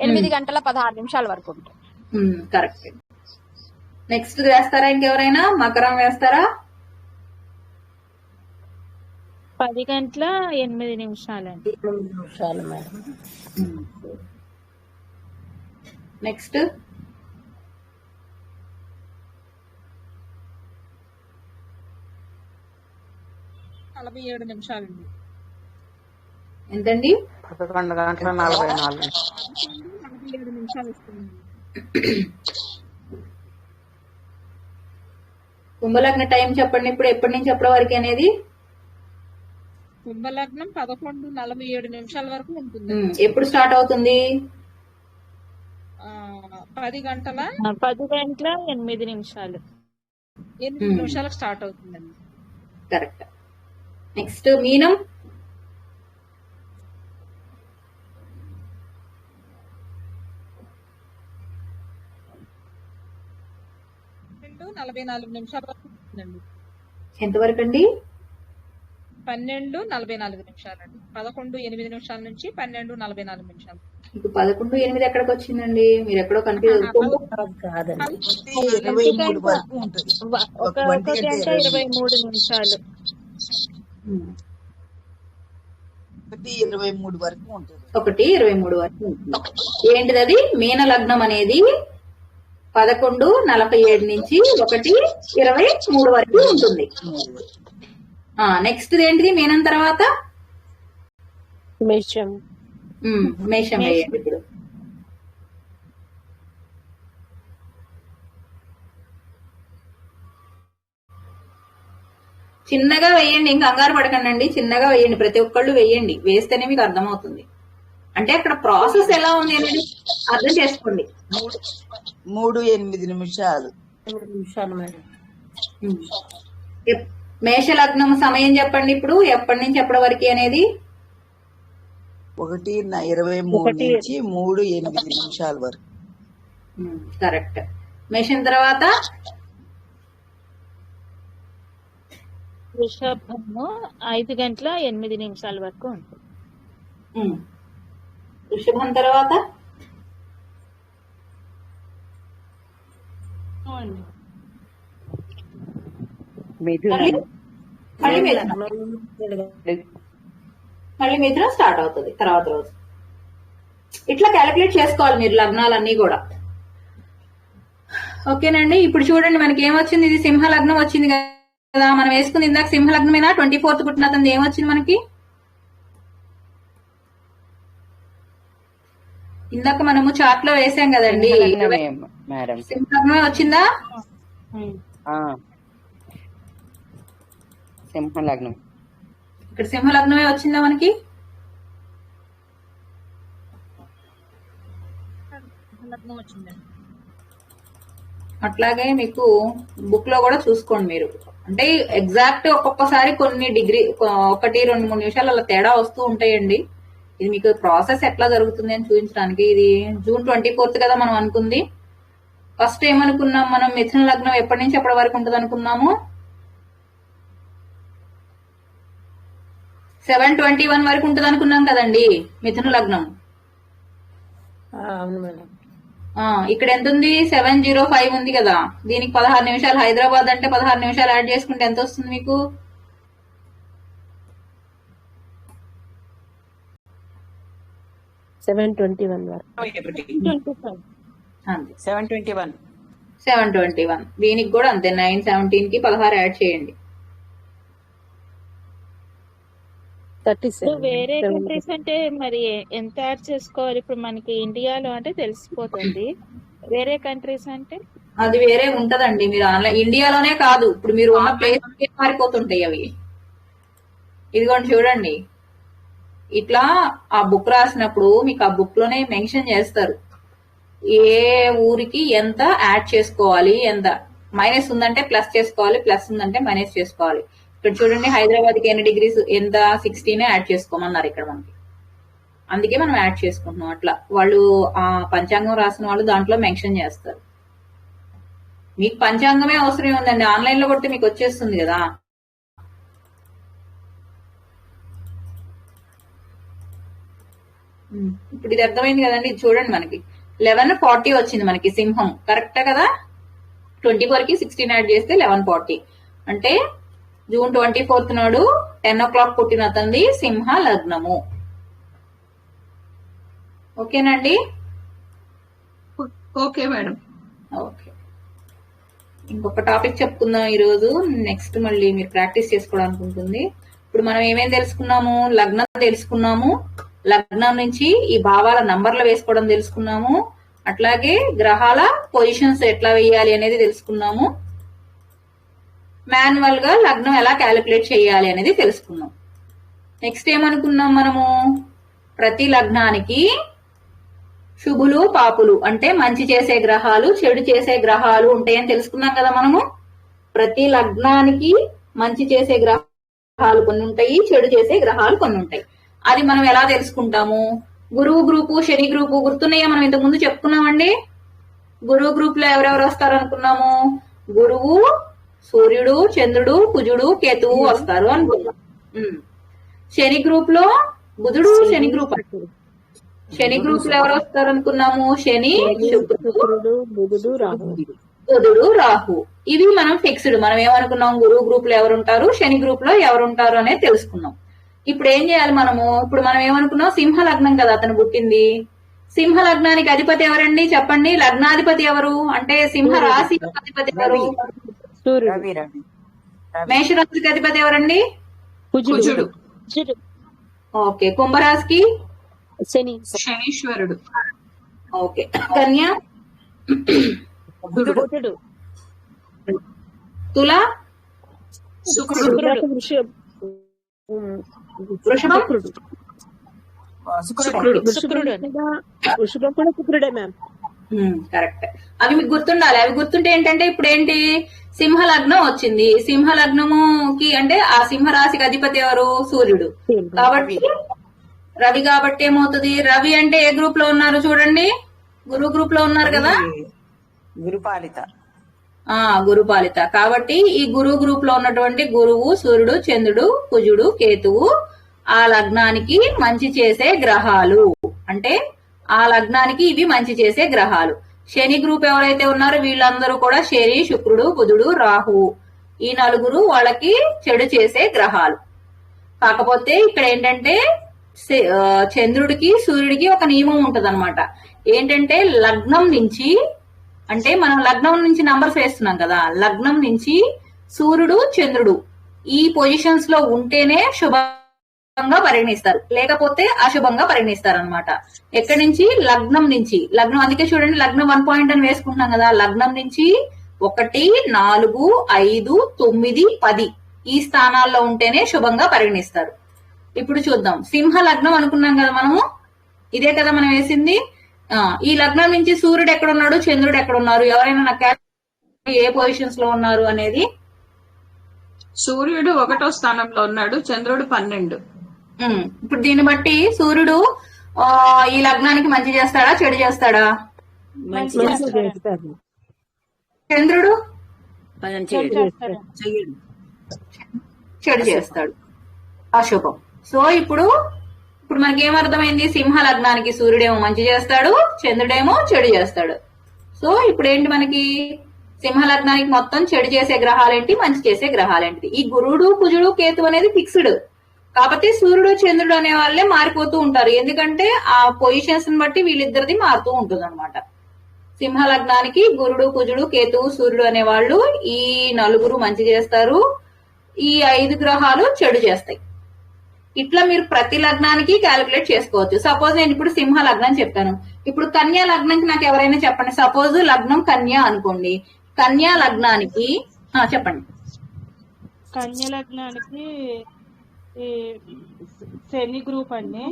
8:16 వరకు ఉంటుంది. కరెక్ట్. నెక్స్ట్ వేస్తారా? ఇంకెవరైనా మకరం వేస్తారా? 10:08 మేడం. నెక్స్ట్ 47 అండి. ఎంతండి? 11:44. 47 వస్తుంది. కుంభలగ్న టైం చెప్పండి. ఇప్పుడు ఎప్పటి నుంచి ఎప్పటి వరకు అనేది? కుంభలగ్నం 11:47 వరకు ఉంటుంది. ఎప్పుడు స్టార్ట్ అవుతుంది? 10:08 స్టార్ట్ అవుతుందండి. కరెక్ట్. నెక్స్ట్ మీనం. నిమిషాలు 12:44 వరకు ఉంటుందండి. ఎంతవరకు అండి? 12:44 అండి. 11:08 నుంచి 12:44. మీకు 11:08 ఎక్కడికి వచ్చిందండి? మీరు ఎక్కడో కన్ఫ్యూజ్ కాదండి. 23 వరకు ఉంటుంది. 1:23 1:23 వరకు ఉంటుంది. 1:23 వరకు ఉంటుంది. ఏంటిది అది? మీన లగ్నం అనేది 11:47 నుంచి 1:23 వరకు ఉంటుంది. నెక్స్ట్ ఏంటిది మీనం తర్వాత? మేషం. మేషం వేయండి ఇప్పుడు. చిన్నగా వేయండి, ఇంకా కంగారు పడకండి. చిన్నగా వేయండి, ప్రతి ఒక్కళ్ళు వేయండి. వేస్తేనే మీకు అర్థమవుతుంది. అంటే అక్కడ ప్రాసెస్ ఎలా ఉంది అనేది అర్థం చేసుకోండి. 3:08 మేడం. మేష లగ్నం సమయం చెప్పండి ఇప్పుడు, ఎప్పటి నుంచి ఎప్పటి వరకు అనేది? 1:23 నుంచి 3:08 వరకు. కరెక్ట్. మేషం తర్వాత వృషభము 5:08 వరకు ఉంటుంది. వృషభం తర్వాత మళ్ళీ మిథునం స్టార్ట్ అవుతుంది తర్వాత రోజు. ఇట్లా క్యాలిక్యులేట్ చేసుకోవాలి మీరు లగ్నాలన్నీ కూడా. ఓకేనండి. ఇప్పుడు చూడండి మనకి ఏమొచ్చింది, ఇది సింహ లగ్నం వచ్చింది కదా, మనం వేసుకుంది ఇందాక సింహ లగ్నమేనా? 24th పుట్టిన అతను ఏమొచ్చింది మనకి? ఇందాక మనము చార్ట్ లో వేసాం కదండి, మేడం సింహ లగ్నమే వచ్చిందా? సింహ లగ్నం ఇక్కడ సింహ లగ్నమే వచ్చిందా మనకి? అట్లాగే మీకు బుక్ లో కూడా చూసుకోండి మీరు. అంటే ఎగ్జాక్ట్ ఒక్కొక్కసారి కొన్ని డిగ్రీ 1-2-3 నిమిషాలు అలా తేడా వస్తూ ఉంటాయండి. ఇది మీకు ప్రాసెస్ ఎట్లా జరుగుతుంది అని చూపించడానికి. ఇది June 24th కదా మనం అనుకుంది. ఫస్ట్ ఏమనుకున్నాం మనం, మిథున లగ్నం ఎప్పటి నుంచి ఎప్పటి వరకు ఉంటుంది అనుకున్నాము? 7/21 వరకు ఉంటుంది అనుకున్నాం కదండి మిథున లగ్నం. అవును మేడం. ఇక్కడ ఎంత ఉంది? 7:05 ఉంది కదా. దీనికి 16 నిమిషాలు. హైదరాబాద్ అంటే 16 నిమిషాలు యాడ్ చేసుకుంటే ఎంత వస్తుంది మీకు? 7:21 వరకు. 7:21. దీనికి కూడా అంతే. 9:17 కి 16 యాడ్ చేయండి. 37. వేరే కంట్రీస్ అంటే మరి ఎంత యాడ్ చేసుకోవాలి? ఇప్పుడు మనకి ఇండియాలో అంటే తెలిసిపోతుంది, వేరే కంట్రీస్ అంటే అది వేరే ఉంటదండి. మీరు ఆన్లైన్ ఇండియాలోనే కాదు, ఇప్పుడు మీరు ఉన్న ప్లేస్ మారిపోతుంటాయి అవి. ఇదిగోండి చూడండి, ఇట్లా ఆ బుక్ రాసినప్పుడు మీకు ఆ బుక్ లోనే మెన్షన్ చేస్తారు ఏ ఊరికి ఎంత యాడ్ చేసుకోవాలి, ఎంత మైనస్ ఉందంటే ప్లస్ చేసుకోవాలి, ప్లస్ ఉందంటే మైనస్ చేసుకోవాలి. ఇక్కడ చూడండి హైదరాబాద్ కి ఎన్ని డిగ్రీస్, ఎంత 16 యాడ్ చేసుకోమన్నారు ఇక్కడ మనకి. అందుకే మనం యాడ్ చేసుకుంటున్నాం. అట్లా వాళ్ళు ఆ పంచాంగం రాసిన వాళ్ళు దాంట్లో మెన్షన్ చేస్తారు. మీకు పంచాంగమే అవసరం ఉందండి, ఆన్లైన్ లో కొడితే మీకు వచ్చేస్తుంది కదా. ఇప్పుడు ఇది అర్థమైంది కదండి. ఇది చూడండి మనకి 11:40 వచ్చింది మనకి సింహం. కరెక్టా కదా? 24 కి 16 యాడ్ చేస్తే 11:40 అంటే June 24th నాడు 10 o'clock పుట్టిన అతనిది సింహ లగ్నము. ఓకేనండి? Okay madam. ఓకే, ఇంకొక టాపిక్ చెప్పుకుందాం ఈరోజు. నెక్స్ట్ మళ్ళీ మీరు ప్రాక్టీస్ చేసుకోవడానికి ఉంటుంది. ఇప్పుడు మనం ఏమేం తెలుసుకున్నాము? లగ్నం తెలుసుకున్నాము, లగ్నం నుంచి ఈ భావాల నంబర్లు వేసుకోవడం తెలుసుకున్నాము, అట్లాగే గ్రహాల పొజిషన్స్ ఎట్లా వేయాలి అనేది తెలుసుకున్నాము, మాన్యువల్ గా లగ్నం ఎలా క్యాలిక్యులేట్ చేయాలి అనేది తెలుసుకున్నాం. నెక్స్ట్ ఏమనుకున్నాం మనము? ప్రతి లగ్నానికి శుభులు పాపులు అంటే మంచి చేసే గ్రహాలు, చెడు చేసే గ్రహాలు ఉంటాయని తెలుసుకున్నాం కదా మనము. ప్రతి లగ్నానికి మంచి చేసే గ్రహాలు కొన్ని ఉంటాయి, చెడు చేసే గ్రహాలు కొన్ని ఉంటాయి. అది మనం ఎలా తెలుసుకుంటాము? గురువు గ్రూపు, శని గ్రూపు గుర్తున్నాయా? మనం ఇంతకు ముందు చెప్పుకున్నామండి. గురువు గ్రూప్ లో ఎవరెవరు వస్తారు అనుకున్నాము? గురువు, సూర్యుడు, చంద్రుడు, కుజుడు, కేతువు వస్తారు అనుకున్నాం. శని గ్రూప్ లో బుధుడు, శని గ్రూప్. శని గ్రూప్ లో ఎవరు వస్తారు అనుకున్నాము? శని, శుక్రుడు, బుధుడు, రాహు. ఇవి మనం ఫిక్స్డ్. మనం ఏమనుకున్నాం? గురువు గ్రూప్ లో ఎవరుంటారు, శని గ్రూప్ లో ఎవరుంటారు అనేది తెలుసుకున్నాం. ఇప్పుడు ఏం చేయాలి మనము? ఇప్పుడు మనం ఏమనుకున్నాం? సింహ లగ్నం కదా అతను పుట్టింది. సింహ లగ్నానికి అధిపతి ఎవరండి చెప్పండి? లగ్నాధిపతి ఎవరు అంటే సింహ రాశి అధిపతి ఎవరు? మేషరాశికి అధిపతి ఎవరండి? కుజుడు. ఓకే. కుంభరాశికి శనీశ్వరుడు. ఓకే. కన్యా, బుధుడు. తుల, శుక్రుడు. వృషభం, శుక్రుడే మ్యామ్. కరెక్ట్. అవి మీకు గుర్తుండాలి. అవి గుర్తుంటే ఏంటంటే ఇప్పుడు ఏంటి? సింహ లగ్నం వచ్చింది. సింహ లగ్నముకి అంటే ఆ సింహ రాశికి అధిపతి ఎవరు? సూర్యుడు. కాబట్టి రవి. కాబట్టి ఏమవుతుంది? రవి అంటే ఏ గ్రూప్ లో ఉన్నారు చూడండి? గురు గ్రూప్ లో ఉన్నారు కదా. గురుపాలిత. గురుపాలిత. కాబట్టి ఈ గురు గ్రూప్ లో ఉన్నటువంటి గురువు, సూర్యుడు, చంద్రుడు, కుజుడు, కేతువు ఆ లగ్నానికి మంచి చేసే గ్రహాలు. అంటే ఆ లగ్నానికి ఇవి మంచి చేసే గ్రహాలు. శని గ్రూప్ ఎవరైతే ఉన్నారో వీళ్ళందరూ కూడా శని, శుక్రుడు, బుధుడు, రాహు ఈ నలుగురు వాళ్ళకి చెడు చేసే గ్రహాలు. కాకపోతే ఇక్కడ ఏంటంటే చంద్రుడికి సూర్యుడికి ఒక నియమం ఉంటదన్నమాట. ఏంటంటే లగ్నం నుంచి, అంటే మనం లగ్నం నుంచి నంబర్స్ వేస్తున్నాం కదా, లగ్నం నుంచి సూర్యుడు చంద్రుడు ఈ పొజిషన్స్ లో ఉంటేనే శుభంగా పరిగణిస్తారు, లేకపోతే అశుభంగా పరిగణిస్తారు అనమాట. ఎక్కడి నుంచి? లగ్నం నుంచి. లగ్నం, అందుకే చూడండి లగ్నం 1 పాయింట్ అని వేసుకుంటున్నాం కదా, లగ్నం నుంచి 1, 4, 5, 9, 10 ఈ స్థానాల్లో ఉంటేనే శుభంగా పరిగణిస్తారు. ఇప్పుడు చూద్దాం, సింహ లగ్నం అనుకున్నాం కదా మనము, ఇదే కదా మనం వేసింది. ఈ లగ్నం నుంచి సూర్యుడు ఎక్కడున్నాడు, చంద్రుడు ఎక్కడున్నారు, ఎవరైనా నాకు ఏ పొజిషన్స్ లో ఉన్నారు అనేది. సూర్యుడు 1వ స్థానంలో ఉన్నాడు, చంద్రుడు 12. ఇప్పుడు దీన్ని బట్టి సూర్యుడు ఈ లగ్నానికి మంచి చేస్తాడా చెడు చేస్తాడా? చంద్రుడు చెడు చేస్తాడు, అశుభం. సో ఇప్పుడు మనకి ఏమర్థమైంది? సింహ లగ్నానికి సూర్యుడేమో మంచి చేస్తాడు, చంద్రుడేమో చెడు చేస్తాడు. సో ఇప్పుడు ఏంటి మనకి? సింహ లగ్నానికి మొత్తం చెడు చేసే గ్రహాలేంటి, మంచి చేసే గ్రహాలేంటి? ఈ గురుడు కుజుడు కేతు అనేది ఫిక్స్డ్, కాకపోతే సూర్యుడు చంద్రుడు అనే వాళ్ళే మారిపోతూ ఉంటారు, ఎందుకంటే ఆ పొజిషన్స్ బట్టి వీళ్ళిద్దరిది మారుతూ ఉంటుంది అనమాట. సింహ లగ్నానికి గురుడు కుజుడు కేతువు సూర్యుడు అనే వాళ్ళు ఈ 4 మంచి చేస్తారు, ఈ 5 గ్రహాలు చెడు చేస్తాయి. ఇట్లా మీరు ప్రతి లగ్నానికి క్యాలిక్యులేట్ చేసుకోవచ్చు. సపోజ్ నేను ఇప్పుడు సింహ లగ్నం చెప్పాను, ఇప్పుడు కన్యా లగ్నానికి నాకు ఎవరైనా చెప్పండి. సపోజ్ లగ్నం కన్యా అనుకోండి, కన్యా లగ్నానికి చెప్పండి. కన్యా లగ్నానికి శని గ్రూప్ అండి.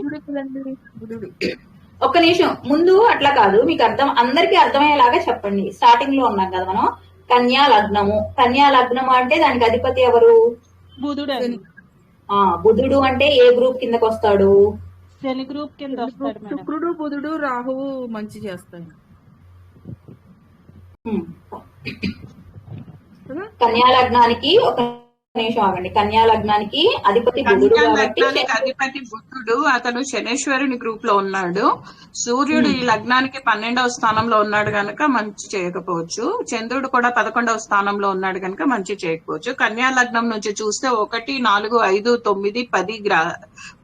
ఒక్క నిమిషం, ముందు అట్లా కాదు, మీకు అందరికీ అర్థమయ్యేలాగా చెప్పండి. స్టార్టింగ్ లో ఉన్నాం కదా మనం, కన్యా లగ్నము. కన్యా లగ్నము అంటే దానికి అధిపతి ఎవరు? బుధుడు. బుధుడు అంటే ఏ గ్రూప్ కిందకి వస్తాడు? శని గ్రూప్ కింద వస్తాడు. శుక్రుడు బుధుడు రాహువు మంచి చేస్తాడు. కన్యా లగ్నానికి ఒక నిమిషం ఆగండి, కన్యా లగ్నానికి అధిపతి బుధుడు కాబట్టి అధిపతి బుధుడు, అతడు శనేశ్వరుని గ్రూప్ లో ఉన్నాడు. సూర్యుడు ఈ లగ్నానికి 12వ స్థానంలో ఉన్నాడు గనక మంచి చేయకపోవచ్చు. చంద్రుడు కూడా 11వ స్థానంలో ఉన్నాడు గనక మంచి చేయకపోవచ్చు. కన్యా లగ్నం నుంచి చూస్తే 1, 4, 5, 9,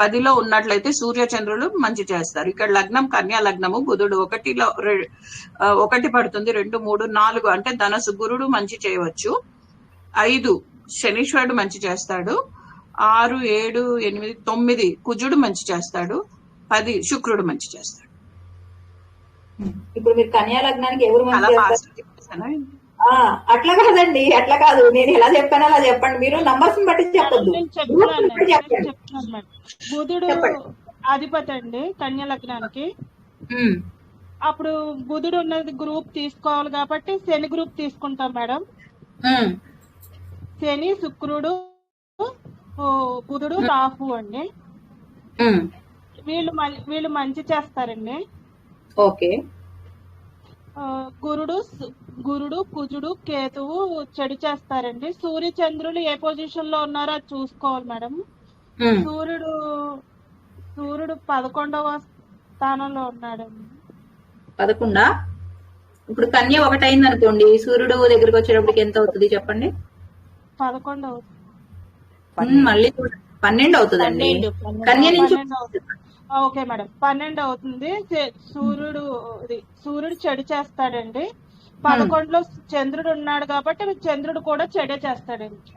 10లో ఉన్నట్లయితే సూర్య చంద్రులు మంచి చేస్తారు. ఇక్కడ లగ్నం కన్యా లగ్నము, బుధుడు 1లో 1 పడుతుంది, 2, 3, 4 అంటే ధనసు గురుడు మంచి చేయవచ్చు. 5 శనీశ్వరుడు మంచి చేస్తాడు. 6, 7, 8, 9 కుజుడు మంచి చేస్తాడు. 10 శుక్రుడు మంచి చేస్తాడు. ఇప్పుడు మీరు కన్యా లగ్నానికి ఎవరు మంచి చేస్తారు? అట్లా కాదండి, అట్లా కాదు, నేను ఎలా చెప్పాను అలా చెప్పండి. మీరు నంబర్స్ బట్టి చెప్పొద్దు. బుధుడు అధిపతి అండి కన్యా లగ్నానికి. అప్పుడు బుధుడు ఉన్నది గ్రూప్ తీసుకోవాలి కాబట్టి శని గ్రూప్ తీసుకుంటాం మేడం. శని, శుక్రుడు, బుధుడు, రాహు అండి. వీళ్ళు మంచి చేస్తారండి. ఓకే. గురుడు కుజుడు కేతువు చెడు చేస్తారండి. సూర్య చంద్రులు ఏ పొజిషన్ లో ఉన్నారో అది చూసుకోవాలి మేడం. సూర్యుడు 11వ స్థానంలో ఉన్నాడండి. 11. ఇప్పుడు కన్య 1 అయింది అనుకోండి, సూర్యుడు దగ్గరికి వచ్చేటప్పటికి ఎంత అవుతుంది చెప్పండి? 11 అవుతుంది. మళ్ళీ 12 అవుతుందండి. కన్య నుంచి ఓకే మేడం, 12 అవుతుంది. సూర్యుడు చెడు చేస్తాడండి. 11లో చంద్రుడు ఉన్నాడు కాబట్టి చంద్రుడు కూడా చెడే చేస్తాడండి.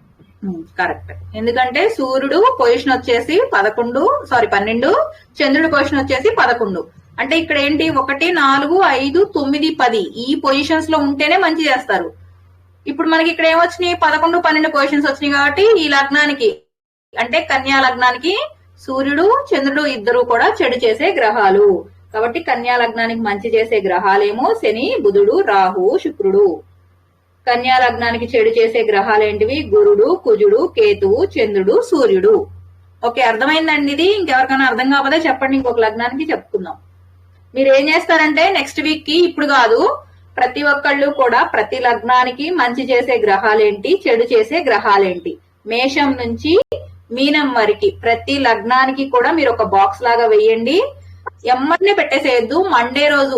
కరెక్ట్. ఎందుకంటే సూర్యుడు పొజిషన్ వచ్చేసి 12, చంద్రుడు పొజిషన్ వచ్చేసి 11. అంటే ఇక్కడ ఏంటి 1, 4, 5, 9, 10 ఈ పొజిషన్స్ లో ఉంటేనే మంచి చేస్తారు. ఇప్పుడు మనకి ఇక్కడ ఏమొచ్చినాయి? 11, 12 పొజిషన్స్ వచ్చినాయి కాబట్టి ఈ లగ్నానికి అంటే కన్యా లగ్నానికి సూర్యుడు చంద్రుడు ఇద్దరు కూడా చెడు చేసే గ్రహాలు. కాబట్టి కన్యా లగ్నానికి మంచి చేసే గ్రహాలేమో శని, బుధుడు, రాహు, శుక్రుడు. కన్యా లగ్నానికి చెడు చేసే గ్రహాలు ఏంటివి? గురుడు, కుజుడు, కేతువు, చంద్రుడు, సూర్యుడు. ఓకే, అర్థమైందండి ఇది? ఇంకెవరికైనా అర్థం కాకపోతే చెప్పండి, ఇంకొక లగ్నానికి చెప్పుకుందాం. మీరు ఏం చేస్తారంటే నెక్స్ట్ వీక్ కి, ఇప్పుడు కాదు, ప్రతి ఒక్కళ్ళు కూడా ప్రతి లగ్నానికి మంచి చేసే గ్రహాలేంటి, చెడు చేసే గ్రహాలేంటి, మేషం నుంచి మీనం వరకు ప్రతి లగ్నానికి కూడా మీరు ఒక బాక్స్ లాగా వేయండి. ఎమ్మటినే పెట్టేసేయద్దు.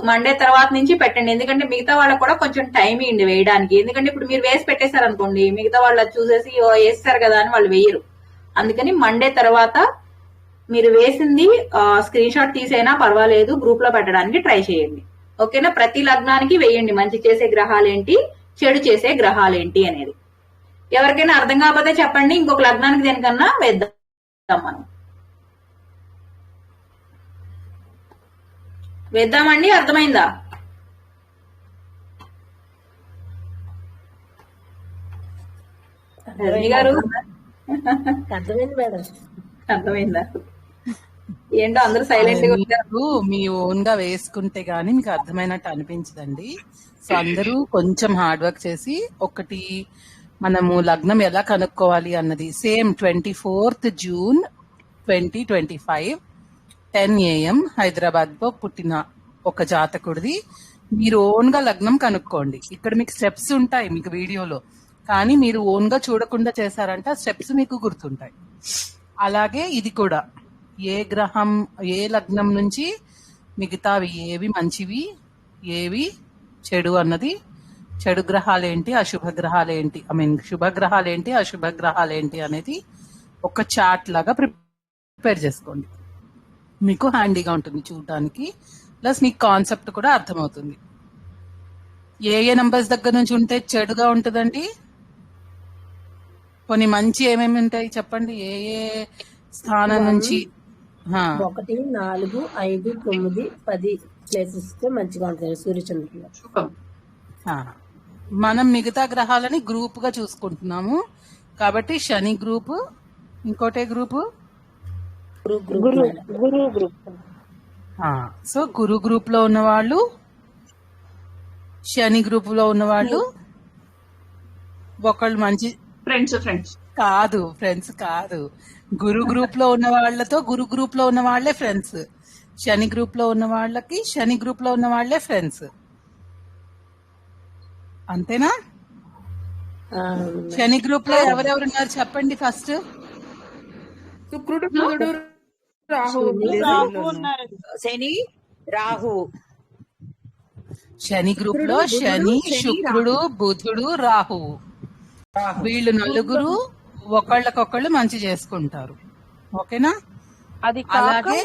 మండే తర్వాత నుంచి పెట్టండి. ఎందుకంటే మిగతా వాళ్ళకు కూడా కొంచెం టైం ఇవ్వండి వేయడానికి. ఎందుకంటే ఇప్పుడు మీరు వేసి పెట్టేశారు అనుకోండి, మిగతా వాళ్ళు చూసేసి వేస్తారు కదా అని వాళ్ళు వేయరు. అందుకని మండే తర్వాత మీరు వేసింది స్క్రీన్ షాట్ తీసైనా పర్వాలేదు, గ్రూప్ లో పెట్టడానికి ట్రై చేయండి. ఓకేనా? ప్రతి లగ్నానికి వేయండి మంచి చేసే గ్రహాలేంటి, చెడు చేసే గ్రహాలేంటి అనేది. ఎవరికైనా అర్థం కాకపోతే చెప్పండి, ఇంకొక లగ్నానికి దేనికన్నా వేద్దాం. మనం వేద్దామండి. అర్థమైందా? రజనీ గారు అర్థమైంది మేడం. అర్థమైందా? ఏంటో అందరూ సైలెంట్ గా మీరు మీ ఓన్ గా వేసుకుంటే గానీ మీకు అర్థమైనట్టు అనిపించదండి. సో అందరూ కొంచెం హార్డ్ వర్క్ చేసి ఒకటి మనము లగ్నం ఎలా కనుక్కోవాలి అన్నది same 24th June 2025 10 AM Hyderabad లో పుట్టిన ఒక జాతకుడిది మీరు ఓన్ గా లగ్నం కనుక్కోండి. ఇక్కడ మీకు స్టెప్స్ ఉంటాయి మీకు వీడియోలో, కానీ మీరు ఓన్ గా చూడకుండా చేశారంటే ఆ స్టెప్స్ మీకు గుర్తుంటాయి. అలాగే ఇది కూడా ఏ గ్రహం ఏ లగ్నం నుంచి మిగతావి ఏవి మంచివి ఏవి చెడు అన్నది, చెడు గ్రహాలేంటి అశుభ గ్రహాలేంటి, శుభగ్రహాలేంటి అశుభ గ్రహాలేంటి అనేది ఒక చార్ట్ లాగా ప్రిపేర్ చేసుకోండి. మీకు హ్యాండీగా ఉంటుంది చూడటానికి, ప్లస్ మీకు కాన్సెప్ట్ కూడా అర్థమవుతుంది. ఏ ఏ నంబర్స్ దగ్గర నుంచి ఉంటే చెడుగా ఉంటుందండి? కొన్ని మంచి ఏమేమి ఉంటాయి చెప్పండి. ఏ ఏ స్థానం నుంచి? 1, 4, 5, 9, 10 ప్లేసెస్ మంచిగా ఉంటుంది సూర్యచంద్రులు. మనం మిగతా గ్రహాలని గ్రూప్ గా చూసుకుంటున్నాము కాబట్టి శని గ్రూప్, ఇంకోటే గ్రూపు గురు గ్రూప్. సో గురు గ్రూప్ లో ఉన్న వాళ్ళు, శని గ్రూప్ లో ఉన్న వాళ్ళు ఒకళ్ళు మంచి ఫ్రెండ్స్ కాదు, ఫ్రెండ్స్ కాదు. గురు గ్రూప్ లో ఉన్న వాళ్ళతో గురు గ్రూప్ లో ఉన్న వాళ్లే ఫ్రెండ్స్, శని గ్రూప్ లో ఉన్న వాళ్ళకి శని గ్రూప్ లో ఉన్న వాళ్లే ఫ్రెండ్స్. అంతేనా? శని గ్రూప్ లో ఎవరెవరున్నారు చెప్పండి ఫస్ట్. శుక్రుడు, బుధుడు, రాహు. శని, రాహు. శని గ్రూప్ లో శని, శుక్రుడు, బుధుడు, రాహువు వీళ్ళు నలుగురు ఒకళ్ళకొకళ్ళు మంచి చేసుకుంటారు. ఓకేనా? అది అలాగే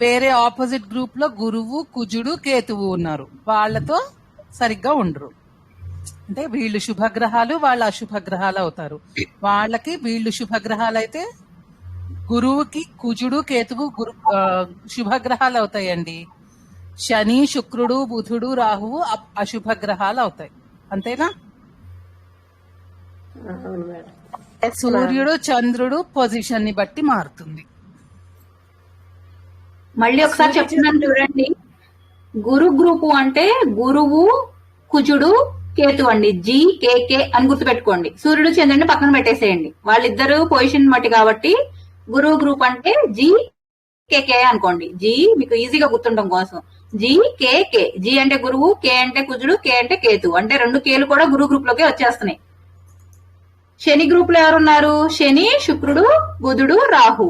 వేరే ఆపోజిట్ గ్రూప్ లో గురువు, కుజుడు, కేతువు ఉన్నారు. వాళ్ళతో సరిగ్గా ఉండరు. అంటే వీళ్ళు శుభగ్రహాలు, వాళ్ళు అశుభగ్రహాలు అవుతారు. వాళ్ళకి వీళ్ళు శుభగ్రహాలు అయితే గురువుకి కుజుడు, కేతువు శుభగ్రహాలు అవుతాయండి. శని, శుక్రుడు, బుధుడు, రాహువు అశుభగ్రహాలు అవుతాయి. అంతేనా? సూర్యుడు, చంద్రుడు పొజిషన్ ని బట్టి మారుతుంది. మళ్ళీ ఒకసారి చెప్తున్నాను చూడండి. గురు గ్రూపు అంటే గురువు, కుజుడు, కేతు అండి. GKK అని గుర్తుపెట్టుకోండి. సూర్యుడు, చంద్రుడిని పక్కన పెట్టేసేయండి, వాళ్ళిద్దరు పొజిషన్ బట్టి. కాబట్టి గురువు గ్రూప్ అంటే GKK అనుకోండి. G మీకు ఈజీగా గుర్తుండడం కోసం GKK. G అంటే గురువు, K అంటే కుజుడు, K అంటే కేతు. అంటే 2 కేలు కూడా గురు గ్రూప్ లోకి వచ్చేస్తున్నాయి. శని గ్రూప్ లో ఎవరున్నారు? శని, శుక్రుడు, బుధుడు, రాహు.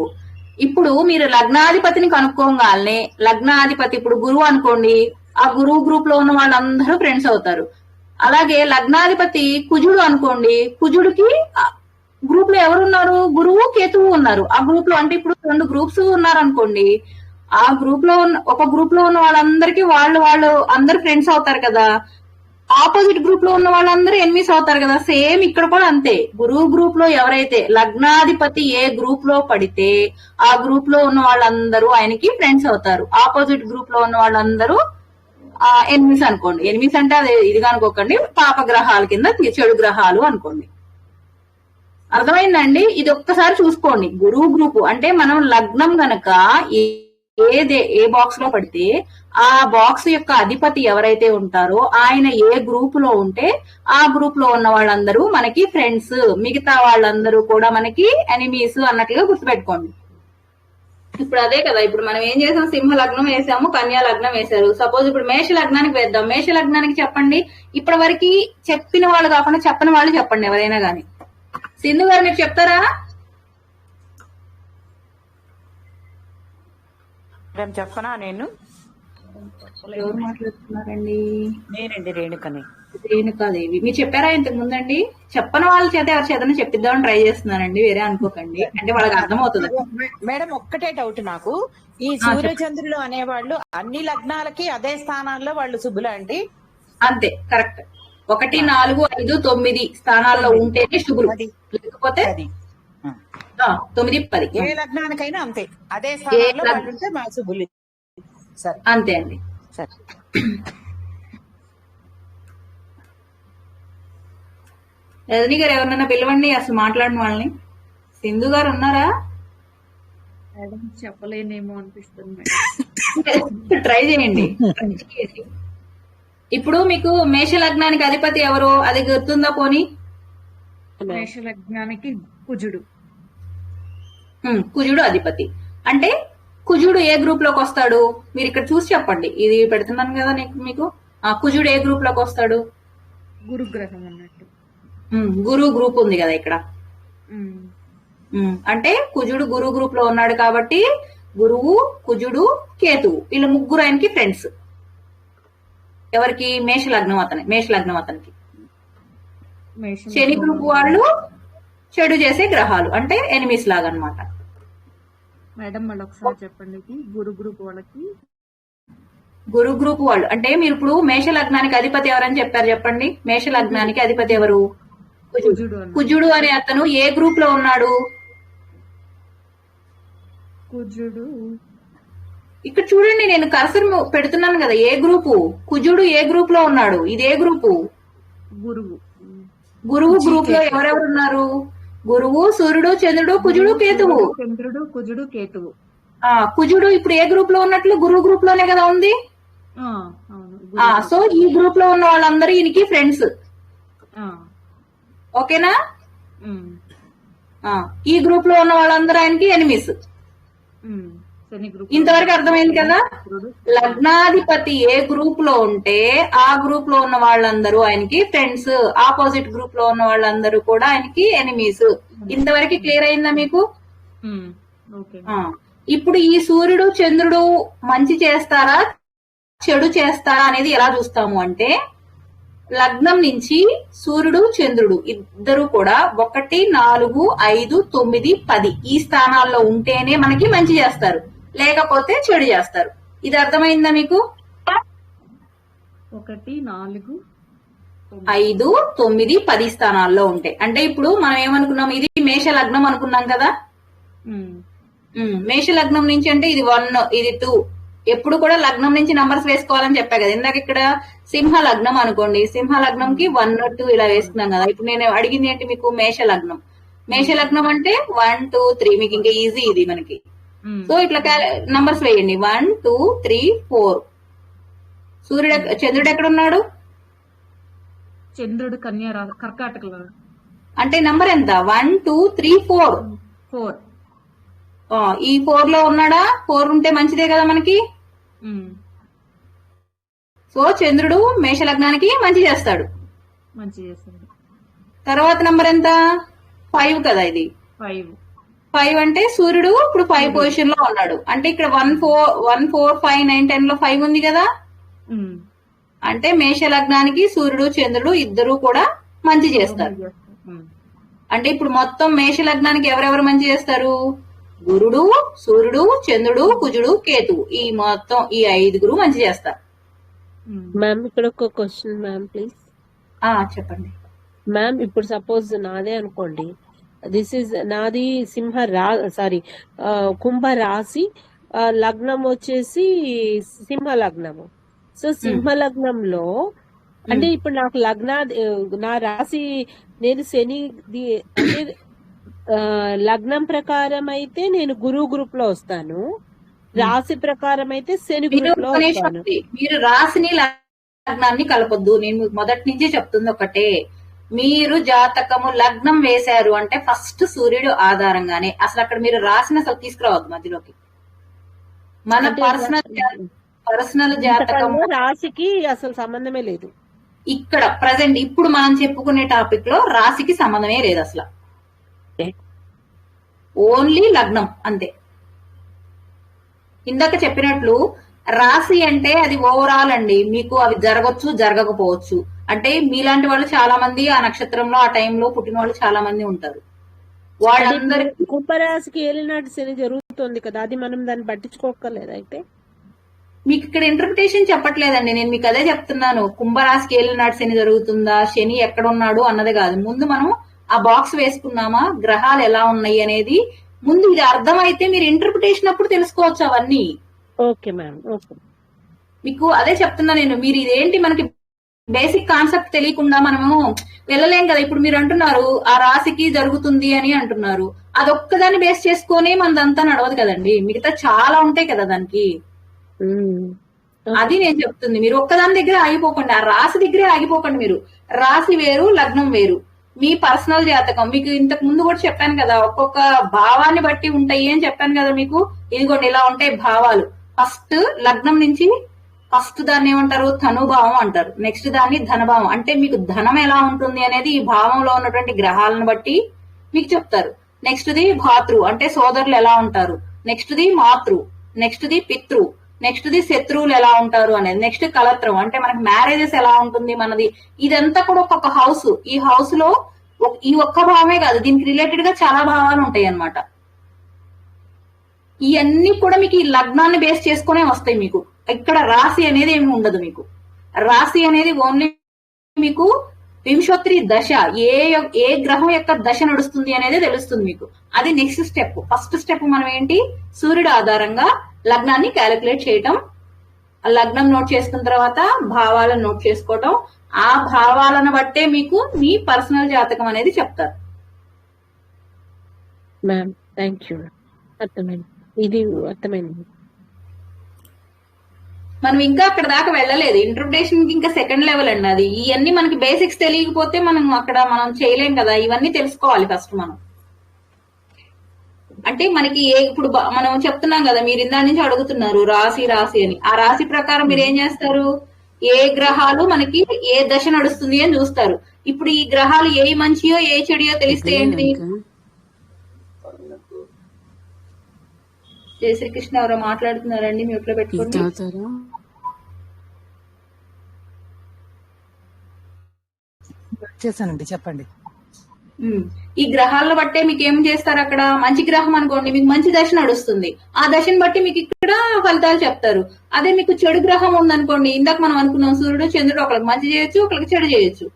ఇప్పుడు మీరు లగ్నాధిపతిని కనుక్కోగానే లగ్నాధిపతి ఇప్పుడు గురువు అనుకోండి, ఆ గురువు గ్రూప్ లో ఉన్న వాళ్ళందరూ ఫ్రెండ్స్ అవుతారు. అలాగే లగ్నాధిపతి కుజుడు అనుకోండి, కుజుడికి గ్రూప్ లో ఎవరున్నారు? గురువు, కేతువు ఉన్నారు ఆ గ్రూప్ లో. అంటే ఇప్పుడు 2 గ్రూప్స్ ఉన్నారు అనుకోండి, ఆ గ్రూప్ లో ఉన్న ఒక గ్రూప్ లో ఉన్న వాళ్ళందరికీ వాళ్ళు అందరు ఫ్రెండ్స్ అవుతారు కదా. ఆపోజిట్ గ్రూప్ లో ఉన్న వాళ్ళందరూ ఎనిమిస్ అవుతారు కదా. సేమ్ ఇక్కడ కూడా అంతే. గురువు గ్రూప్ లో ఎవరైతే లగ్నాధిపతి ఏ గ్రూప్ లో పడితే ఆ గ్రూప్ లో ఉన్న వాళ్ళందరూ ఆయనకి ఫ్రెండ్స్ అవుతారు. ఆపోజిట్ గ్రూప్ లో ఉన్న వాళ్ళందరూ ఎనిమిస్ అనుకోండి. ఎనిమిస్ అంటే అదే ఇదిగా అనుకోకండి, పాప గ్రహాల కింద చెడు గ్రహాలు అనుకోండి. అర్థమైందండి? ఇది ఒక్కసారి చూసుకోండి. గురువు గ్రూపు అంటే మనం లగ్నం గనక ఏ బాక్స్ లో పడితే ఆ బాక్స్ యొక్క అధిపతి ఎవరైతే ఉంటారో ఆయన ఏ గ్రూప్ లో ఉంటే ఆ గ్రూప్ లో ఉన్న వాళ్ళందరూ మనకి ఫ్రెండ్స్, మిగతా వాళ్ళందరూ కూడా మనకి ఎనిమీస్ అన్నట్లుగా గుర్తుపెట్టుకోండి. ఇప్పుడు అదే కదా, ఇప్పుడు మనం ఏం చేసాం? సింహ లగ్నం వేసాము, కన్యా లగ్నం వేశారు. సపోజ్ ఇప్పుడు మేష లగ్నానికి వేద్దాం. మేష లగ్నానికి చెప్పండి. ఇప్పటి వరకు చెప్పిన వాళ్ళు కాకుండా చెప్పని వాళ్ళు చెప్పండి ఎవరైనా గాని. సింధు గారు మీరు చెప్తారా? చెప్పనా? నేను ఎవరు మాట్లాడుతున్నారండి? నేనండి రేణుకని. రేణుకాదేవి మీరు చెప్పారా ఇంతకు ముందండి? చెప్పని వాళ్ళ చేత ఎవరి చేతనే చెప్పిద్దామని ట్రై చేస్తున్నానండి, వేరే అనుకోకండి, అంటే వాళ్ళకి అర్థమవుతుంది. మేడం ఒక్కటే డౌట్ నాకు, ఈ సూర్యచంద్రులు అనేవాళ్ళు అన్ని లగ్నాలకి అదే స్థానాల్లో వాళ్ళు శుభులా అండి? అంతే, కరెక్ట్. 1, 4, 5, 9 స్థానాల్లో ఉంటేనే శుభులు, లేకపోతే 9, 10 ఏ లగ్నానికైనా అంతే, అదే స్థానాల్లో వాళ్ళు ఉంటే మా శుభులు. సరే, అంతే అండి. సరే. రజనీ గారు ఎవరినైనా పిలవండి, అసలు మాట్లాడిన వాళ్ళని. సింధు గారు ఉన్నారా? మేడం చెప్పలేనేమో అనిపిస్తుంది. ట్రై చేయండి. ఇప్పుడు మీకు మేష లగ్నానికి అధిపతి ఎవరు, అది గుర్తుందా పోనీ? మేష లగ్నానికి కుజుడు. కుజుడు అధిపతి. అంటే కుజుడు ఏ గ్రూప్ లోకి వస్తాడు మీరు ఇక్కడ చూసి చెప్పండి, ఇది పెడుతున్నాను కదా మీకు. కుజుడు ఏ గ్రూప్ లోకి వస్తాడు? గురుగ్రహం అన్నట్టు. గురు గ్రూప్ ఉంది కదా ఇక్కడ. అంటే కుజుడు గురు గ్రూప్ లో ఉన్నాడు కాబట్టి గురువు, కుజుడు, కేతువు వీళ్ళ ముగ్గురు ఆయనకి ఫ్రెండ్స్. ఎవరికి? మేష లగ్నం అతనికి. శని గ్రూప్ వాళ్ళు చెడు చేసే గ్రహాలు, అంటే ఎనిమిస్ లాగా అన్నమాట. మేడం మళ్ళీ ఒకసారి చెప్పండి. గురు గ్రూప్ వాళ్ళు అంటే మీరు ఇప్పుడు మేష లగ్నానికి అధిపతి ఎవరని చెప్పారు చెప్పండి. మేష లగ్నానికి అధిపతి ఎవరు? కుజుడు అనే అతను ఏ గ్రూప్ లో ఉన్నాడు? కుజుడు ఇక్కడ చూడండి, నేను కర్సర్ పెడుతున్నాను కదా, ఏ గ్రూపు? కుజుడు ఏ గ్రూప్ లో ఉన్నాడు? ఇది ఏ గ్రూపు? గురువు గ్రూప్ లో ఎవరెవరు ఉన్నారు? గురువు, సూర్యుడు, చంద్రుడు, కుజుడు, కేతువు. కుజుడు, కేతువు. కుజుడు ఇప్పుడు ఏ గ్రూప్ లో ఉన్నట్లు? గురువు గ్రూప్ లోనే కదా ఉంది. సో ఈ గ్రూప్ లో ఉన్న వాళ్ళందరూ ఈయనకి ఫ్రెండ్స్. ఓకేనా? ఈ గ్రూప్ లో ఉన్న వాళ్ళందరూ ఆయనకి ఎనిమిస్. ఇంతవరకు అర్థమైంది కదా? లగ్నాధిపతి ఏ గ్రూప్ లో ఉంటే ఆ గ్రూప్ లో ఉన్న వాళ్ళందరూ ఆయనకి ఫ్రెండ్స్, ఆపోజిట్ గ్రూప్ లో ఉన్న వాళ్ళందరూ కూడా ఆయనకి ఎనిమీస్. ఇంతవరకు క్లియర్ అయిందా మీకు? ఇప్పుడు ఈ సూర్యుడు, చంద్రుడు మంచి చేస్తారా, చెడు చేస్తారా అనేది ఎలా చూస్తాము అంటే, లగ్నం నుంచి సూర్యుడు, చంద్రుడు ఇద్దరు కూడా 1, 4, 5, 9, 10 ఈ స్థానాల్లో ఉంటేనే మనకి మంచి చేస్తారు, లేకపోతే చెడు చేస్తారు. ఇది అర్థమైందా మీకు? 1, 4, 5, 9, 10 స్థానాల్లో ఉంటాయి. అంటే ఇప్పుడు మనం ఏమనుకున్నాం, ఇది మేష లగ్నం అనుకున్నాం కదా. మేష లగ్నం నుంచి అంటే ఇది 1, ఇది 2. ఎప్పుడు కూడా లగ్నం నుంచి నంబర్స్ వేసుకోవాలని చెప్పా కదా ఇందాక. ఇక్కడ సింహ లగ్నం అనుకోండి, సింహ లగ్నంకి 1, 2 ఇలా వేసుకున్నాం కదా. ఇప్పుడు నేను అడిగింది ఏంటి మీకు? మేష లగ్నం. మేష లగ్నం అంటే 1, 2, 3. మీకు ఇంకా ఈజీ ఇది మనకి. సో ఇట్లా నంబర్స్ వేయండి. 1, 2, 3, 4. చంద్రుడు ఎక్కడ ఉన్నాడు? చంద్రుడు కర్కాటకలో. అంటే నంబర్ ఎంత? 1, 2, 3, 4. ఈ 4 లో ఉన్నాడా? 4 ఉంటే మంచిదే కదా మనకి. సో చంద్రుడు మేష లగ్నానికి మంచి చేస్తాడు. తర్వాత నంబర్ ఎంత? 5 కదా ఇది. 5 అంటే సూర్యుడు ఇప్పుడు 5 పొజిషన్ లో ఉన్నాడు. అంటే ఇక్కడ 1, 4, 5, 9, 10 లో 5 ఉంది కదా. అంటే మేష లగ్నానికి సూర్యుడు, చంద్రుడు ఇద్దరు కూడా మంచి చేస్తారు. అంటే ఇప్పుడు మొత్తం మేష లగ్నానికి ఎవరెవరు మంచి చేస్తారు? గురుడు, సూర్యుడు, చంద్రుడు, కుజుడు, కేతువు ఈ మొత్తం ఈ 5 మంచి చేస్తారు. మ్యామ్ ఇక్కడ ఒక క్వశ్చన్ మ్యామ్ ప్లీజ్. చెప్పండి మ్యామ్. ఇప్పుడు సపోజ్ నాదే అనుకోండి, నాది కుంభ రాశి, లగ్నం వచ్చేసి సింహ లగ్నము. సో సింహ లగ్నంలో అంటే ఇప్పుడు నాకు నా రాశి, నేను శని అంటే లగ్నం ప్రకారం అయితే నేను గురువు గ్రూప్ లో వస్తాను, రాశి ప్రకారం అయితే శని గ్రూప్ లో వస్తాను. మీరు రాశిని లగ్నాన్ని కలపొద్దు. నేను మొదటి నుంచే చెప్తుంది ఒకటే, మీరు జాతకము లగ్నం వేశారు అంటే ఫస్ట్ సూర్యుడు ఆధారంగానే. అసలు అక్కడ మీరు రాశిని అసలు తీసుకురావద్దు మధ్యలోకి. మన పర్సనల్ జాతకం రాశికి అసలు సంబంధమే లేదు. ఇక్కడ ప్రజెంట్ ఇప్పుడు మనం చెప్పుకునే టాపిక్ లో రాశికి సంబంధమే లేదు అసలు. ఓన్లీ లగ్నం అంతే. ఇందాక చెప్పినట్లు రాశి అంటే అది ఓవరాల్ అండి. మీకు అవి జరగచ్చు, జరగకపోవచ్చు. అంటే మీలాంటి వాళ్ళు చాలా మంది ఆ నక్షత్రంలో ఆ టైంలో పుట్టిన వాళ్ళు చాలా మంది ఉంటారు. వాళ్ళందరికీ కుంభరాశికి ఏలినాటి శని జరుగుతుంది కదా, అది మనం దాన్ని పట్టించుకోకర్లేదు. అయితే మీకు ఇక్కడ ఇంటర్ప్రిటేషన్ చెప్పట్లేదండి, నేను మీకు అదే చెప్తున్నాను. కుంభరాశికి ఏలినాటి శని జరుగుతుందా, శని ఎక్కడ ఉన్నాడు అన్నది కాదు. ముందు మనం ఆ బాక్స్ వేసుకున్నామా, గ్రహాలు ఎలా ఉన్నాయి అనేది ముందు ఇది అర్థమైతే మీరు ఇంటర్ప్రిటేషన్ అప్పుడు తెలుసుకోవచ్చు అవన్నీ. Okay ma'am, okay. మీకు అదే చెప్తున్నా నేను. మీరు ఇదేంటి మనకి బేసిక్ కాన్సెప్ట్ తెలియకుండా మనము వెళ్ళలేం కదా. ఇప్పుడు మీరు అంటున్నారు ఆ రాశికి జరుగుతుంది అని అంటున్నారు, అదొక్కదాన్ని బేస్ చేసుకొని మనదంతా నడవదు కదండి, మిగతా చాలా ఉంటాయి కదా దానికి. అది నేను చెప్తుంది. మీరు ఒక్కదాని దగ్గర ఆగిపోకండి, ఆ రాశి దగ్గరే ఆగిపోకండి. మీరు రాశి వేరు, లగ్నం వేరు. మీ పర్సనల్ జాతకం మీకు ఇంతకు ముందు కూడా చెప్పాను కదా, ఒక్కొక్క భావాన్ని బట్టి ఉంటాయి అని చెప్పాను కదా మీకు. ఇదిగోండి ఇలా ఉంటాయి భావాలు. ఫస్ట్ లగ్నం నుంచి ఫస్ట్ దాన్ని ఏమంటారు, ధనుభావం అంటారు. నెక్స్ట్ దాన్ని ధనభావం. అంటే మీకు ధనం ఎలా ఉంటుంది అనేది ఈ భావంలో ఉన్నటువంటి గ్రహాలను బట్టి మీకు చెప్తారు. నెక్స్ట్ ది భాతృ అంటే సోదరులు ఎలా ఉంటారు. నెక్స్ట్ ది మాతృ, నెక్స్ట్ ది పితృ, నెక్స్ట్ ది శత్రువులు ఎలా ఉంటారు అనేది. నెక్స్ట్ కలత్రం అంటే మనకి మ్యారేజెస్ ఎలా ఉంటుంది మనది. ఇదంతా కూడా ఒక్కొక్క హౌస్. ఈ హౌస్ లో ఈ ఒక్క భావమే కాదు, దీనికి రిలేటెడ్ గా చాలా భావాలు ఉంటాయి అన్నమాట. ఇవన్నీ కూడా మీకు ఈ లగ్నాన్ని బేస్ చేసుకునే వస్తాయి. మీకు ఇక్కడ రాశి అనేది ఏమి ఉండదు. మీకు రాశి అనేది ఓన్లీ మీకు వింశోత్తరి దశ, ఏ గ్రహం యొక్క దశ నడుస్తుంది అనేది తెలుస్తుంది మీకు. అది నెక్స్ట్ స్టెప్. ఫస్ట్ స్టెప్ మనం ఏంటి, సూర్యుడు ఆధారంగా లగ్నాన్ని క్యాలిక్యులేట్ చేయటం. ఆ లగ్నం నోట్ చేసుకున్న తర్వాత భావాలను నోట్ చేసుకోవటం. ఆ భావాలను బట్టే మీకు మీ పర్సనల్ జాతకం అనేది చెప్తారు. మ్యామ్ థ్యాంక్ యూ, అర్థమైంది. ఇది అర్థమైంది. మనం ఇంకా అక్కడ దాకా వెళ్ళలేదు. ఇంటర్ప్రిటేషన్ ఇంకా సెకండ్ లెవెల్ అండి అది. ఇవన్నీ మనకి బేసిక్స్ తెలియకపోతే మనం మనం చేయలేం కదా. ఇవన్నీ తెలుసుకోవాలి ఫస్ట్ మనం. అంటే మనకి ఇప్పుడు మనం చెప్తున్నాం కదా, మీరు ఇందా నుంచి అడుగుతున్నారు రాశి అని. ఆ రాశి ప్రకారం మీరు ఏం చేస్తారు, ఏ గ్రహాలు మనకి ఏ దశ నడుస్తుంది అని చూస్తారు. ఇప్పుడు ఈ గ్రహాలు ఏ మంచియో ఏ చెడియో తెలిస్తే ఏంటి. జయ శ్రీకృష్ణ ఎవరో మాట్లాడుతున్నారండి, మ్యూట్ లో పెట్టుకోండి. చేశానండి, చెప్పండి. ఈ గ్రహాలను బట్టే మీకు ఏం చేస్తారు. అక్కడ మంచి గ్రహం అనుకోండి, మీకు మంచి దశ నడుస్తుంది. ఆ దశను బట్టి మీకు ఇక్కడ ఫలితాలు చెప్తారు. అదే మీకు చెడు గ్రహం ఉందనుకోండి, ఇందాక మనం అనుకున్నాం సూర్యుడు చంద్రుడు ఒకరికి మంచి చేయొచ్చు, ఒకరికి చెడు చేయొచ్చు.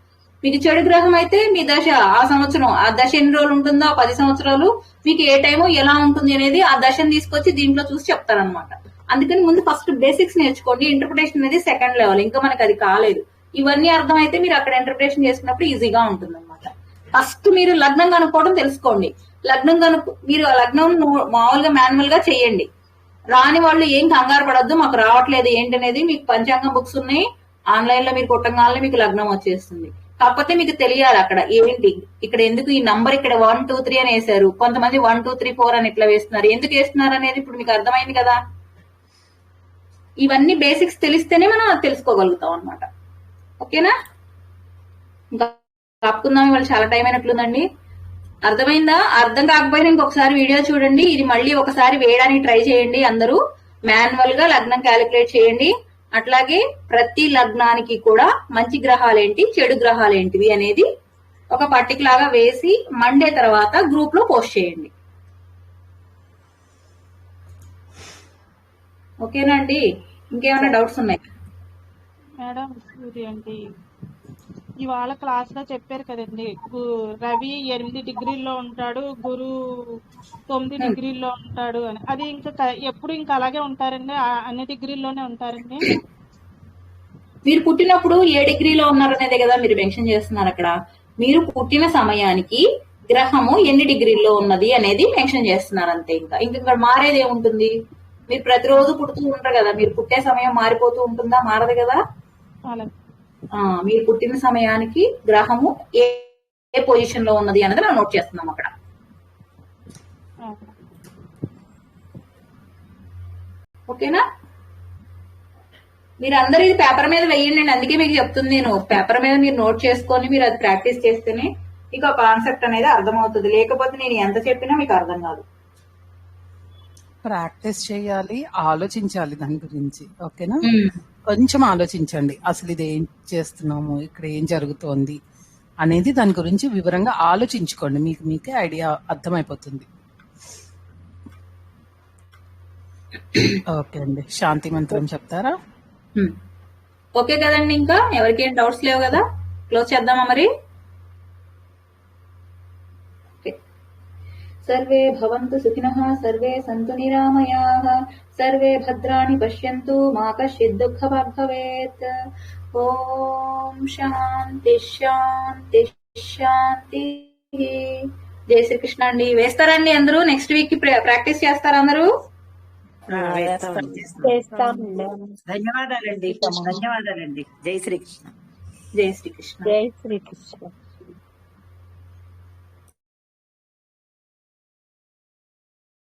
మీకు చెడు గ్రహం అయితే మీ దశ ఆ సంవత్సరం, ఆ దశ ఎన్ని రోజులు ఉంటుందో 10 సంవత్సరాలు మీకు ఏ టైము ఎలా ఉంటుంది అనేది ఆ దశను తీసుకొచ్చి దీంట్లో చూసి చెప్తారనమాట. అందుకని ముందు ఫస్ట్ బేసిక్స్ నేర్చుకోండి. ఇంటర్ప్రిటేషన్ అనేది సెకండ్ లెవెల్, ఇంకా మనకి అది కాలేదు. ఇవన్నీ అర్థమైతే మీరు అక్కడ ఇంటర్ప్రిటేషన్ చేసుకున్నప్పుడు ఈజీగా ఉంటుంది అనమాట. ఫస్ట్ మీరు లగ్నం కనుక్కోవడం తెలుసుకోండి. మీరు ఆ లగ్నం మామూలుగా మాన్యువల్ గా చేయండి. రాని వాళ్ళు ఏం కంగారు పడద్దు, మాకు రావట్లేదు ఏంటనేది. మీకు పంచాంగం బుక్స్ ఉన్నాయి, ఆన్లైన్ లో మీరు కొట్టంగానే మీకు లగ్నం వచ్చేస్తుంది. కాకపోతే మీకు తెలియాలి అక్కడ ఏంటి, ఇక్కడ ఎందుకు ఈ నంబర్ ఇక్కడ 1 2 3 అని వేశారు, కొంతమంది 1 2 3 4 అని ఇట్లా వేస్తున్నారు, ఎందుకు వేస్తున్నారు అనేది ఇప్పుడు మీకు అర్థమైంది కదా. ఇవన్నీ బేసిక్స్ తెలిస్తేనే మనం అది తెలుసుకోగలుగుతాం అనమాట. ఓకేనా, ఇంకా ఆపుకుందాం. ఇవాళ చాలా టైం అయినట్లుందండి. అర్థమైందా? అర్థం కాకపోయినా ఇంకొకసారి వీడియో చూడండి. ఇది మళ్ళీ ఒకసారి వేయడానికి ట్రై చేయండి. అందరూ మాన్యువల్ గా లగ్నం క్యాలిక్యులేట్ చేయండి. అట్లాగే ప్రతి లగ్నానికి కూడా మంచి గ్రహాలేంటి, చెడు గ్రహాలేంటివి అనేది ఒక పట్టికలాగా వేసి మండే తర్వాత గ్రూప్ లో పోస్ట్ చేయండి. ఓకేనా అండి? ఇంకేమైనా డౌట్స్ ఉన్నాయి? మేడం ఏంటి ఇవాళ క్లాస్ లో చెప్పారు కదండి, రవి 8 డిగ్రీల్లో ఉంటాడు, గురు 9 డిగ్రీల్లో ఉంటాడు అని. అది ఇంకా ఎప్పుడు ఇంకా అలాగే ఉంటారండి? అన్ని డిగ్రీల్లోనే ఉంటారండి? మీరు పుట్టినప్పుడు ఏ డిగ్రీలో ఉన్నారనేదే కదా మీరు మెన్షన్ చేస్తున్నారు అక్కడ. మీరు పుట్టిన సమయానికి గ్రహము ఎన్ని డిగ్రీల్లో ఉన్నది అనేది మెన్షన్ చేస్తున్నారు అంతే. ఇంకా ఇక్కడ మారేది ఏముంటుంది? మీరు ప్రతిరోజు పుడుతూ ఉంటారు కదా, మీరు పుట్టే సమయం మారిపోతూ ఉంటుందా? మారదు కదా. మీరు పుట్టిన సమయానికి గ్రహము ఏ పొజిషన్ లో ఉన్నది అనేది మనం నోట్ చేస్తున్నాం అక్కడ. ఓకేనా? మీరు అందరూ ఇది పేపర్ మీద వేయండి. అందుకే మీకు చెప్తుంది నేను, పేపర్ మీద మీరు నోట్ చేసుకొని మీరు అది ప్రాక్టీస్ చేస్తేనే మీకు ఆ కాన్సెప్ట్ అనేది అర్థమవుతుంది. లేకపోతే నేను ఎంత చెప్పినా మీకు అర్థం కాదు. ప్రాక్టీస్ చేయాలి, ఆలోచించాలి దాని గురించి. ఓకేనా? కొంచెం ఆలోచించండి, అసలు ఇది ఏం చేస్తున్నాము, ఇక్కడ ఏం జరుగుతోంది అనేది దాని గురించి వివరంగా ఆలోచించుకోండి, మీకు మీకే ఐడియా అర్థమైపోతుంది. ఓకే అండి, శాంతి మంత్రం చెప్తారా? ఓకే కదండి, ఇంకా ఎవరికి ఏం డౌట్స్ లేవు కదా, క్లోజ్ చేద్దామా మరి? సర్వే భవంతు సుఖినః, సర్వే సంతు నిరామయాః, సర్వే భద్రాణి పశ్యంతు, మా కశ్చిద్ దుఃఖభాగ్ భవేత్. ఓం శాంతి శాంతి శాంతి. జై శ్రీకృష్ణ అండి. వేస్తారండి అందరూ? నెక్స్ట్ వీక్ కి ప్రాక్టీస్ చేస్తారా అందరూ? ధన్యవాదాలండి. ధన్యవాదాలండి. జై శ్రీకృష్ణ. జై శ్రీకృష్ణ. జై శ్రీకృష్ణ.